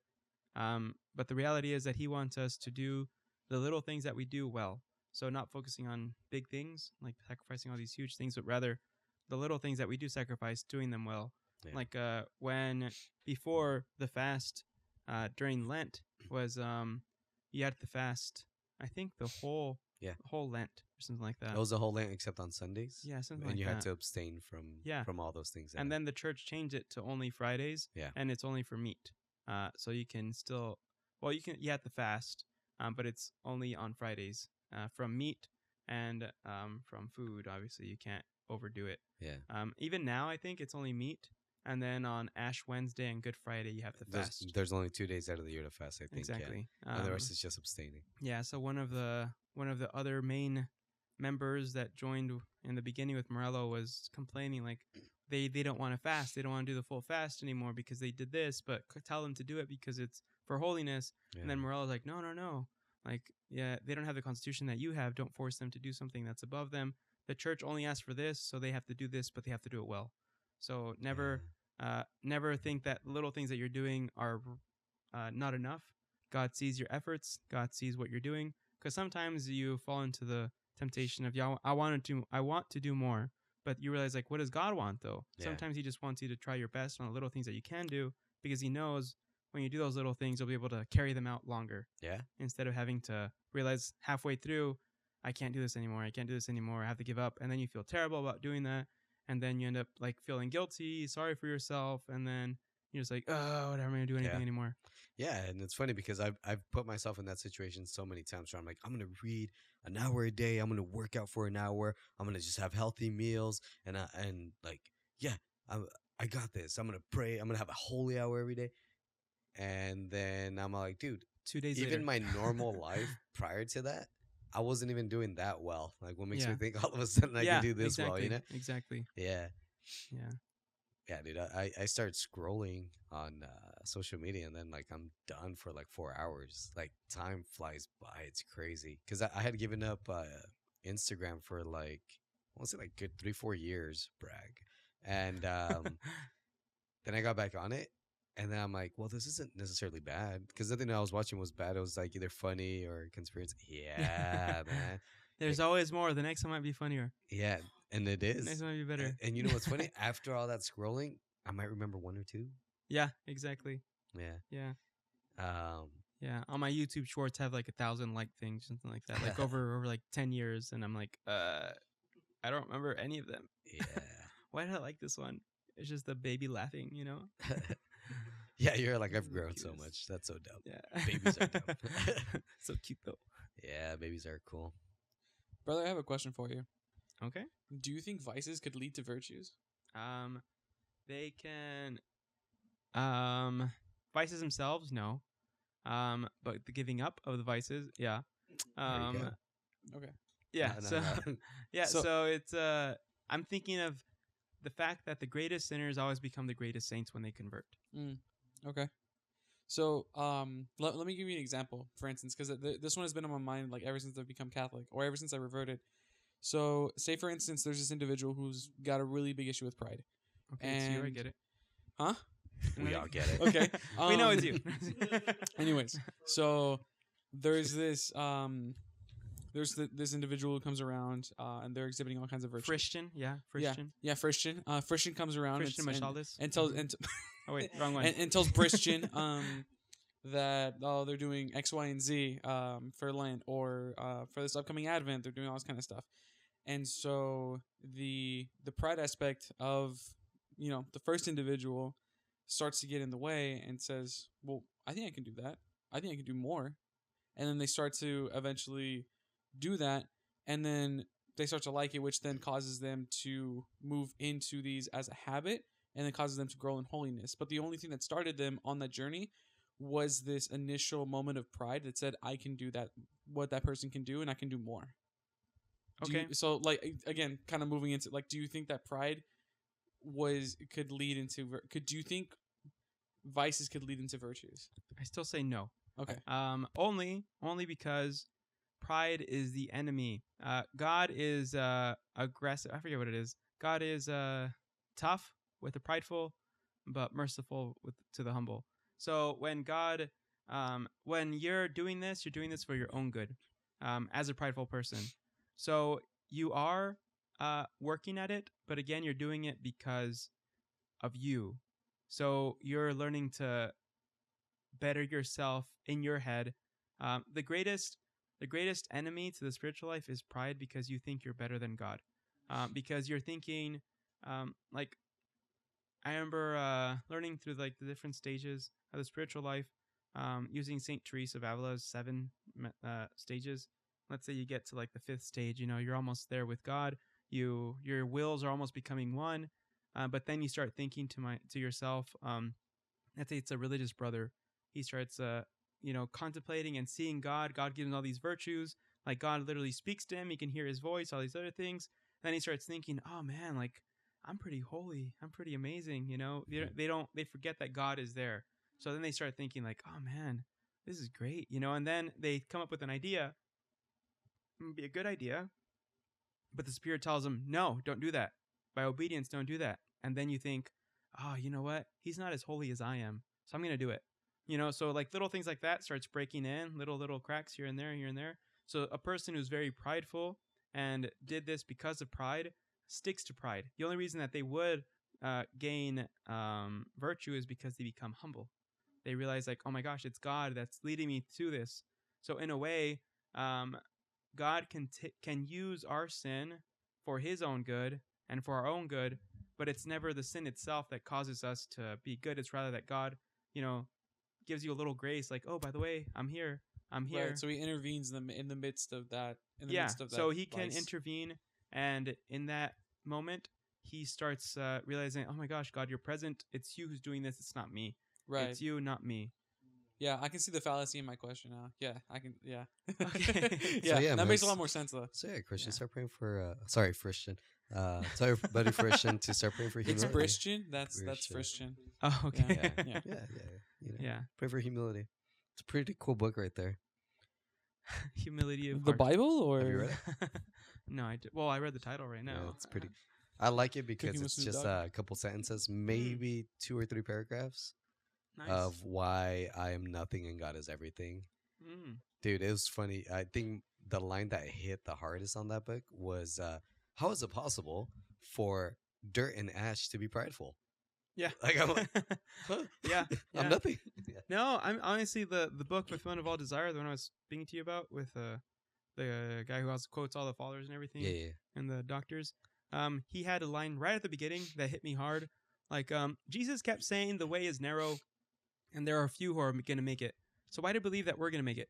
But the reality is that he wants us to do the little things that we do well. So not focusing on big things, like sacrificing all these huge things, but rather the little things that we do sacrifice, doing them well. Yeah. Like when before the fast, during Lent was you had to fast. I think the whole Lent or something like that. It was a whole Lent except on Sundays. Yeah, something and like you that. had to abstain from all those things. And then the church changed it to only Fridays. Yeah. And it's only for meat. So you can still, you have to fast, but it's only on Fridays from meat and from food. Obviously, you can't overdo it. yeah, Even now, I think it's only meat. And then on Ash Wednesday and Good Friday, you have to fast. there's only 2 days out of the year to fast. I think. Exactly. Yeah. And the rest is just abstaining. Yeah. So one of the other main members that joined in the beginning with Morello was complaining, like they don't want to fast. They don't want to do the full fast anymore because they did this, but tell them to do it because it's for holiness. Yeah. And then Morello's like, no. Like, yeah, they don't have the constitution that you have. Don't force them to do something that's above them. The church only asks for this, so they have to do this, but they have to do it well. So never think that little things that you're doing are not enough. God sees your efforts. God sees what you're doing. Because sometimes you fall into the temptation of, yeah, I want to do more, but you realize, like, what does God want though? Yeah. Sometimes He just wants you to try your best on the little things that you can do, because He knows when you do those little things, you'll be able to carry them out longer. Yeah. Instead of having to realize halfway through, I can't do this anymore. I can't do this anymore. I have to give up, and then you feel terrible about doing that, and then you end up like feeling guilty, sorry for yourself, and then you're just like, oh, whatever, I'm gonna do anything anymore. Yeah, and it's funny because I've put myself in that situation so many times where I'm like, I'm gonna read an hour a day, I'm gonna work out for an hour, I'm gonna just have healthy meals, and like, yeah, I got this. I'm gonna pray. I'm gonna have a holy hour every day, and then I'm like, dude, 2 days even later. my normal life prior to that, I wasn't even doing that well. Like, what makes me Yeah. think all of a sudden I can do this exactly, well? You know? Exactly. Yeah. Yeah. Yeah, dude, I start scrolling on social media, and then like I'm done for like 4 hours. Like, time flies by. It's crazy. Because I had given up Instagram for like, I want to say like good 3-4 years, brag. And then I got back on it, and then I'm like, well, this isn't necessarily bad, because nothing I was watching was bad. It was like either funny or conspiracy. Yeah, man. There's always more. The next one might be funnier. Yeah, and it The next is. one might be better. And you know what's funny? After all that scrolling, I might remember one or two. Yeah, exactly. Yeah. Yeah. Um, Yeah. On my YouTube shorts have like 1,000 like things, something like that. Like over like 10 years. And I'm like, I don't remember any of them. yeah. Why did I like this one? It's just the baby laughing, you know? Yeah, you're like, I've It's the grown so cutest. much. That's so dope. Yeah. Babies are dope. So cute though. Yeah, babies are cool. Brother, I have a question for you. Okay. Do you think vices could lead to virtues? They can vices themselves, no. But the giving up of the vices, yeah. There you go. Okay. Yeah. No, no, so no. yeah, So- so it's I'm thinking of the fact that the greatest sinners always become the greatest saints when they convert. Okay. So, let me give you an example, for instance, because this one has been on my mind like ever since I've become Catholic, or ever since I reverted. So, say for instance, there's this individual who's got a really big issue with pride. Okay, it's you, I And- get it. Huh? We all get it. Okay. We know it's you. Anyways, so there's this this individual who comes around, and they're exhibiting all kinds of virtues. Christian, yeah, Christian. Yeah, Christian. Christian comes around Christian and, Machaldis. and tells Mhm. and Oh wait, wrong one. and tells Christian that they're doing X, Y, and Z for Lent, or for this upcoming Advent. They're doing all this kind of stuff. And so the pride aspect of the first individual starts to get in the way and says, well, I think I can do that. I think I can do more. And then they start to eventually do that, and then they start to like it, which then causes them to move into these as a habit, and then causes them to grow in holiness. But the only thing that started them on that journey was this initial moment of pride that said, I can do that, what that person can do, and I can do more. Okay. So like, again, kind of moving into like, do you think that pride could lead into do you think vices could lead into virtues? I still say no. Okay. Only because pride is the enemy. God is aggressive. I forget what it is. God is tough with the prideful, but merciful to the humble. So when you're doing this for your own good, as a prideful person. So you are working at it, but again, you're doing it because of you. So you're learning to better yourself in your head. The greatest enemy to the spiritual life is pride, because you think you're better than God. Because you're thinking, like, I remember learning through like the different stages of the spiritual life, using Saint Teresa of Avila's 7 stages. Let's say you get to like the 5th stage, you're almost there with God. Your wills are almost becoming one, but then you start thinking to yourself. Let's say it's a religious brother. He starts, contemplating and seeing God. God gives him all these virtues. Like, God literally speaks to him. He can hear his voice, all these other things. Then he starts thinking, oh man, like, I'm pretty holy. I'm pretty amazing. They forget that God is there. So then they start thinking like, oh man, this is great, you know. And then they come up with an idea, it would be a good idea, but the Spirit tells them, no, don't do that. By obedience, don't do that. And then you think, oh, you know what? He's not as holy as I am, so I'm going to do it. You know, so like little things like that starts breaking in, little cracks here and there, here and there. So a person who's very prideful and did this because of pride sticks to pride. The only reason that they would gain virtue is because they become humble. They realize like, oh my gosh, it's God that's leading me to this. So in a way, um, God can use our sin for His own good and for our own good, but it's never the sin itself that causes us to be good. It's rather that God, you know, gives you a little grace, like, oh, by the way, I'm here. Right. So he intervenes them in the midst of that. In the Yeah. midst of that So He can vice. intervene, and in that moment, He starts realizing, oh my gosh, God, you're present. It's you who's doing this. It's not me. Right. It's you, not me. Yeah, I can see the fallacy in my question now. Yeah, I can. Yeah. Okay. Yeah, yeah, that man, makes a lot more sense though. So yeah, Christian, Yeah. start praying for. Sorry, Christian. Tell your buddy Christian to start praying for It's humility. Christian. That's Christian. Christian. Oh, okay. Yeah, Yeah. yeah. You know, Yeah. pray for humility. It's a pretty cool book right there. Humility of The heart. Bible, or Have you read it? No, I did. Well, I read the title right now. Yeah, it's pretty. I like it because Cooking with it's Snoop just Dogg. a couple sentences, maybe 2 or 3 paragraphs Nice. of why I am nothing and God is everything. Mm. Dude, it was funny. I think the line that hit the hardest on that book was, how is it possible for dirt and ash to be prideful? Yeah. Like, I'm like, huh? Yeah. Yeah. I'm nothing. Yeah. No, I'm honestly the book with One of All Desire, the one I was speaking to you about with the guy who also quotes all the fathers and everything, Yeah. and the doctors. He had a line right at the beginning that hit me hard. Like, Jesus kept saying the way is narrow, and there are a few who are going to make it. So why do you believe that we're going to make it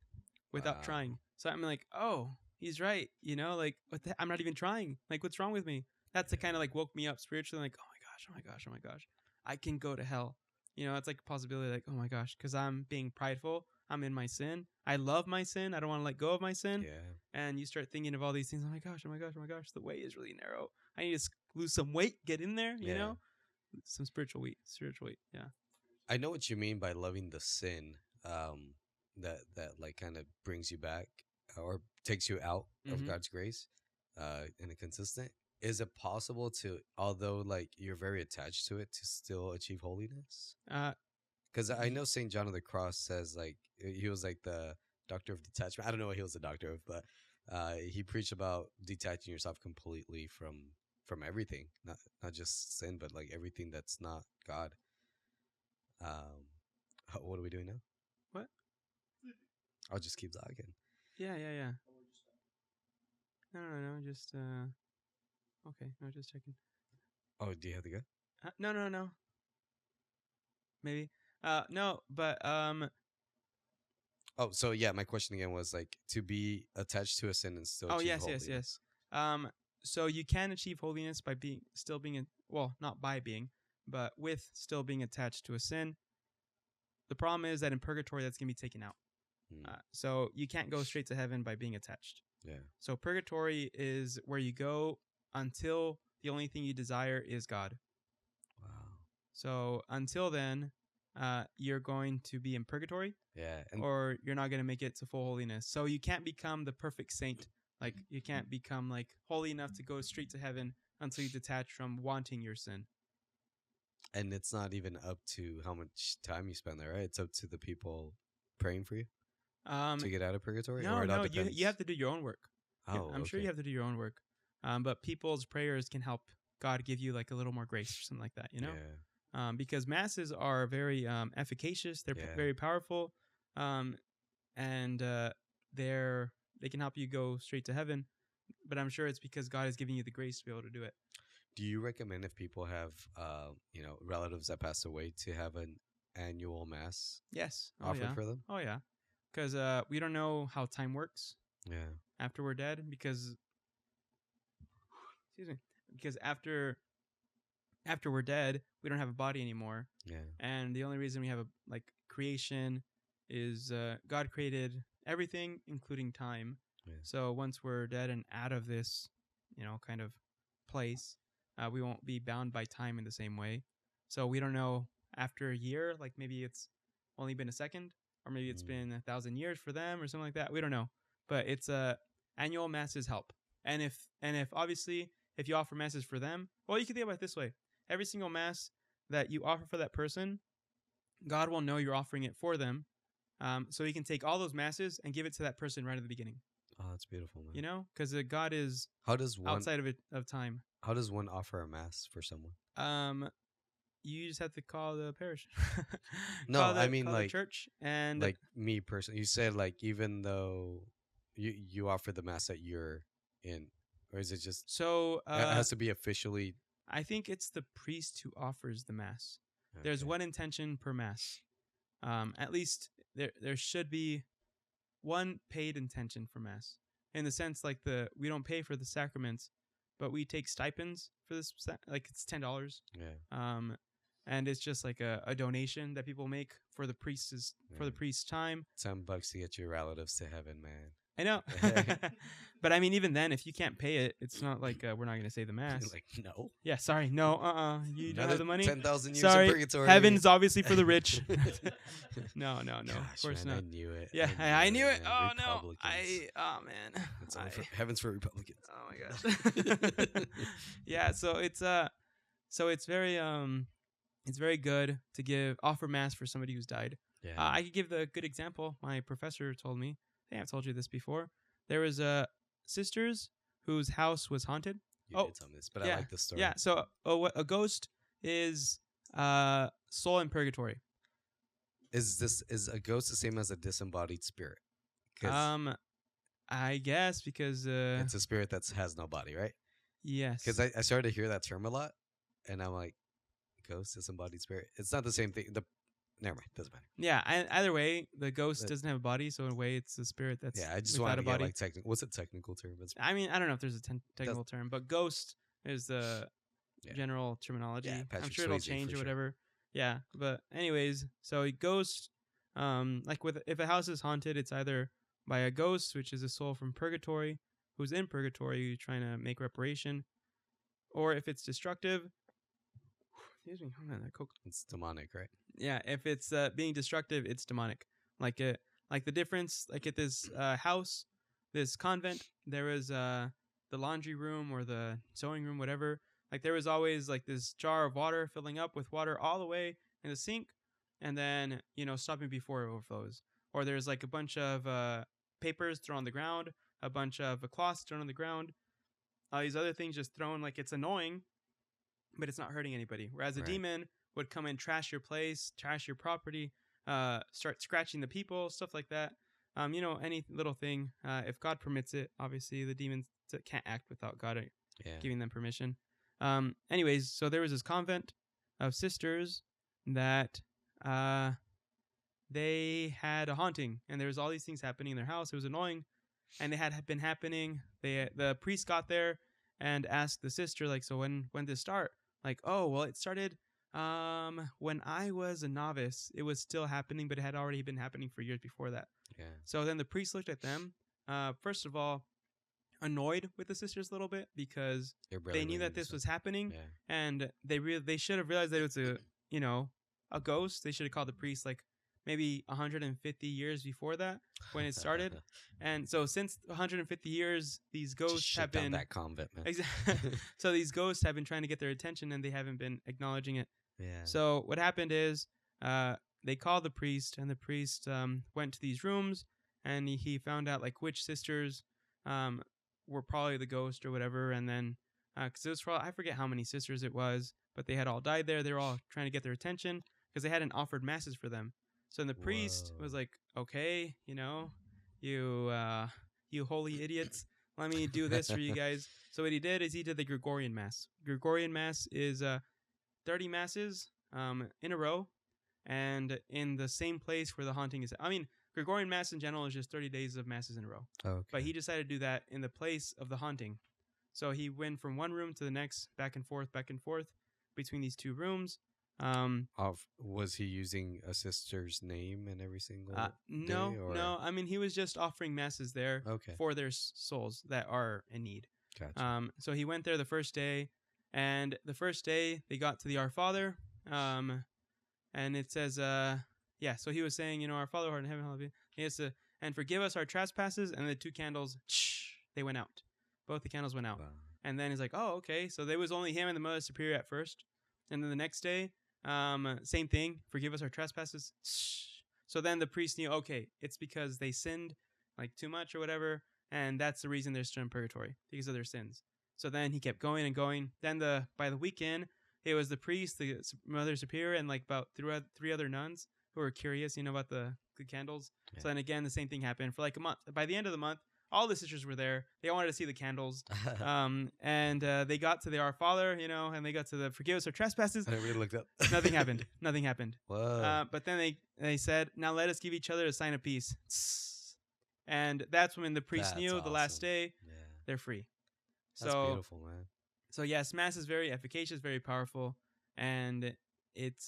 without Wow. trying? So I'm like, oh, he's right. You know, like I'm not even trying. Like, what's wrong with me? That's the kind of like woke me up spiritually. Like, oh my gosh, oh my gosh, oh my gosh, I can go to hell. You know, it's like a possibility. Like, oh my gosh, because I'm being prideful. I'm in my sin. I love my sin. I don't want to let go of my sin. Yeah. And you start thinking of all these things. Oh my gosh, oh my gosh, oh my gosh. The way is really narrow. I need to lose some weight, get in there, you Yeah. know? Some spiritual weight. Yeah. I know what you mean by loving the sin. That like kind of brings you back or takes you out of Mhm. God's grace, in a consistent. Is it possible to, although like you're very attached to it, to still achieve holiness? Because I know Saint John of the Cross says like he was like the doctor of detachment. I don't know what he was the doctor of, but he preached about detaching yourself completely from everything, not just sin, but like everything that's not God. What are we doing now? What? I'll just keep talking. Yeah. No. Just, okay. No, just checking. Oh, do you have to go? No. Maybe. No, but, Oh, so yeah, my question again was like to be attached to a sin and still oh, achieve yes. holiness. So you can achieve holiness by still being, well, not by being, but with still being attached to a sin. The problem is that in purgatory, that's going to be taken out. Hmm. So you can't go straight to heaven by being attached. Yeah. So purgatory is where you go until the only thing you desire is God. Wow. So until then, you're going to be in purgatory, Yeah. And or you're not going to make it to full holiness. So you can't become the perfect saint. Like, you can't become like holy enough to go straight to heaven until you detach from wanting your sin. it's not even up to how much time you spend there, right? It's up to the people praying for you to get out of purgatory. or it all No, depends? you have to do your own work. Yeah, Oh, I'm sure you have to do your own work. But people's prayers can help God give you like a little more grace or something like that, you know? Yeah. Because masses are very efficacious. They're Yeah. very powerful, and they can help you go straight to heaven. But I'm sure it's because God is giving you the grace to be able to do it. Do you recommend if people have, relatives that passed away to have an annual mass Yes. offered for them? Oh yeah. Because we don't know how time works Yeah. after we're dead. Because after we're dead, we don't have a body anymore. Yeah. And the only reason we have a creation is God created everything, including time. Yeah. So once we're dead and out of this, kind of place, we won't be bound by time in the same way. So we don't know after a year, like maybe it's only been a second. or maybe it's Mm. been 1,000 years for them or something like that. We don't know, but it's annual masses help. And if obviously if you offer masses for them, well, you can think about it this way: every single mass that you offer for that person, God will know you're offering it for them, so He can take all those masses and give it to that person right at the beginning. Oh, that's beautiful, man. You know, because God is How does one outside of time. offer a mass for someone? You just have to call the parish. No, call the, I mean call like the church and like me personally. You said like even though you offer the mass that you're in, or is it just so it has to be officially? I think it's the priest who offers the mass. There's Okay. one intention per mass. At least there should be one paid intention for mass, in the sense like we don't pay for the sacraments, but we take stipends for this. Like it's $10. Yeah. And it's just like a donation that people make for the priest's time. $10 to get your relatives to heaven, man. I know, but I mean, even then, if you can't pay it, it's not like we're not going to say the mass. Like no. Yeah, sorry, no, you don't have the money. 10,000 years Sorry, of purgatory. heaven's obviously for the rich. No, of Gosh, course man, not. I knew it. Yeah, I knew it. man. Oh no, Republicans. oh man, It's only heaven's for Republicans. oh my gosh. Yeah, so it's very good to offer mass for somebody who's died. Yeah. I could give the good example. My professor told me. I think I've told you this before. There was sisters whose house was haunted. you did tell me this, but I like the story. Yeah. So a ghost is soul in purgatory. Is a ghost the same as a disembodied spirit? 'Cause I guess because it's a spirit that has no body, right? yes. Because I started to hear that term a lot, and I'm like, ghost, disembodied spirit. It's not the same thing. Never mind, doesn't matter. Yeah. Either way, the ghost But- doesn't have a body, so in a way, it's a spirit that's Yeah, I just without wanted a to get body. like technical. What's a technical term? I mean, I don't know if there's a technical term, but ghost is the Yeah. general terminology. Yeah, I'm Patrick sure it'll Swayze change for or sure. whatever. Yeah, but anyways, so a ghost, like if a house is haunted, it's either by a ghost, which is a soul from purgatory, who's in purgatory trying to make reparation, or if it's destructive. Excuse me, hold on, that Coke. It's demonic, right? Yeah, if it's being destructive, it's demonic. Like the difference, like at this house, this convent, there was the laundry room or the sewing room, whatever. Like there was always like this jar of water filling up with water all the way in the sink, and then stopping before it overflows. Or there's like a bunch of papers thrown on the ground, a bunch of cloths thrown on the ground, all these other things just thrown. Like it's annoying, but it's not hurting anybody. Whereas a Right. demon would come and trash your place, trash your property, start scratching the people, stuff like that. Any little thing. If God permits it, obviously the demons can't act without God Yeah. giving them permission. Anyways, so there was this convent of sisters that they had a haunting, and there was all these things happening in their house. It was annoying, and they had been happening. The priest got there and asked the sister, like, so when did this start? Like, oh, well, it started when I was a novice. It was still happening, but it had already been happening for years before that. Yeah. So then the priest looked at them, first of all, annoyed with the sisters a little bit because they knew that this was happening, Yeah. and they should have realized that it was a ghost. They should have called the priest like maybe 150 years before that when it started. And so since 150 years, these Just ghosts shut have down been that convent, man. exactly. So these ghosts have been trying to get their attention, and they haven't been acknowledging it. Yeah. So what happened is they called the priest, and the priest went to these rooms, and he found out like which sisters were probably the ghost or whatever. And then because it was I forget how many sisters it was, but they had all died there. They were all trying to get their attention because they hadn't offered masses for them. So then the priest was Whoa. like, okay, you holy idiots, let me do this for you guys. So what he did is he did the Gregorian Mass. Gregorian Mass is 30 masses in a row, and in the same place where the haunting is. I mean, Gregorian Mass in general is just 30 days of masses in a row. Okay. But he decided to do that in the place of the haunting. So he went from one room to the next, back and forth between these two rooms. Was he using a sister's name in every single No, day, or? no. I mean, he was just offering masses there Okay. for their souls that are in need. Gotcha. So he went there the first day, and the first day they got to the Our Father, and it says, Yeah, so he was saying, our Father who art in heaven, hallowed be. He has to, and forgive us our trespasses. And the 2 candles, they went out. Both the candles went out. Wow. And then he's like, oh, okay. So there was only him and the Mother Superior at first. And then the next day, same thing. Forgive us our trespasses. So then the priest knew, okay, it's because they sinned like too much or whatever. And that's the reason they're still in purgatory, because of their sins. So then he kept going and going. Then by the weekend, it was the priest, the Mother Superior, and like about 3 other nuns who were curious, about the candles. Yeah. So then again, the same thing happened for like a month. By the end of the month, all the sisters were there. They wanted to see the candles. And they got to the Our Father, and they got to the forgive us our trespasses. And everybody looked up. Nothing happened. Nothing happened. Whoa. But then they said, now let us give each other a sign of peace. And that's when the priest That's knew the last awesome. day Yeah. they're free. That's So beautiful, man. so yes, Mass is very efficacious, very powerful, and it's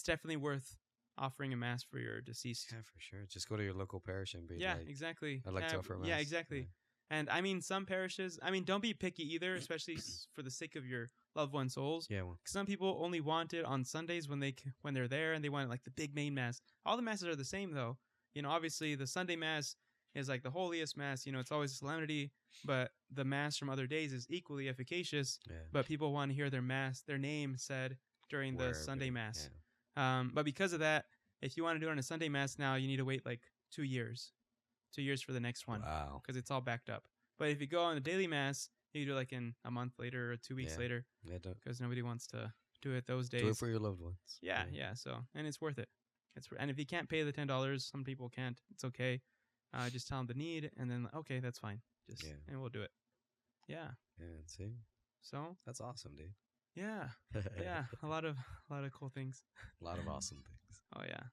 definitely worth offering a Mass for your deceased. Yeah, for sure. Just go to your local parish and be Yeah, like, exactly. I'd like to offer a Yeah, Mass. exactly. And I mean, some parishes, don't be picky either, especially for the sake of your loved one's souls. Yeah, well, Some people only want it on Sundays when they're there, and they want like the big main Mass. All the Masses are the same though. Obviously the Sunday Mass is like the holiest Mass. It's always a solemnity, but the Mass from other days is equally efficacious. yeah. But people want to hear their name said during the Wherever, Sunday Mass. yeah. But because of that, if you want to do it on a Sunday Mass now, you need to wait like 2 years. 2 years for the next one. Wow. Because it's all backed up. But if you go on the daily Mass, you do it like in a month later or 2 weeks Yeah. later, Yeah, because nobody wants to do it those days. do it for your loved ones. Yeah. So, and it's worth it. And if you can't pay the $10, some people can't. It's okay. Just tell them the need, and then okay, that's fine. And we'll do it. Yeah. Yeah, see, So that's awesome, dude. yeah, a lot of cool things. A lot of awesome things. Oh yeah.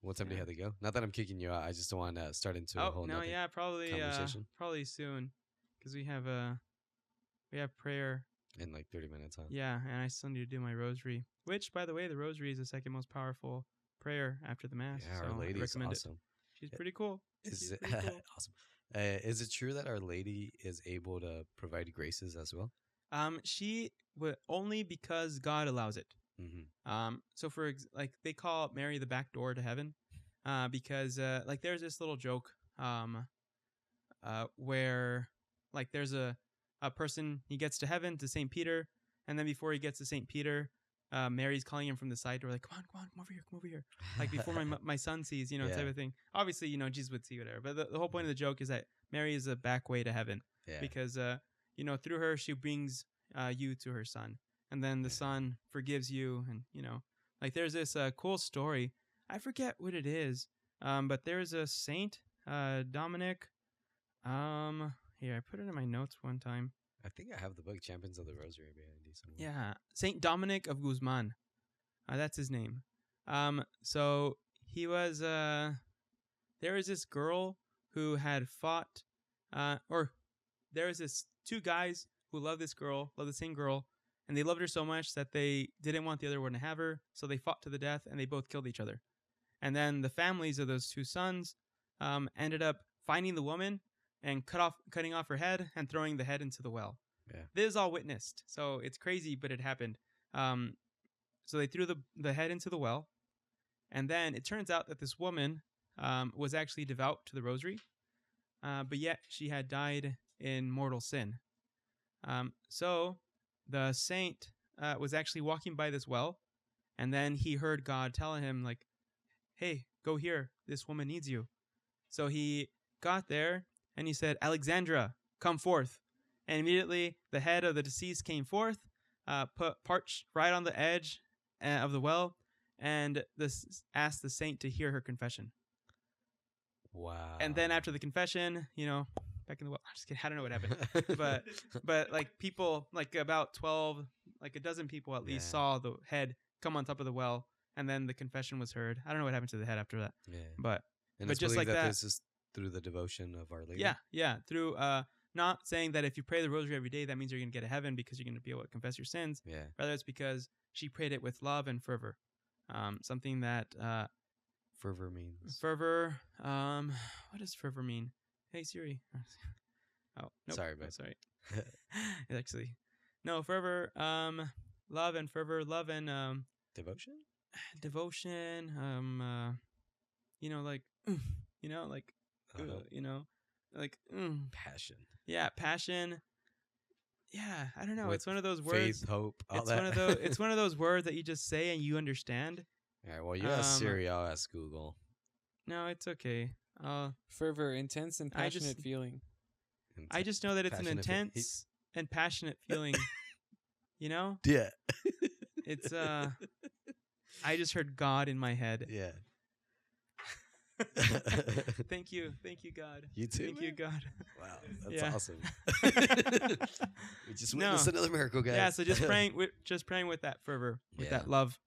What time do you Yeah. have to go? Not that I'm kicking you out. I just don't want to start into a Oh whole no, nother yeah, probably conversation. soon, because we have prayer. in like 30 minutes, huh? Yeah, and I still need to do my rosary. Which, by the way, the rosary is the second most powerful prayer after the Mass. Yeah, so Our I Lady is recommend it. awesome. She's pretty cool. Is She's it pretty cool. awesome? Is it true that Our Lady is able to provide graces as well? She would only because God allows it. Mm-hmm. So like they call Mary the back door to heaven, because like there's this little joke, where like there's a person, he gets to heaven to St. Peter, and then before he gets to St. Peter, Mary's calling him from the side door like, come on, come over here, like before my son sees, Yeah. type of thing. Obviously, Jesus would see whatever, but the whole point of the joke is that Mary is a back way to heaven, Yeah. because through her she brings you to her son, and then the Yeah. son forgives you, and like there's this cool story. I forget what it is, but there's a Saint Dominic. Here, I put it in my notes one time. I think I have the book Champions of the Rosary behind you somewhere. Yeah, Saint Dominic of Guzman. That's his name. So he was there was this girl who had fought, or there was this 2 guys who loved the same girl, and they loved her so much that they didn't want the other one to have her, so they fought to the death, and they both killed each other. And then the families of those 2 sons ended up finding the woman and cutting off her head and throwing the head into the well. Yeah. This is all witnessed, so it's crazy, but it happened. So they threw the head into the well, and then it turns out that this woman was actually devout to the rosary, but yet she had died in mortal sin. So the saint was actually walking by this well, and then he heard God telling him, like, hey, go here. This woman needs you. So he got there, and he said, Alexandra, come forth. And immediately the head of the deceased came forth, parched right on the edge of the well, and asked the saint to hear her confession. Wow. And then after the confession, back in the well, I'm just kidding, I don't know what happened. But like people, like about 12, like a dozen people at least saw the head come on top of the well, and then the confession was heard. I don't know what happened to the head after that. Yeah. But it's just believed like that- this is through the devotion of Our Lady. yeah, through not saying that if you pray the rosary every day, that means you're going to get to heaven because you're going to be able to confess your sins. Yeah. Rather, it's because she prayed it with love and fervor. Something that Fervor means. fervor. What does fervor mean? Hey Siri. Oh, nope. Sorry, Oh, babe. sorry. It's actually no fervor. Love and fervor. Love and Devotion? devotion, like, you know, like, you know, like, Passion. yeah, passion. Yeah, I don't know. With It's one of those words. Faith, hope, all It's that. one of those. It's one of those words that you just say and you understand. All right, well, you ask Siri, I'll ask Google. No, it's okay. Fervor, intense and I passionate just- feeling. I just know that it's an Passionate fe- intense and passionate feeling. You know, Yeah. it's I just heard God in my head. Yeah. Thank you, God. You too, Thank you, man? God. Wow, that's Yeah. awesome. We just No. witnessed another miracle, guys. Yeah, so just praying with that fervor, with Yeah. that love,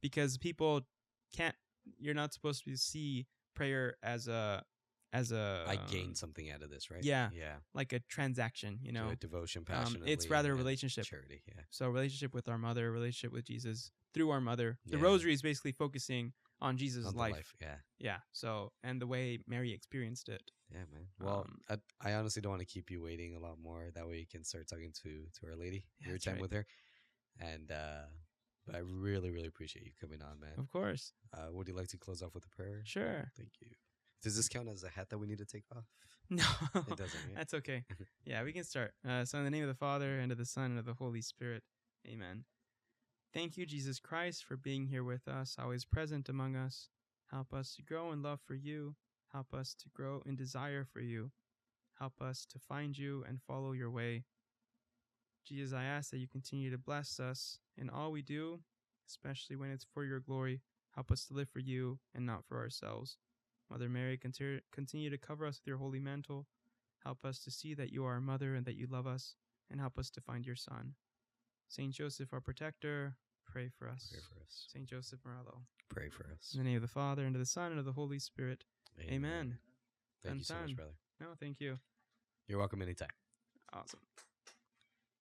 because people can't. You're not supposed to see prayer as a I gained something out of this, right? yeah. Yeah. like a transaction. You Do know, it devotion, passionately. it's rather a and relationship. Charity, yeah. So relationship with our mother, relationship with Jesus through our mother. The Yeah. rosary is basically focusing on Jesus' On the life. Yeah. Yeah. So and the way Mary experienced it. Yeah, man. Well, Um, I honestly don't want to keep you waiting a lot more. That way you can start talking to Our Lady, Yeah, your that's time right. with her. And but I really, really appreciate you coming on, man. Of course. Would you like to close off with a prayer? Sure. Thank you. Does this count as a hat that we need to take off? No, It doesn't, right? That's okay. Yeah, we can start. So in the name of the Father, and of the Son, and of the Holy Spirit. Amen. Thank you, Jesus Christ, for being here with us, always present among us. Help us to grow in love for you. Help us to grow in desire for you. Help us to find you and follow your way. Jesus, I ask that you continue to bless us in all we do, especially when it's for your glory. Help us to live for you and not for ourselves. Mother Mary, continue to cover us with your holy mantle. Help us to see that you are our mother and that you love us, and help us to find your son. Saint Joseph, our protector, pray for us. Pray for us. Saint Joseph Morello. Pray for us. In the name of the Father, and of the Son, and of the Holy Spirit. Amen. Thank you so much, Dun-dun. brother. No, thank you. You're welcome anytime. Awesome.